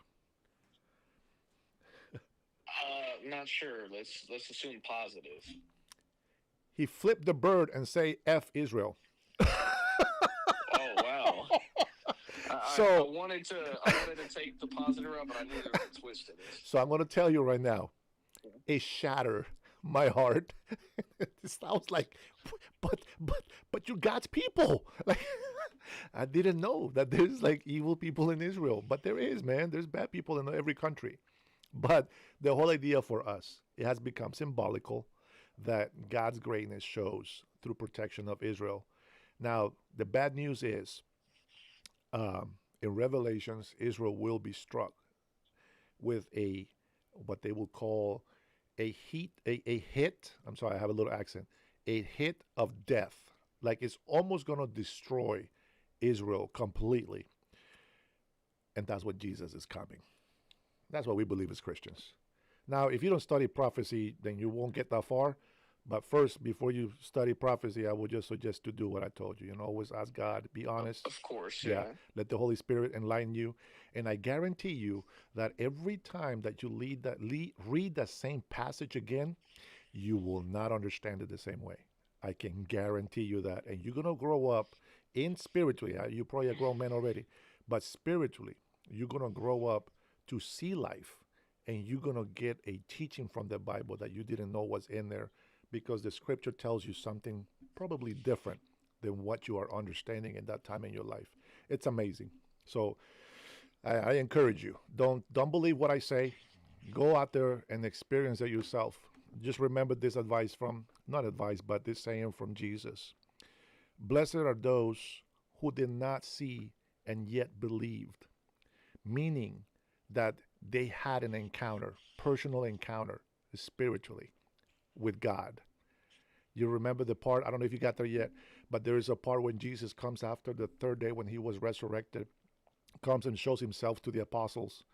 Not sure. Let's assume positive. He flipped the bird and say F Israel. Oh wow. I wanted to take the positive route, but I knew there was a twist to this. So I'm going to tell you right now, it shattered my heart. I was like, but you're God's people. Like, I didn't know that there's like evil people in Israel, but there is, man. There's bad people in every country. But the whole idea for us, it has become symbolical that God's greatness shows through protection of Israel. Now, the bad news is, in Revelations, Israel will be struck with what they will call a hit. I'm sorry, I have a little accent. A hit of death. Like it's almost going to destroy Israel completely. And that's what Jesus is coming. That's what we believe as Christians. Now, if you don't study prophecy, then you won't get that far. But first, before you study prophecy, I would just suggest to do what I told you. You know, always ask God, be honest. Of course, yeah. Let the Holy Spirit enlighten you. And I guarantee you that every time that you read that same passage again, you will not understand it the same way. I can guarantee you that. And you're going to grow up spiritually. You're probably a grown man already. But spiritually, you're going to grow up to see life. And you're going to get a teaching from the Bible that you didn't know was in there, because the scripture tells you something probably different than what you are understanding in that time in your life. It's amazing. So I encourage you, don't believe what I say. Go out there and experience it yourself. Just remember this advice but this saying from Jesus. Blessed are those who did not see and yet believed, meaning that they had an encounter, personal encounter, spiritually, with God. You remember the part, I don't know if you got there yet, but there is a part when Jesus comes after the third day when he was resurrected, comes and shows himself to the apostles.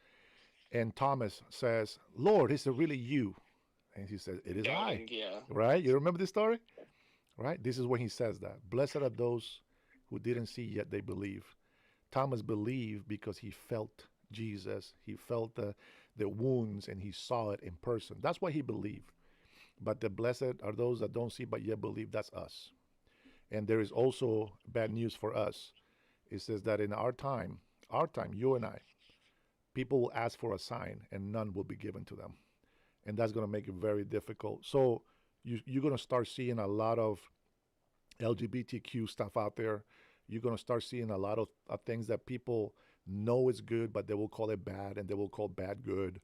And Thomas says, Lord, is it really you? And he says, it is I. Yeah. Right? You remember this story? Right? This is when he says that. Blessed are those who didn't see yet they believe. Thomas believed because he felt Jesus. He felt the wounds and he saw it in person. That's why he believed. But the blessed are those that don't see but yet believe. That's us. And there is also bad news for us. It says that in our time, you and I, people will ask for a sign and none will be given to them. And that's going to make it very difficult. So you're going to start seeing a lot of LGBTQ stuff out there. You're going to start seeing a lot of things that people know is good, but they will call it bad, and they will call bad good.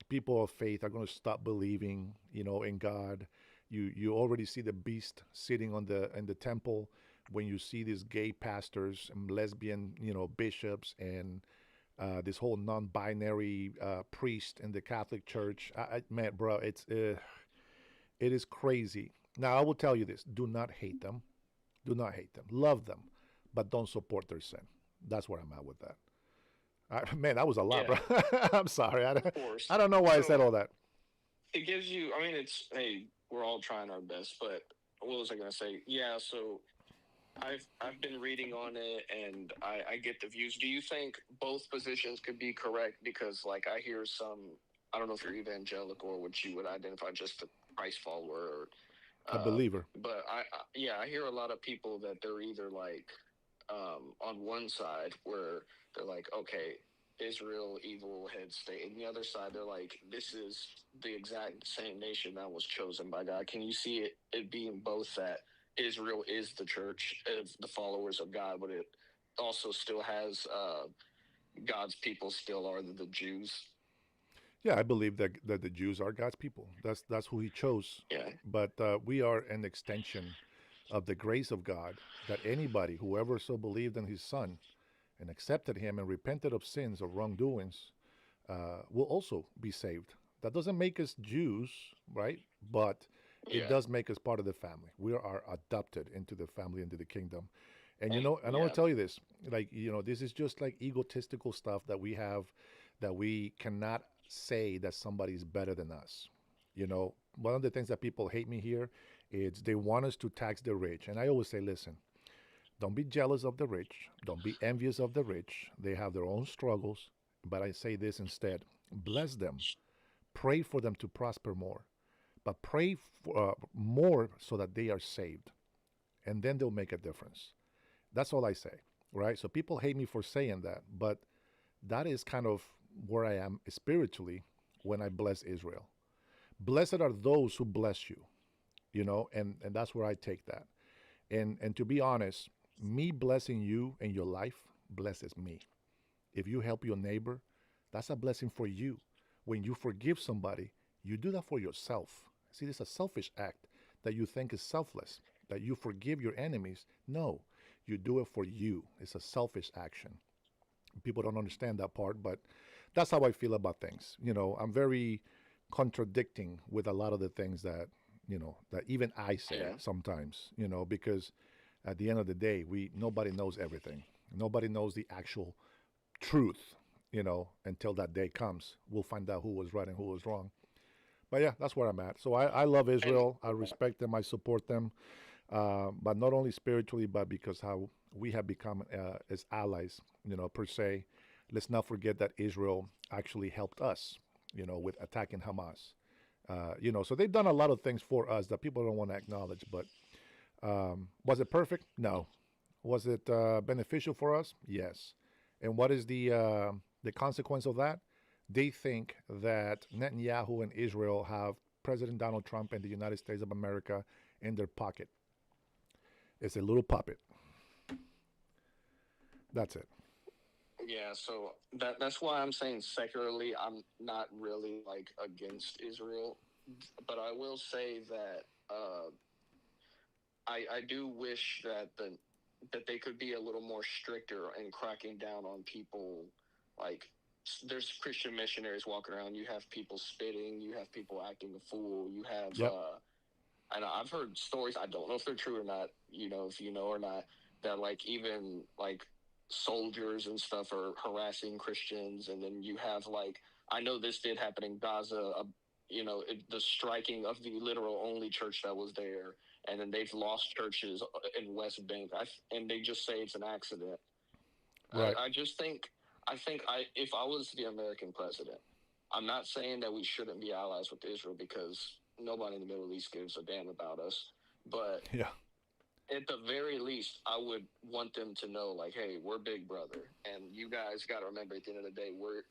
People of faith are going to stop believing, in God. You already see the beast sitting on the in the temple when you see these gay pastors and lesbian, bishops, and this whole non-binary priest in the Catholic Church. Man, bro, it is crazy. Now, I will tell you this: do not hate them, do not hate them, love them, but don't support their sin. That's where I'm at with that. Man, that was a lot, Yeah, bro. I'm sorry. of course. I don't know why I said all that. It gives you, I mean, hey, we're all trying our best, but what was I going to say? Yeah, so I've been reading on it, and I get the views. Do you think both positions could be correct? Because, like, I hear some, I don't know if you're evangelical or what you would identify, just a Christ follower, or, A believer. but I hear a lot of people that they're either like on one side where they're like, okay, Israel, evil head state, and the other side they're like, this is the exact same nation that was chosen by God. Can you see it being both, that Israel is the church of the followers of God, but it also still has God's people still are the Jews? Yeah, I believe that the Jews are God's people. That's who He chose. Yeah. But we are an extension of the grace of God. That anybody, whoever so believed in His Son, and accepted Him and repented of sins or wrongdoings, will also be saved. That doesn't make us Jews, right? But it does make us part of the family. We are adopted into the family, into the kingdom. And and I want to tell you this, like, this is just like egotistical stuff that we have, that we cannot say that somebody's better than us. One of the things that people hate me here is they want us to tax the rich. And I always say, listen, don't be jealous of the rich. Don't be envious of the rich. They have their own struggles. But I say this instead: bless them. Pray for them to prosper more. But pray for, more so that they are saved. And then they'll make a difference. That's all I say, right? So people hate me for saying that. But that is kind of where I am spiritually when I bless Israel. Blessed are those who bless you, and that's where I take that. And to be honest, me blessing you in your life blesses me. If you help your neighbor, that's a blessing for you. When you forgive somebody, you do that for yourself. See, this is a selfish act that you think is selfless, that you forgive your enemies. No, you do it for you. It's a selfish action. People don't understand that part, but that's how I feel about things. I'm very contradicting with a lot of the things that, that even I say sometimes, because at the end of the day, nobody knows everything. Nobody knows the actual truth, until that day comes. We'll find out who was right and who was wrong. But yeah, that's where I'm at. So I love Israel. I respect them. I support them. But not only spiritually, but because how we have become as allies, per se. Let's not forget that Israel actually helped us, with attacking Hamas. So they've done a lot of things for us that people don't want to acknowledge. But was it perfect? No. Was it beneficial for us? Yes. And what is the consequence of that? They think that Netanyahu and Israel have President Donald Trump and the United States of America in their pocket. It's a little puppet. That's it. Yeah, so that's why I'm saying secularly, I'm not really like against Israel, but I will say that I do wish that they could be a little more stricter in cracking down on people. Like, there's Christian missionaries walking around. You have people spitting. You have people acting a fool. You have, and I've heard stories. I don't know if they're true or not. If you know or not, that like even like soldiers and stuff are harassing Christians. And then you have like, I know this did happen in Gaza. The striking of the literal only church that was there. And then they've lost churches in West Bank, and they just say it's an accident. Right. I think if I was the American president, I'm not saying that we shouldn't be allies with Israel, because nobody in the Middle East gives a damn about us. But at the very least, I would want them to know, like, hey, we're big brother, and you guys got to remember at the end of the day, we're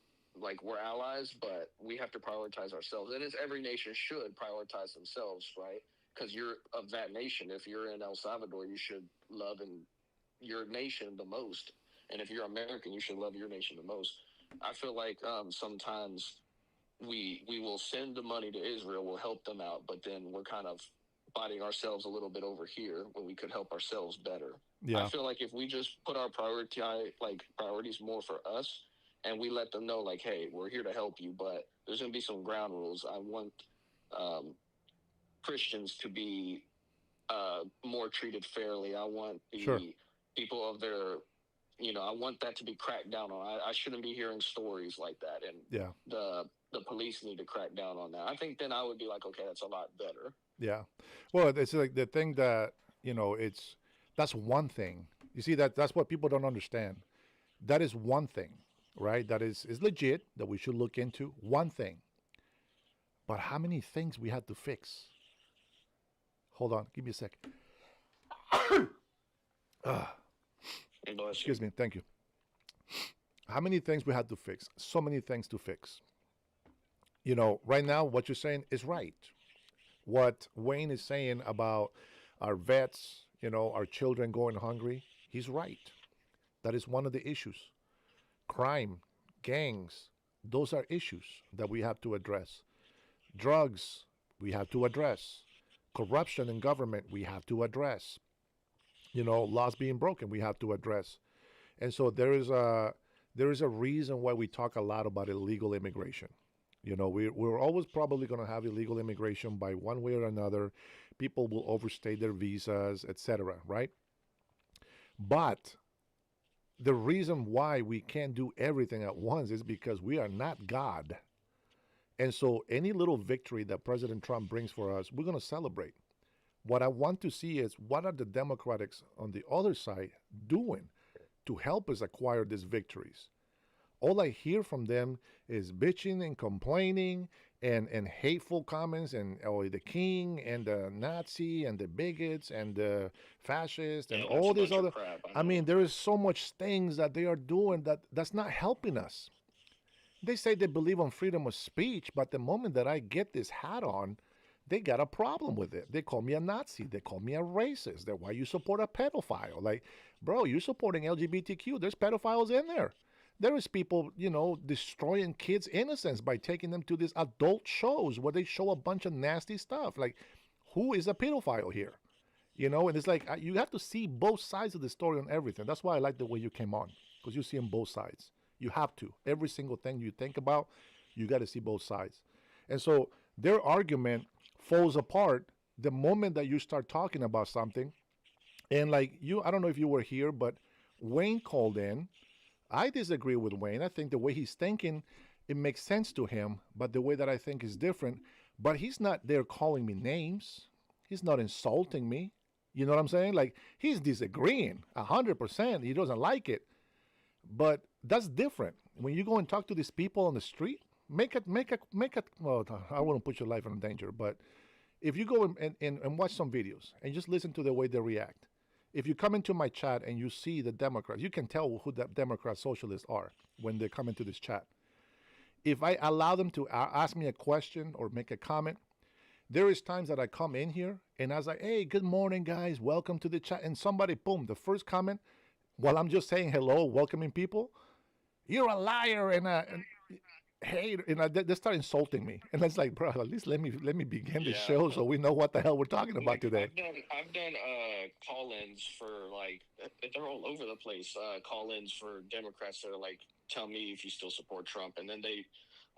allies, but we have to prioritize ourselves. And as every nation should prioritize themselves, right? Because you're of that nation. If you're in El Salvador, you should love and your nation the most. And if you're American, you should love your nation the most. I feel like sometimes we will send the money to Israel, we'll help them out, but then we're kind of fighting ourselves a little bit over here when we could help ourselves better. Yeah. I feel like if we just put our priorities more for us, and we let them know, like, hey, we're here to help you, but there's going to be some ground rules. I want Christians to be more treated fairly. I want the people of their, I want that to be cracked down on. I shouldn't be hearing stories like that. And the police need to crack down on that. I think then I would be like, okay, that's a lot better. Yeah. Well, it's like the thing that, that's one thing. You see, that's what people don't understand. That is one thing, right? That is legit, that we should look into. One thing. But how many things we had to fix? Hold on. Give me a sec. Excuse me. Thank you. How many things we had to fix? So many things to fix. Right now, what you're saying is right. What Wayne is saying about our vets, our children going hungry, he's right. That is one of the issues. Crime, gangs, those are issues that we have to address. Drugs, we have to address. Corruption in government, we have to address. Laws being broken, we have to address. And so there is a reason why we talk a lot about illegal immigration. We're always probably going to have illegal immigration by one way or another. People will overstay their visas, etc., right? But the reason why we can't do everything at once is because we are not God. And so any little victory that President Trump brings for us, we're going to celebrate. What I want to see is what are the Democrats on the other side doing to help us acquire these victories? All I hear from them is bitching and complaining and hateful comments and the king and the Nazi and the bigots and the fascists and all this other crap. I mean, there is so much things that they are doing that's not helping us. They say they believe on freedom of speech, but the moment that I get this hat on, they got a problem with it. They call me a Nazi. They call me a racist. They're why you support a pedophile. Like, bro, you're supporting LGBTQ. There's pedophiles in there. There is people, destroying kids' innocence by taking them to these adult shows where they show a bunch of nasty stuff. Like, who is a pedophile here? And it's like, you have to see both sides of the story on everything. That's why I like the way you came on, because you see on both sides. You have to. Every single thing you think about, you got to see both sides. And so their argument falls apart the moment that you start talking about something. And I don't know if you were here, but Wayne called in. I disagree with Wayne. I think the way he's thinking, it makes sense to him, but the way that I think is different. But he's not there calling me names. He's not insulting me. You know what I'm saying? Like, he's disagreeing 100%. He doesn't like it. But that's different. When you go and talk to these people on the street, make it, well, I wouldn't put your life in danger, but if you go and watch some videos and just listen to the way they react, if you come into my chat and you see the Democrats, you can tell who the Democrat socialists are when they come into this chat. If I allow them to ask me a question or make a comment, there is times that I come in here and I was like, hey, good morning, guys. Welcome to the chat. And somebody, boom, the first comment, while I'm just saying hello, welcoming people, you're a liar and hey, they start insulting me, and it's like, bro, at least let me begin the show so we know what the hell we're talking about today. I've done call-ins for they're all over the place. Call-ins for Democrats that are like, tell me if you still support Trump, and then a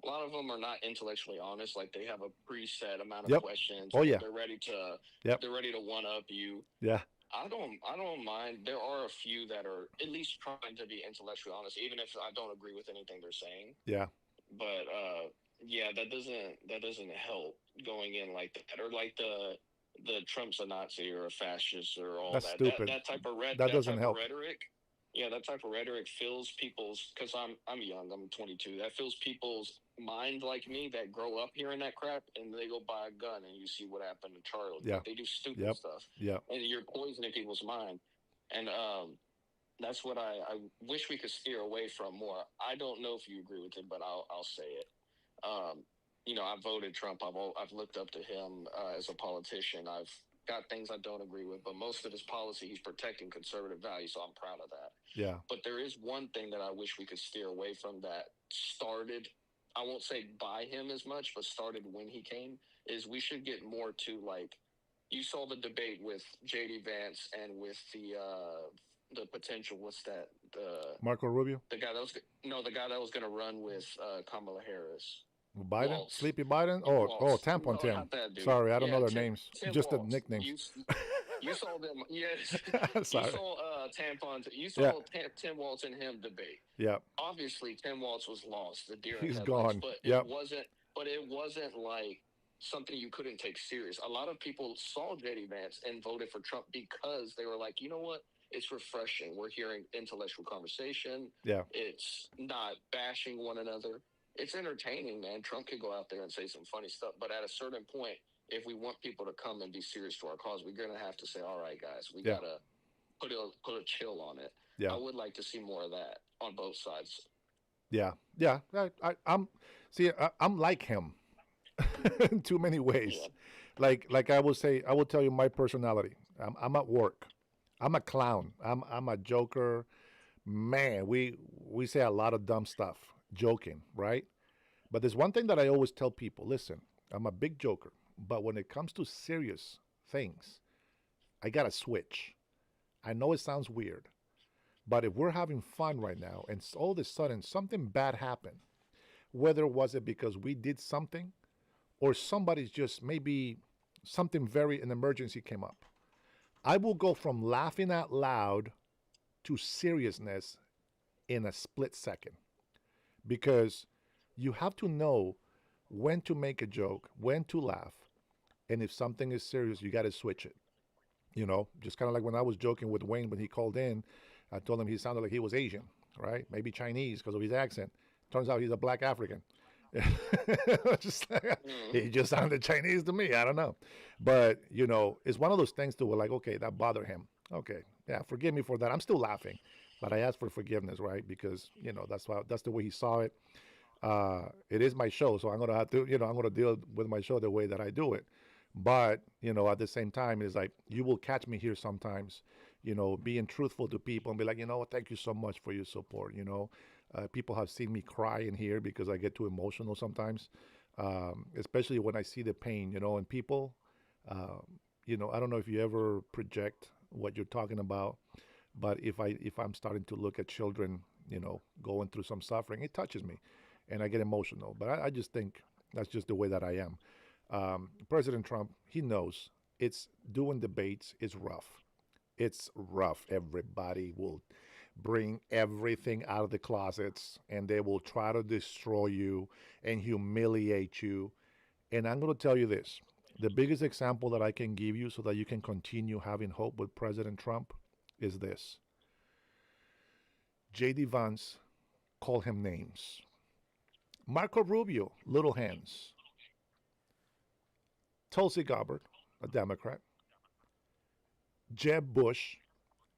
lot of them are not intellectually honest. Like, they have a preset amount of questions. Oh yeah, they're ready to one up you. Yeah. I don't mind. There are a few that are at least trying to be intellectually honest, even if I don't agree with anything they're saying. Yeah. But that doesn't help going in like that, or like the Trump's a Nazi or a fascist or all That's that. Stupid. That type of that doesn't help. rhetoric. Yeah, that type of rhetoric fills people's, because I'm young, I'm 22. That fills people's mind like me that grow up hearing that crap, and they go buy a gun, and you see what happened to Charlie. Yeah. They do stupid stuff. Yeah. And you're poisoning people's mind. And that's what I wish we could steer away from more. I don't know if you agree with it, but I'll say it. I voted Trump. I've looked up to him as a politician. I've got things I don't agree with, but most of his policy, he's protecting conservative values, so I'm proud of that. Yeah. But there is one thing that I wish we could steer away from that started, I won't say by him as much, but started when he came, is we should get more to, like, you saw the debate with J.D. Vance and with the potential, what's that? Marco Rubio? The guy that was going to run with Kamala Harris. Biden? Waltz. Sleepy Biden? Waltz. Tampon No, Tim. not that dude. Sorry, I don't know their Tim, names. Tim Just Waltz. the nicknames. You saw them, yes. Sorry. You saw Tampon. You saw Tim Waltz and him debate. Yeah. Obviously, Tim Waltz was lost. The deer in He's headlights, gone. but Yep. it wasn't like something you couldn't take serious. A lot of people saw J.D. Vance and voted for Trump because they were like, you know what? It's refreshing. We're hearing intellectual conversation. Yeah. It's not bashing one another. It's entertaining, man. Trump could go out there and say some funny stuff, but at a certain point, if we want people to come and be serious to our cause, we're going to have to say, all right, guys, we got to put a chill on it. Yeah. I would like to see more of that on both sides. Yeah. Yeah. I'm like him in too many ways. Yeah. Like I will say, I will tell you my personality. I'm at work. I'm a clown. I'm a joker. Man, we say a lot of dumb stuff, joking, right? But there's one thing that I always tell people, listen, I'm a big joker, but when it comes to serious things, I got to switch. I know it sounds weird, but if we're having fun right now and all of a sudden something bad happened, whether was it because we did something or somebody's just maybe an emergency came up, I will go from laughing out loud to seriousness in a split second, because you have to know when to make a joke, when to laugh, and if something is serious, you got to switch it. You know, just kind of like when I was joking with Wayne when he called in, I told him he sounded like he was Asian, right? Maybe Chinese because of his accent. Turns out he's a black African. He just sounded Chinese to me. I don't know. But, you know, it's one of those things that were like, okay, that bothered him. Okay, yeah, forgive me for that. I'm still laughing, but I asked for forgiveness, right? Because, you know, that's the way he saw it. It is my show, so I'm going to have to, you know, I'm going to deal with my show the way that I do it. But, you know, at the same time, it's like, you will catch me here sometimes, you know, being truthful to people and be like, you know, thank you so much for your support. You know, people have seen me cry in here because I get too emotional sometimes, especially when I see the pain, you know, and people, you know, I don't know if you ever project what you're talking about, but if I'm starting to look at children, you know, going through some suffering, it touches me and I get emotional. But I just think that's just the way that I am. President Trump, he knows it's doing debates is rough. It's rough. Everybody will bring everything out of the closets and they will try to destroy you and humiliate you. And I'm going to tell you this. The biggest example that I can give you so that you can continue having hope with President Trump is this. J.D. Vance called him names. Marco Rubio, little hands. Tulsi Gabbard, a Democrat. Jeb Bush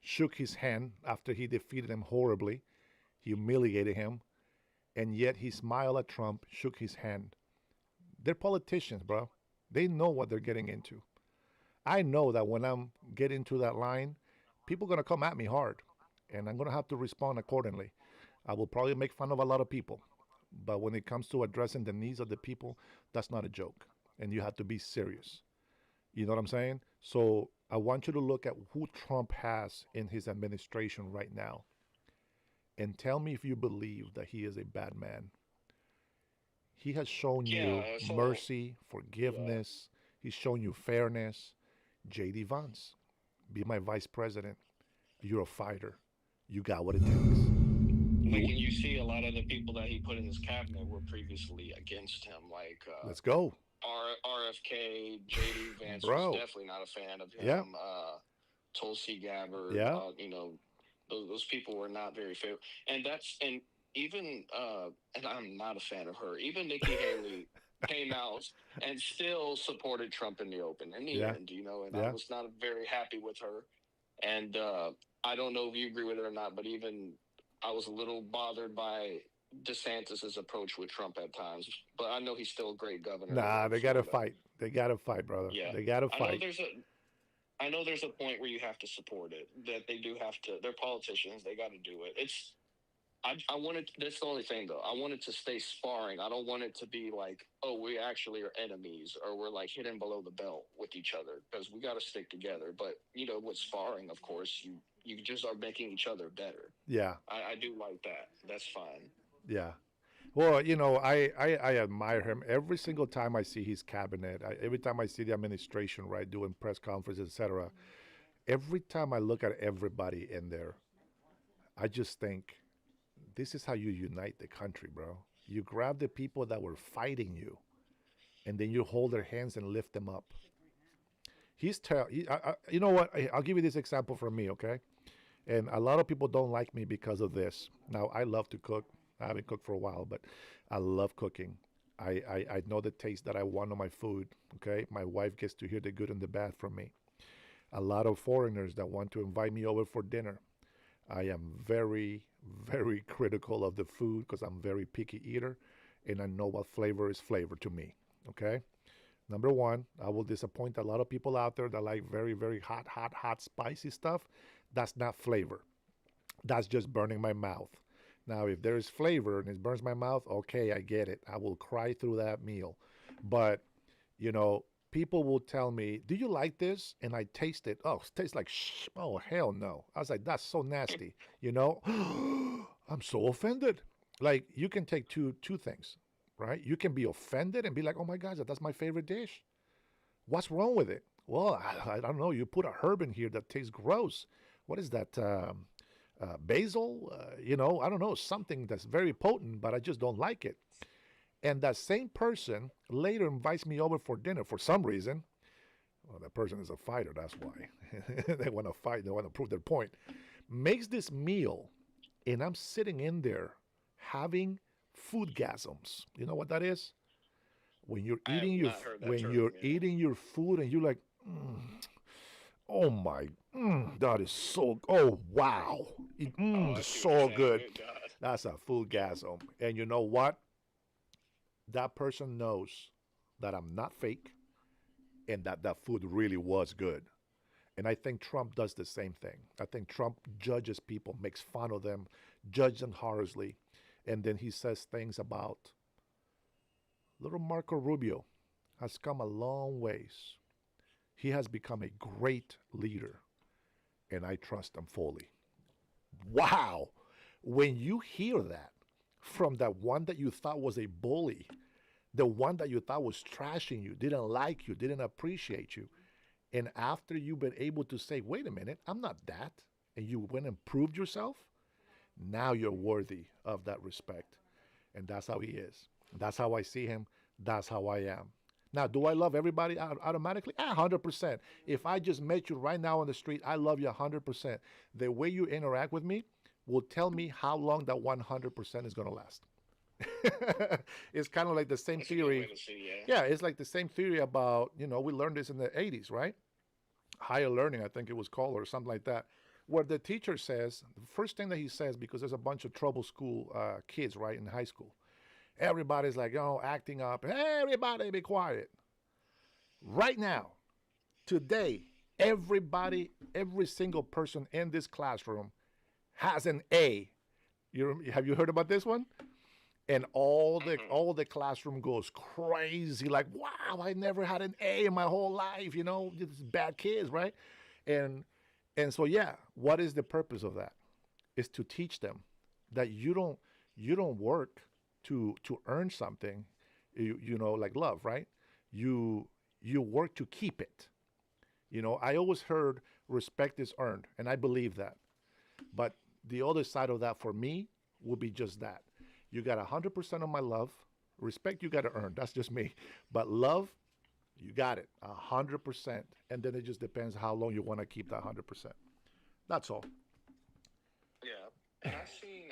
shook his hand after he defeated him horribly, humiliated him, and yet he smiled at Trump, shook his hand. They're politicians, bro. They know what they're getting into. I know that when I'm getting into that line, people are going to come at me hard, and I'm going to have to respond accordingly. I will probably make fun of a lot of people, but when it comes to addressing the needs of the people, that's not a joke, and you have to be serious. You know what I'm saying? So I want you to look at who Trump has in his administration right now and tell me if you believe that he is a bad man. He has shown you mercy, forgiveness. He's shown you fairness. J.D. Vance, be my vice president. You're a fighter. You got what it takes. Like, and you see a lot of the people that he put in his cabinet were previously against him. Like, let's go. RFK, J.D. Vance Bro. was definitely not a fan of him. Yeah. Tulsi Gabbard, yeah. You know, those people were not very favorable. And even, and I'm not a fan of her, even Nikki Haley came out and still supported Trump in the open in the end, you know, and I was not very happy with her. And I don't know if you agree with it or not, but even I was a little bothered by DeSantis's approach with Trump at times, but I know he's still a great governor. Nah, they got to fight. They got to fight, brother. Yeah. They got to fight. I know I know there's a point where you have to support it. That they do have to. They're politicians. They got to do it. I want it. That's the only thing, though. I want it to stay sparring. I don't want it to be like, oh, we actually are enemies, or we're like hidden below the belt with each other, because we got to stick together. But with sparring, of course, you just are making each other better. Yeah. I do like that. That's fine. Yeah. Well, I admire him every single time I see his cabinet. Every time I see the administration, right, doing press conferences, etc. Every time I look at everybody in there, I just think, this is how you unite the country, bro. You grab the people that were fighting you, and then you hold their hands and lift them up. You know what? I'll give you this example from me, okay? And a lot of people don't like me because of this. Now, I love to cook. I haven't cooked for a while, but I love cooking. I know the taste that I want on my food, okay? My wife gets to hear the good and the bad from me. A lot of foreigners that want to invite me over for dinner. I am very, very critical of the food because I'm a very picky eater, and I know what flavor is flavor to me, okay? Number one, I will disappoint a lot of people out there that like very, very hot, spicy stuff. That's not flavor. That's just burning my mouth. Now, if there is flavor and it burns my mouth, okay, I get it. I will cry through that meal. But, people will tell me, do you like this? And I taste it. Oh, it tastes like oh, hell no. I was like, that's so nasty, I'm so offended. Like, you can take two things, right? You can be offended and be like, oh my gosh, that's my favorite dish. What's wrong with it? Well, I don't know. You put a herb in here that tastes gross. What is that? Basil? I don't know. Something that's very potent, but I just don't like it. And that same person later invites me over for dinner for some reason. Well, that person is a fighter, that's why. They want to fight, they want to prove their point. Makes this meal, and I'm sitting in there having foodgasms. You know what that is? When you're eating eating your food and you're like, oh my, that is so, oh wow, it's so good. That's a foodgasm. And you know what? That person knows that I'm not fake and that food really was good. And I think Trump does the same thing. I think Trump judges people, makes fun of them, judges them harshly. And then he says things about little Marco Rubio has come a long ways. He has become a great leader, and I trust him fully. Wow. When you hear that from that one that you thought was a bully, the one that you thought was trashing you, didn't like you, didn't appreciate you, and after you've been able to say, wait a minute, I'm not that, and you went and proved yourself, now you're worthy of that respect. And that's how he is. That's how I see him. That's how I am. Now, do I love everybody automatically? 100%. If I just met you right now on the street, I love you 100%. The way you interact with me will tell me how long that 100% is going to last. It's kind of like the same theory. Yeah, it's like the same theory about, we learned this in the 80s, right? Higher learning, I think it was called, or something like that, where the teacher says, the first thing that he says, because there's a bunch of trouble school kids, right, in high school. Everybody's like, acting up. Everybody be quiet. Right now, today, everybody, every single person in this classroom has an A. Have you heard about this one? And all the classroom goes crazy, like, wow, I never had an A in my whole life, just bad kids, right? And so, yeah, what is the purpose of that? Is to teach them that you don't work to earn something, like love, right? You work to keep it. I always heard respect is earned, and I believe that. But the other side of that for me would be just that. You got 100% of my love. Respect, you got to earn. That's just me. But love, you got it, 100%. And then it just depends how long you want to keep that 100%. That's all. Yeah. And I've seen,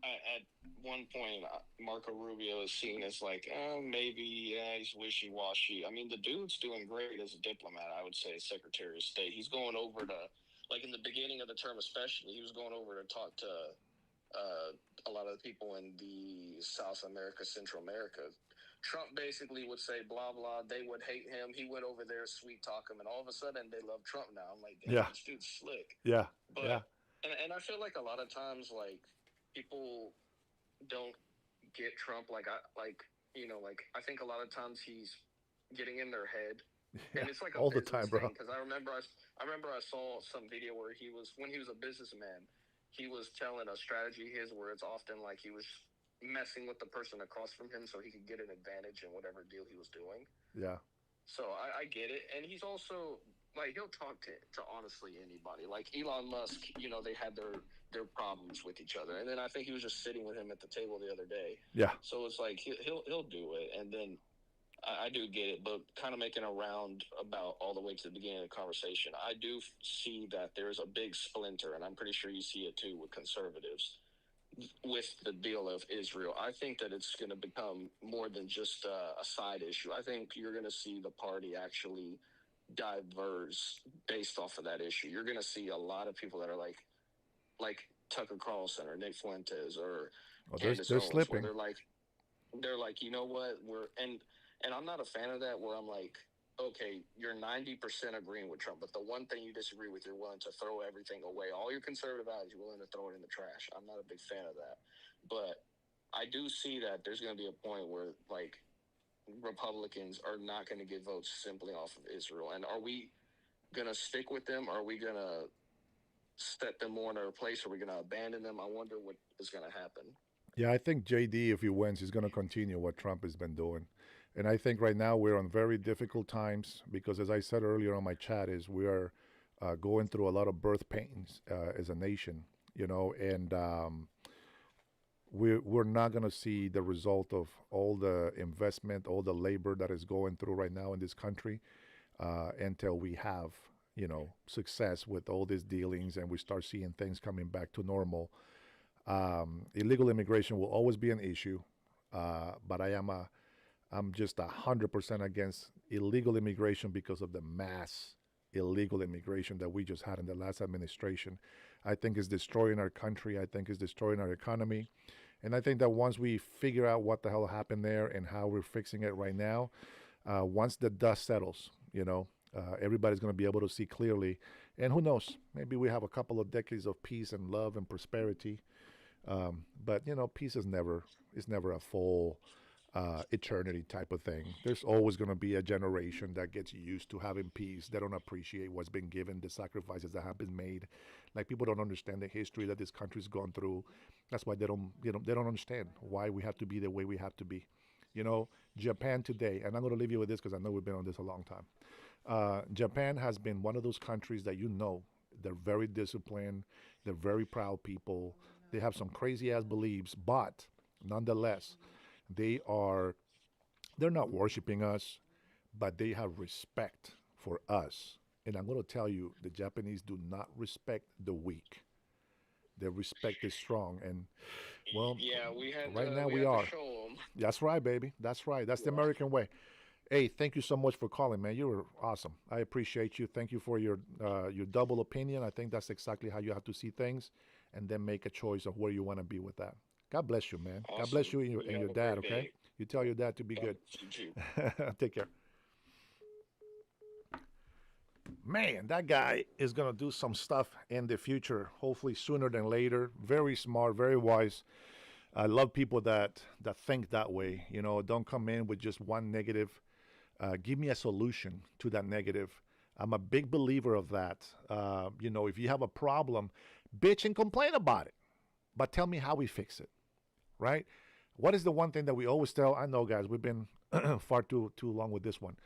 at one point, Marco Rubio is seen as like, maybe, he's wishy-washy. The dude's doing great as a diplomat, I would say, Secretary of State. He's going over to, like in the beginning of the term especially, he was going over to talk to a lot of the people in the South America, Central America, Trump basically would say blah blah. They would hate him. He went over there, sweet talk him, and all of a sudden they love Trump now. I'm like, damn, Yeah. this dude's slick. Yeah. But Yeah. and I feel like a lot of times like people don't get Trump. Like I think a lot of times he's getting in their head. Yeah. And it's like a All the business time, bro. thing, because I remember I saw some video where when he was a businessman, he was telling a strategy where it's often like he was messing with the person across from him so he could get an advantage in whatever deal he was doing. Yeah. So I get it. And he's also like, he'll talk to honestly anybody. Like Elon Musk, they had their problems with each other. And then I think he was just sitting with him at the table the other day. Yeah. So it's like he'll do it. And then I do get it, but kind of making a round about all the way to the beginning of the conversation, I do see that there's a big splinter, and I'm pretty sure you see it too with conservatives, with the deal of Israel. I think that it's going to become more than just a side issue. I think you're going to see the party actually diverse based off of that issue. You're going to see a lot of people that are like Tucker Carlson or Nick Fuentes or Candace they're Owens, slipping. where they're like, you know what, and I'm not a fan of that, where I'm like, okay, you're 90% agreeing with Trump, but the one thing you disagree with, you're willing to throw everything away. All your conservative values, you're willing to throw it in the trash. I'm not a big fan of that. But I do see that there's going to be a point where, like, Republicans are not going to get votes simply off of Israel. And are we going to stick with them? Are we going to set them more in their place? Are we going to abandon them? I wonder what is going to happen. Yeah, I think JD, if he wins, is going to continue what Trump has been doing. And I think right now we're on very difficult times because, as I said earlier on my chat, is we are going through a lot of birth pains as a nation, and we're not going to see the result of all the investment, all the labor that is going through right now in this country until we have, success with all these dealings and we start seeing things coming back to normal. Illegal immigration will always be an issue, but I'm just 100% against illegal immigration because of the mass illegal immigration that we just had in the last administration. I think it's destroying our country. I think it's destroying our economy. And I think that once we figure out what the hell happened there and how we're fixing it right now, once the dust settles, everybody's going to be able to see clearly. And who knows, maybe we have a couple of decades of peace and love and prosperity. But peace is never a full eternity type of thing. There's always going to be a generation that gets used to having peace. They don't appreciate what's been given, the sacrifices that have been made. Like, people don't understand the history that this country's gone through. That's why they don't understand why we have to be the way we have to be. Japan today, and I'm going to leave you with this because I know we've been on this a long time. Japan has been one of those countries that they're very disciplined. They're very proud people. They have some crazy ass beliefs, but nonetheless, they're not worshiping us, but they have respect for us. And I'm going to tell you, the Japanese do not respect the weak. Their respect is strong. And, well, yeah, right now we are. That's right, baby. That's right. That's the American way. Hey, thank you so much for calling, man. You were awesome. I appreciate you. Thank you for your double opinion. I think that's exactly how you have to see things, and then make a choice of where you want to be with that. God bless you, man. Awesome. God bless you and your dad, okay? Day. You tell your dad to be good. Take care. Man, that guy is going to do some stuff in the future, hopefully sooner than later. Very smart, very wise. I love people that think that way. Don't come in with just one negative. Give me a solution to that negative. I'm a big believer of that. If you have a problem, bitch and complain about it. But tell me how we fix it, right? What is the one thing that we always tell? I know, guys, we've been far too long with this one.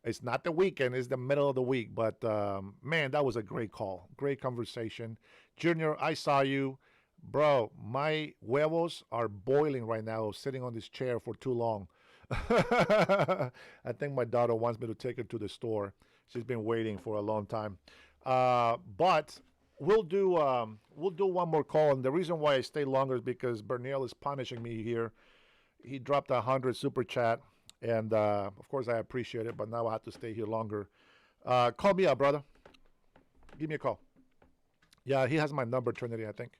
It's not the weekend, it's the middle of the week. But, man, that was a great call. Great conversation. Junior, I saw you. Bro, my huevos are boiling right now sitting on this chair for too long. I think my daughter wants me to take her to the store. She's been waiting for a long time. But we'll do one more call. And the reason why I stay longer is because Berniel is punishing me here. He dropped 100 super chat. And, of course, I appreciate it. But now I have to stay here longer. Call me up, brother. Give me a call. Yeah, he has my number, Trinity, I think.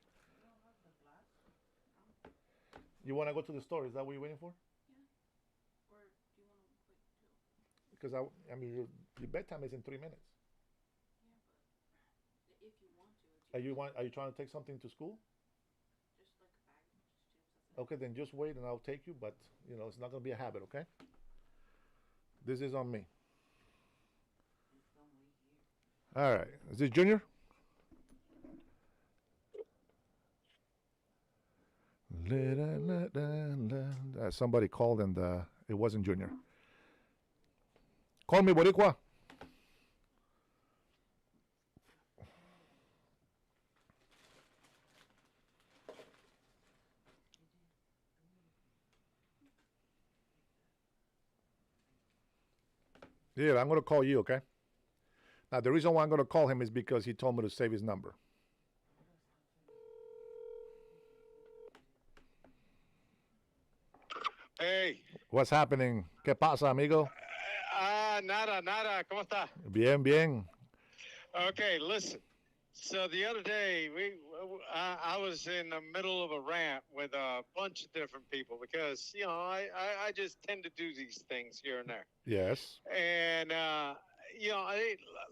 You want to go to the store? Is that what you're waiting for? Yeah. because I mean, your bedtime is in 3 minutes. Are you trying to take something to school? Okay, then just wait and I'll take you, but it's not gonna be a habit, okay? This is on me. All right, is this Junior? Somebody called and it wasn't Junior. Call me, Boricua. Yeah, I'm going to call you, okay? Now, the reason why I'm going to call him is because he told me to save his number. Hey. What's happening? ¿Qué pasa, amigo? Nada. ¿Cómo está? Bien, bien. Okay, listen. So the other day, I was in the middle of a rant with a bunch of different people because, I just tend to do these things here and there. Yes. And,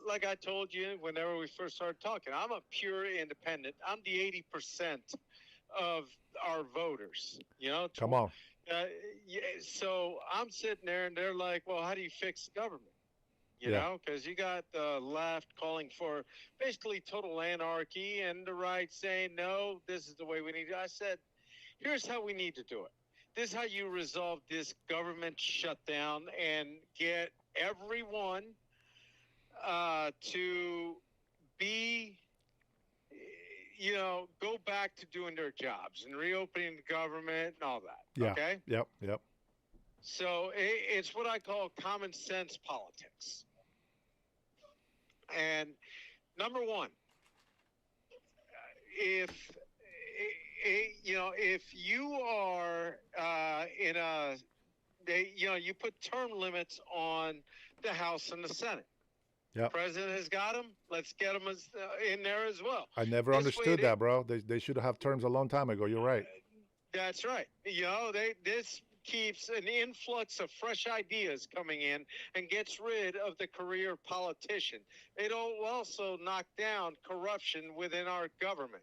like I told you, whenever we first started talking, I'm a pure independent. I'm the 80% of our voters, Come on. So I'm sitting there and they're like, well, how do you fix the government? You know, because you got the left calling for basically total anarchy and the right saying, no, this is the way we need to. I said, here's how we need to do it. This is how you resolve this government shutdown and get everyone to be, go back to doing their jobs and reopening the government and all that. Yeah. Okay? Yep. So it's what I call common sense politics. And number one, if you are in a, you put term limits on the House and the Senate. Yep. President has got them. Let's get them in there as well. I never understood that, bro. They should have terms a long time ago. You're right. That's right. This keeps an influx of fresh ideas coming in and gets rid of the career politician. It'll also knock down corruption within our government.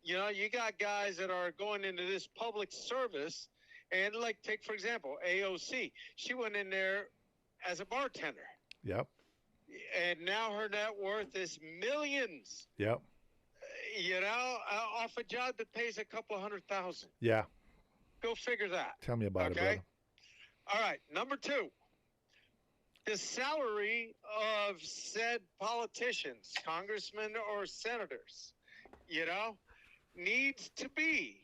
You got guys that are going into this public service and take, for example, AOC. She went in there as a bartender. Yep. And now her net worth is millions. Yep. Off a job that pays a couple $100,000. Yeah. Go figure that. Tell me about it, brother. All right. Number two, the salary of said politicians, congressmen or senators, needs to be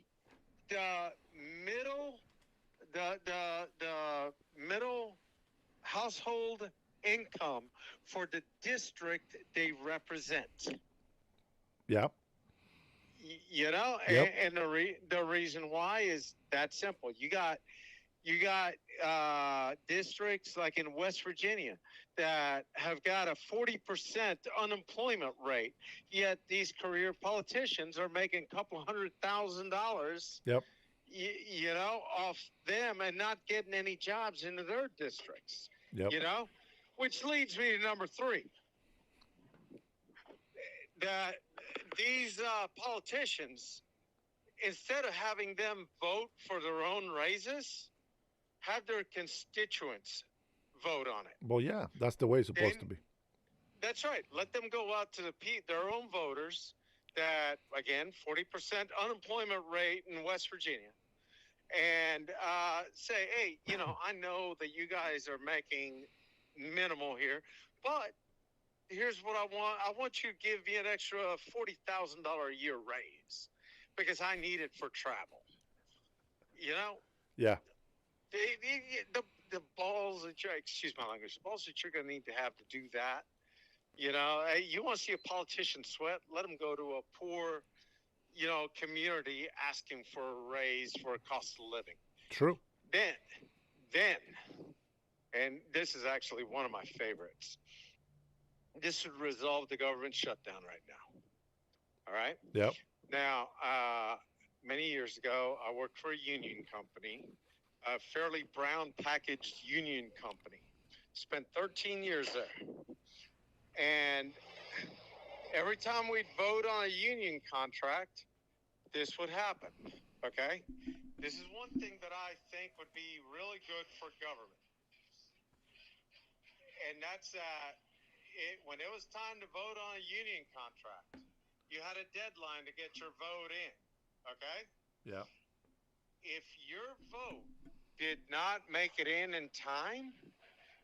the middle household income for the district they represent. Yep. And the reason why is that simple. You got districts like in West Virginia that have got a 40% unemployment rate, yet these career politicians are making a couple $100,000 yep. Off them and not getting any jobs into their districts. Yep. Which leads me to number three. That these politicians, instead of having them vote for their own raises, have their constituents vote on it. Well, yeah, that's the way it's supposed to be. That's right. Let them go out to their own voters that, again, 40% unemployment rate in West Virginia. And say, hey, I know that you guys are making minimal here, but here's what I want. I want you to give me an extra $40,000 a year raise because I need it for travel. Yeah. The balls that excuse my language, the balls that you're going to need to have to do that. You want to see a politician sweat? Let them go to a poor, community asking for a raise for a cost of living. True. Then, and this is actually one of my favorites. This would resolve the government shutdown right now. All right? Yep. Now, many years ago, I worked for a union company, a fairly brown packaged union company. Spent 13 years there. And every time we'd vote on a union contract, this would happen, okay? This is one thing that I think would be really good for government. And that's when it was time to vote on a union contract, you had a deadline to get your vote in, okay? Yeah. If your vote did not make it in time,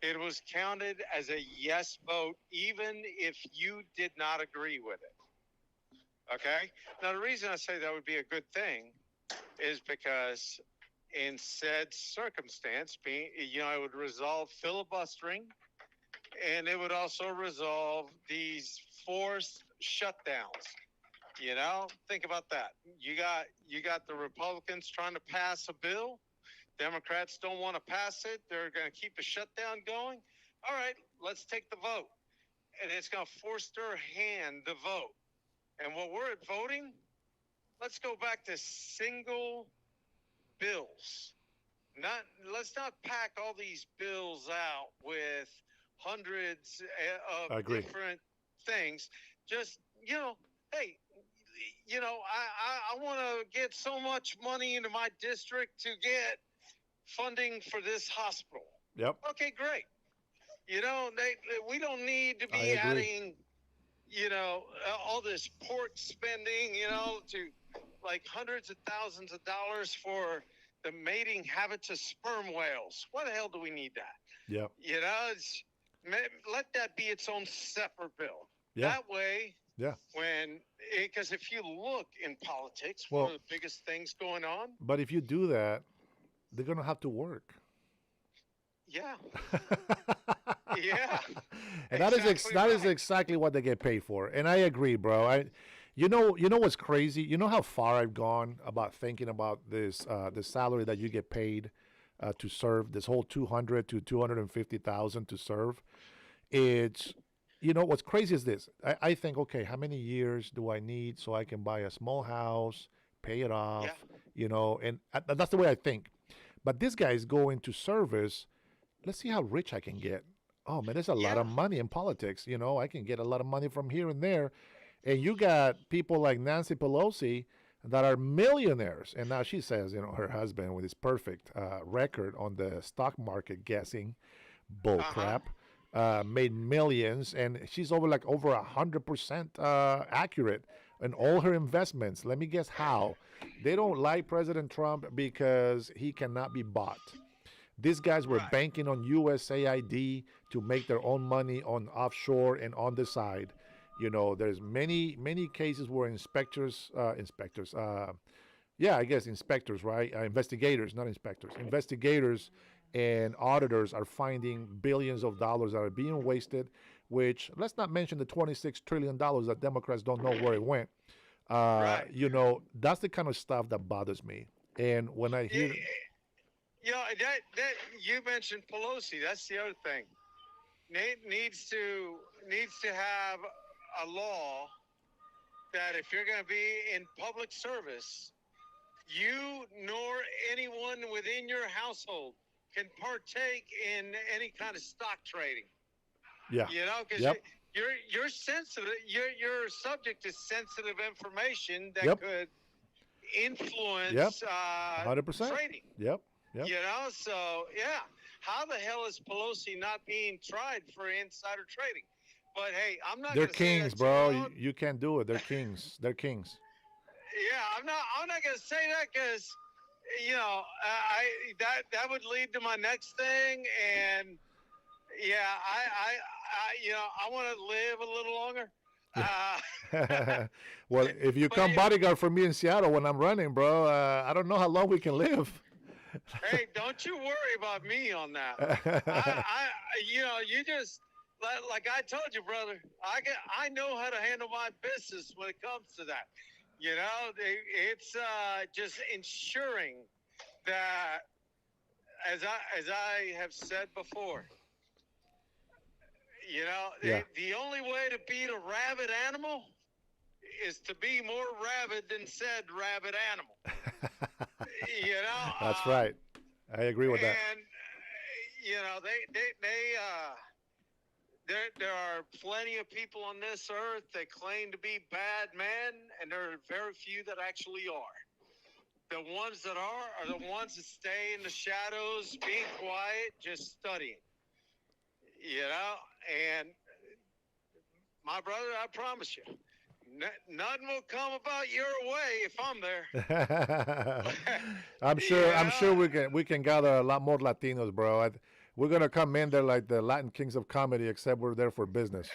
it was counted as a yes vote, even if you did not agree with it. Okay? Now, the reason I say that would be a good thing is because in said circumstance, it would resolve filibustering, and it would also resolve these forced shutdowns. Think about that. You got the Republicans trying to pass a bill. Democrats don't want to pass it. They're going to keep the shutdown going. All right, let's take the vote. And it's going to force their hand the vote. And while we're at voting, let's go back to single bills. Let's not pack all these bills out with hundreds of different things. Just, hey, I want to get so much money into my district to get funding for this hospital. Yep. Okay, great. We don't need to be adding, all this port spending, to like hundreds of thousands of dollars for the mating habits of sperm whales. Why the hell do we need that? Yep. Let that be its own separate bill. Yeah. That way, yeah. Because if you look in politics, Well, one of the biggest things going on. But if you do that, they're going to have to work. Yeah. Yeah. And that is exactly what they get paid for. And I agree, bro. You know what's crazy? You know how far I've gone about thinking about this the salary that you get paid to serve, this whole 200 to 250,000 to serve. It's what's crazy is this. I think, okay, how many years do I need so I can buy a small house, pay it off, and that's the way I think. But this guy is going to service. Let's see how rich I can get. Oh, man, there's a lot of money in politics. I can get a lot of money from here and there. And you got people like Nancy Pelosi that are millionaires. And now she says, her husband with his perfect record on the stock market guessing bull crap made millions. And she's over 100% accurate in all her investments. Let me guess how. They don't like President Trump because he cannot be bought. These guys were banking on USAID to make their own money on offshore and on the side. There's many cases where inspectors, right? Investigators, not inspectors. Investigators and auditors are finding billions of dollars that are being wasted, which, let's not mention the $26 trillion that Democrats don't know where it went. That's the kind of stuff that bothers me. And when I hear... that you mentioned Pelosi. That's the other thing. Needs to have a law that if you're going to be in public service, you nor anyone within your household can partake in any kind of stock trading. Yeah. Because you're sensitive. You're subject to sensitive information that could influence 100%. trading. Yep. So how the hell is Pelosi not being tried for insider trading? But hey, I'm not. They're kings, bro. You can't do it. They're kings. They're kings. Yeah, I'm not gonna say that because that would lead to my next thing, and I want to live a little longer. Well, if you come bodyguard for me in Seattle when I'm running, bro, I don't know how long we can live. Hey, don't you worry about me on that. You just like I told you, brother. I know how to handle my business when it comes to that. It's just ensuring that, as I have said before, the only way to beat a rabid animal is to be more rabid than said rabid animal. That's right. I agree with that. And there are plenty of people on this earth that claim to be bad men, and there are very few that actually are. The ones that are the ones that stay in the shadows, being quiet, just studying. And my brother, I promise you, nothing will come about your way if I'm there. I'm sure we can gather a lot more Latinos, bro. We're gonna come in there like the Latin Kings of Comedy, except we're there for business.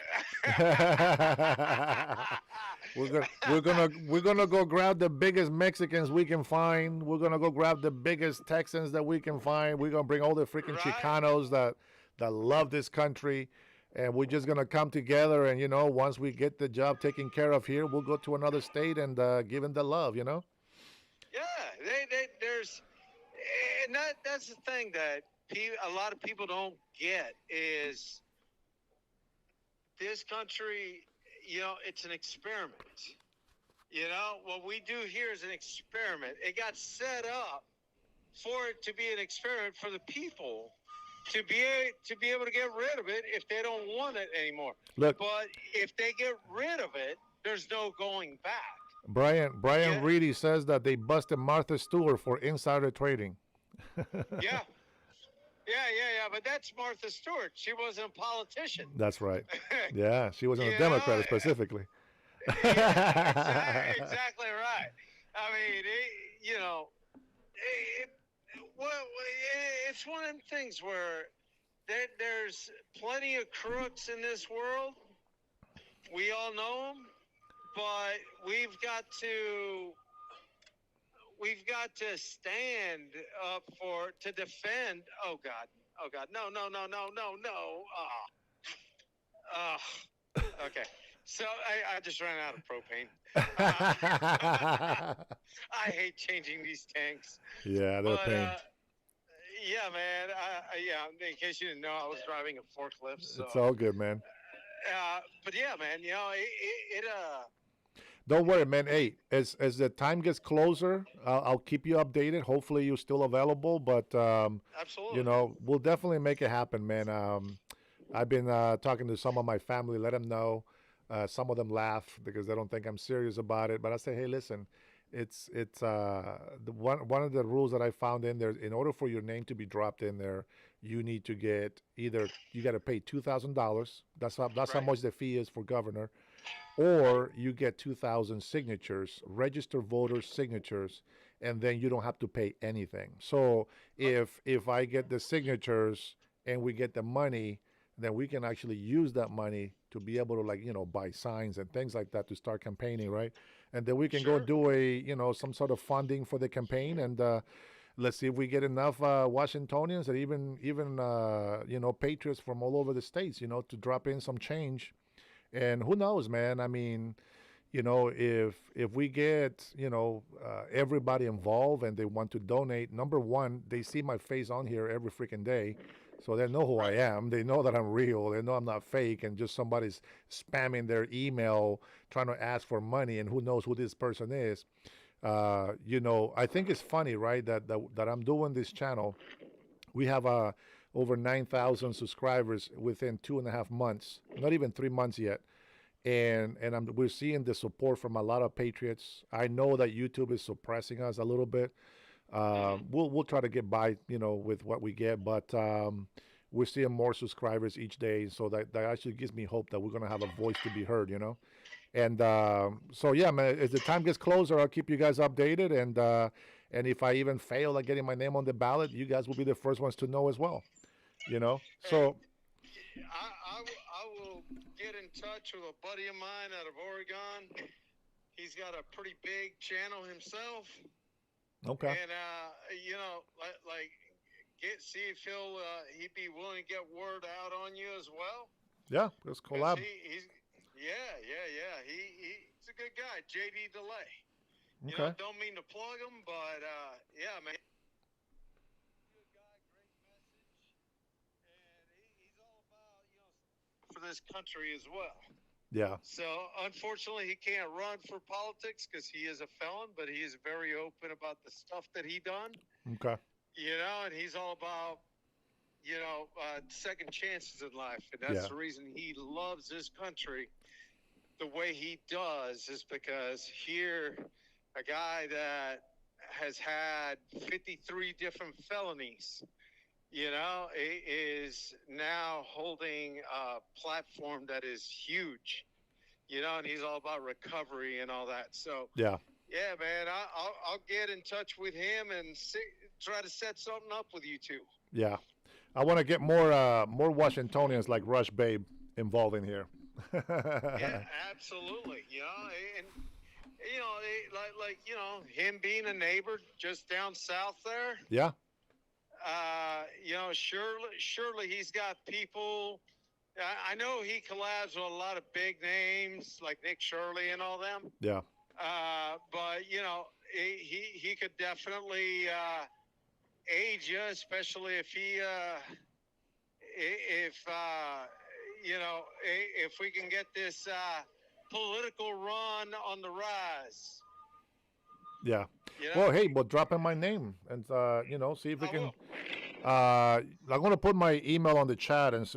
we're gonna go grab the biggest Mexicans we can find. We're gonna go grab the biggest Texans that we can find. We're gonna bring all the freaking Chicanos that love this country, and we're just gonna come together. And once we get the job taken care of here, we'll go to another state and give them the love. Yeah, there's, and that's the thing that a lot of people don't get is this country. It's an experiment. What we do here is an experiment. It got set up for it to be an experiment for the people to be able to get rid of it if they don't want it anymore. Look, but if they get rid of it, there's no going back. Brian Reedy says that they busted Martha Stewart for insider trading. Yeah, but that's Martha Stewart. She wasn't a politician. That's right. Yeah, she wasn't a Democrat specifically. Yeah, exactly right. I mean, it's one of them things where there's plenty of crooks in this world. We all know them, but we've got to stand up to defend. Oh God, no. Okay. So I just ran out of propane. I hate changing these tanks. Yeah, they're a pain. Yeah, man. In case you didn't know, I was driving a forklift. So. It's all good, man. But yeah, man. Don't worry, man. Hey, as the time gets closer, I'll keep you updated. Hopefully, you're still available. But absolutely, we'll definitely make it happen, man. I've been talking to some of my family, let them know. Some of them laugh because they don't think I'm serious about it. But I say, hey, listen, it's one of the rules that I found in there. In order for your name to be dropped in there, you need to get you got to pay $2,000. That's how much the fee is for governor, or you get 2,000 signatures, registered voters' signatures, and then you don't have to pay anything. So if I get the signatures and we get the money, then we can actually use that money to be able to buy signs and things like that to start campaigning, right? And then we can go do some sort of funding for the campaign, and let's see if we get enough Washingtonians and even patriots from all over the states, to drop in some change. And who knows, man? I mean, if we get everybody involved and they want to donate, number one, they see my face on here every freaking day. So they know who I am. They know that I'm real. They know I'm not fake and just somebody's spamming their email trying to ask for money, and who knows who this person is. I think it's funny, right, that I'm doing this channel. We have over 9,000 subscribers within 2.5 months, not even 3 months yet. And we're seeing the support from a lot of patriots. I know that YouTube is suppressing us a little bit. We'll try to get by, with what we get, but we're seeing more subscribers each day, so that actually gives me hope that we're gonna have a voice to be heard, And so yeah, man, as the time gets closer, I'll keep you guys updated, and if I even fail at getting my name on the ballot, you guys will be the first ones to know as well, So I will get in touch with a buddy of mine out of Oregon. He's got a pretty big channel himself. Okay. And see if he'd be willing to get word out on you as well. Yeah, let's collab. He's a good guy, JD Delay. Okay. Don't mean to plug him, but yeah, man. Good guy, great message, and he's all about for this country as well. Yeah. So, unfortunately, he can't run for politics because he is a felon, but he is very open about the stuff that he done. Okay. And he's all about second chances in life, and that's Yeah. the reason he loves this country the way he does, is because here, a guy that has had 53 different felonies, is now holding a platform that is huge, and he's all about recovery and all that. So, Yeah. yeah, man, I'll get in touch with him and try to set something up with you two. Yeah. I want to get more Washingtonians like Rush Babe involved in here. Yeah, absolutely. And him being a neighbor just down south there. Yeah. Surely he's got people. I know he collabs with a lot of big names like Nick Shirley and all them. Yeah. But he could definitely aid you, especially if if we can get this political run on the rise. Yeah. Well, hey, but drop in my name and see if we can. I'm gonna put my email on the chat, and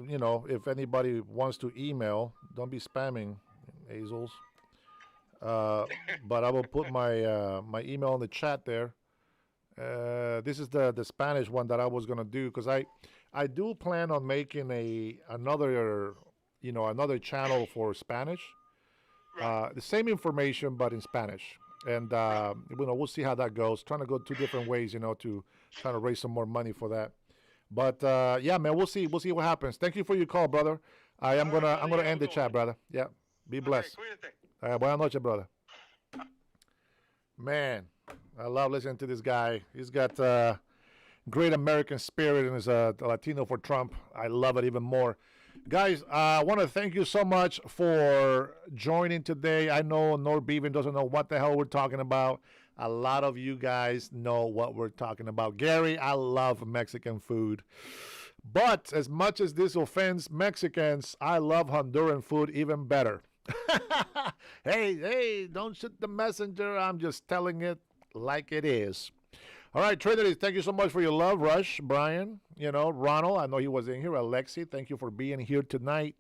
if anybody wants to email, don't be spamming, Azels. But I will put my my email on the chat there. This is the Spanish one that I was gonna do, because I do plan on making another channel for Spanish. The same information but in Spanish, and we'll see how that goes. Trying to go two different ways, to try to raise some more money for that. But yeah, man, we'll see what happens. Thank you for your call, brother. I'm gonna end the chat, brother. Yeah, be blessed. Buenas noches, brother. Man, I love listening to this guy. He's got great American spirit, and is a Latino for Trump. I love it even more. Guys, I want to thank you so much for joining today. I know Nord Beaven doesn't know what the hell we're talking about. A lot of you guys know what we're talking about. Gary, I love Mexican food. But as much as this offends Mexicans, I love Honduran food even better. Hey, don't shoot the messenger. I'm just telling it like it is. All right, Trinity, thank you so much for your love. Rush, Brian, Ronald, I know he was in here. Alexi, thank you for being here tonight.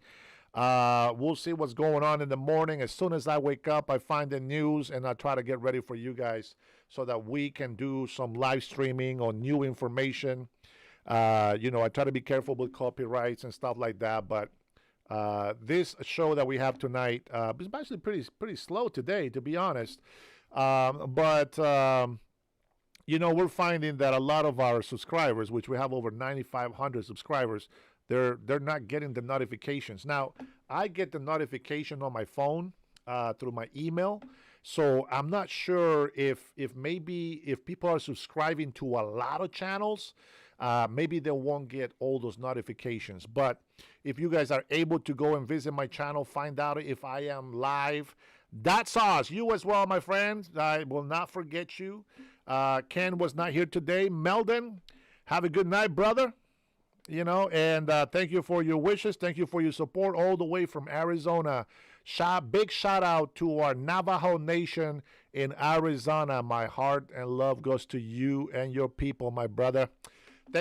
We'll see what's going on in the morning. As soon as I wake up, I find the news, and I try to get ready for you guys so that we can do some live streaming on new information. I try to be careful with copyrights and stuff like that, but this show that we have tonight is actually pretty slow today, to be honest. We're finding that a lot of our subscribers, which we have over 9,500 subscribers, they're not getting the notifications. Now, I get the notification on my phone through my email, so I'm not sure if people are subscribing to a lot of channels, maybe they won't get all those notifications. But if you guys are able to go and visit my channel, find out if I am live, that's us. You as well, my friends. I will not forget you. Ken was not here today. Meldon, have a good night, brother. And thank you for your wishes. Thank you for your support all the way from Arizona. Big shout out to our Navajo Nation in Arizona. My heart and love goes to you and your people, my brother.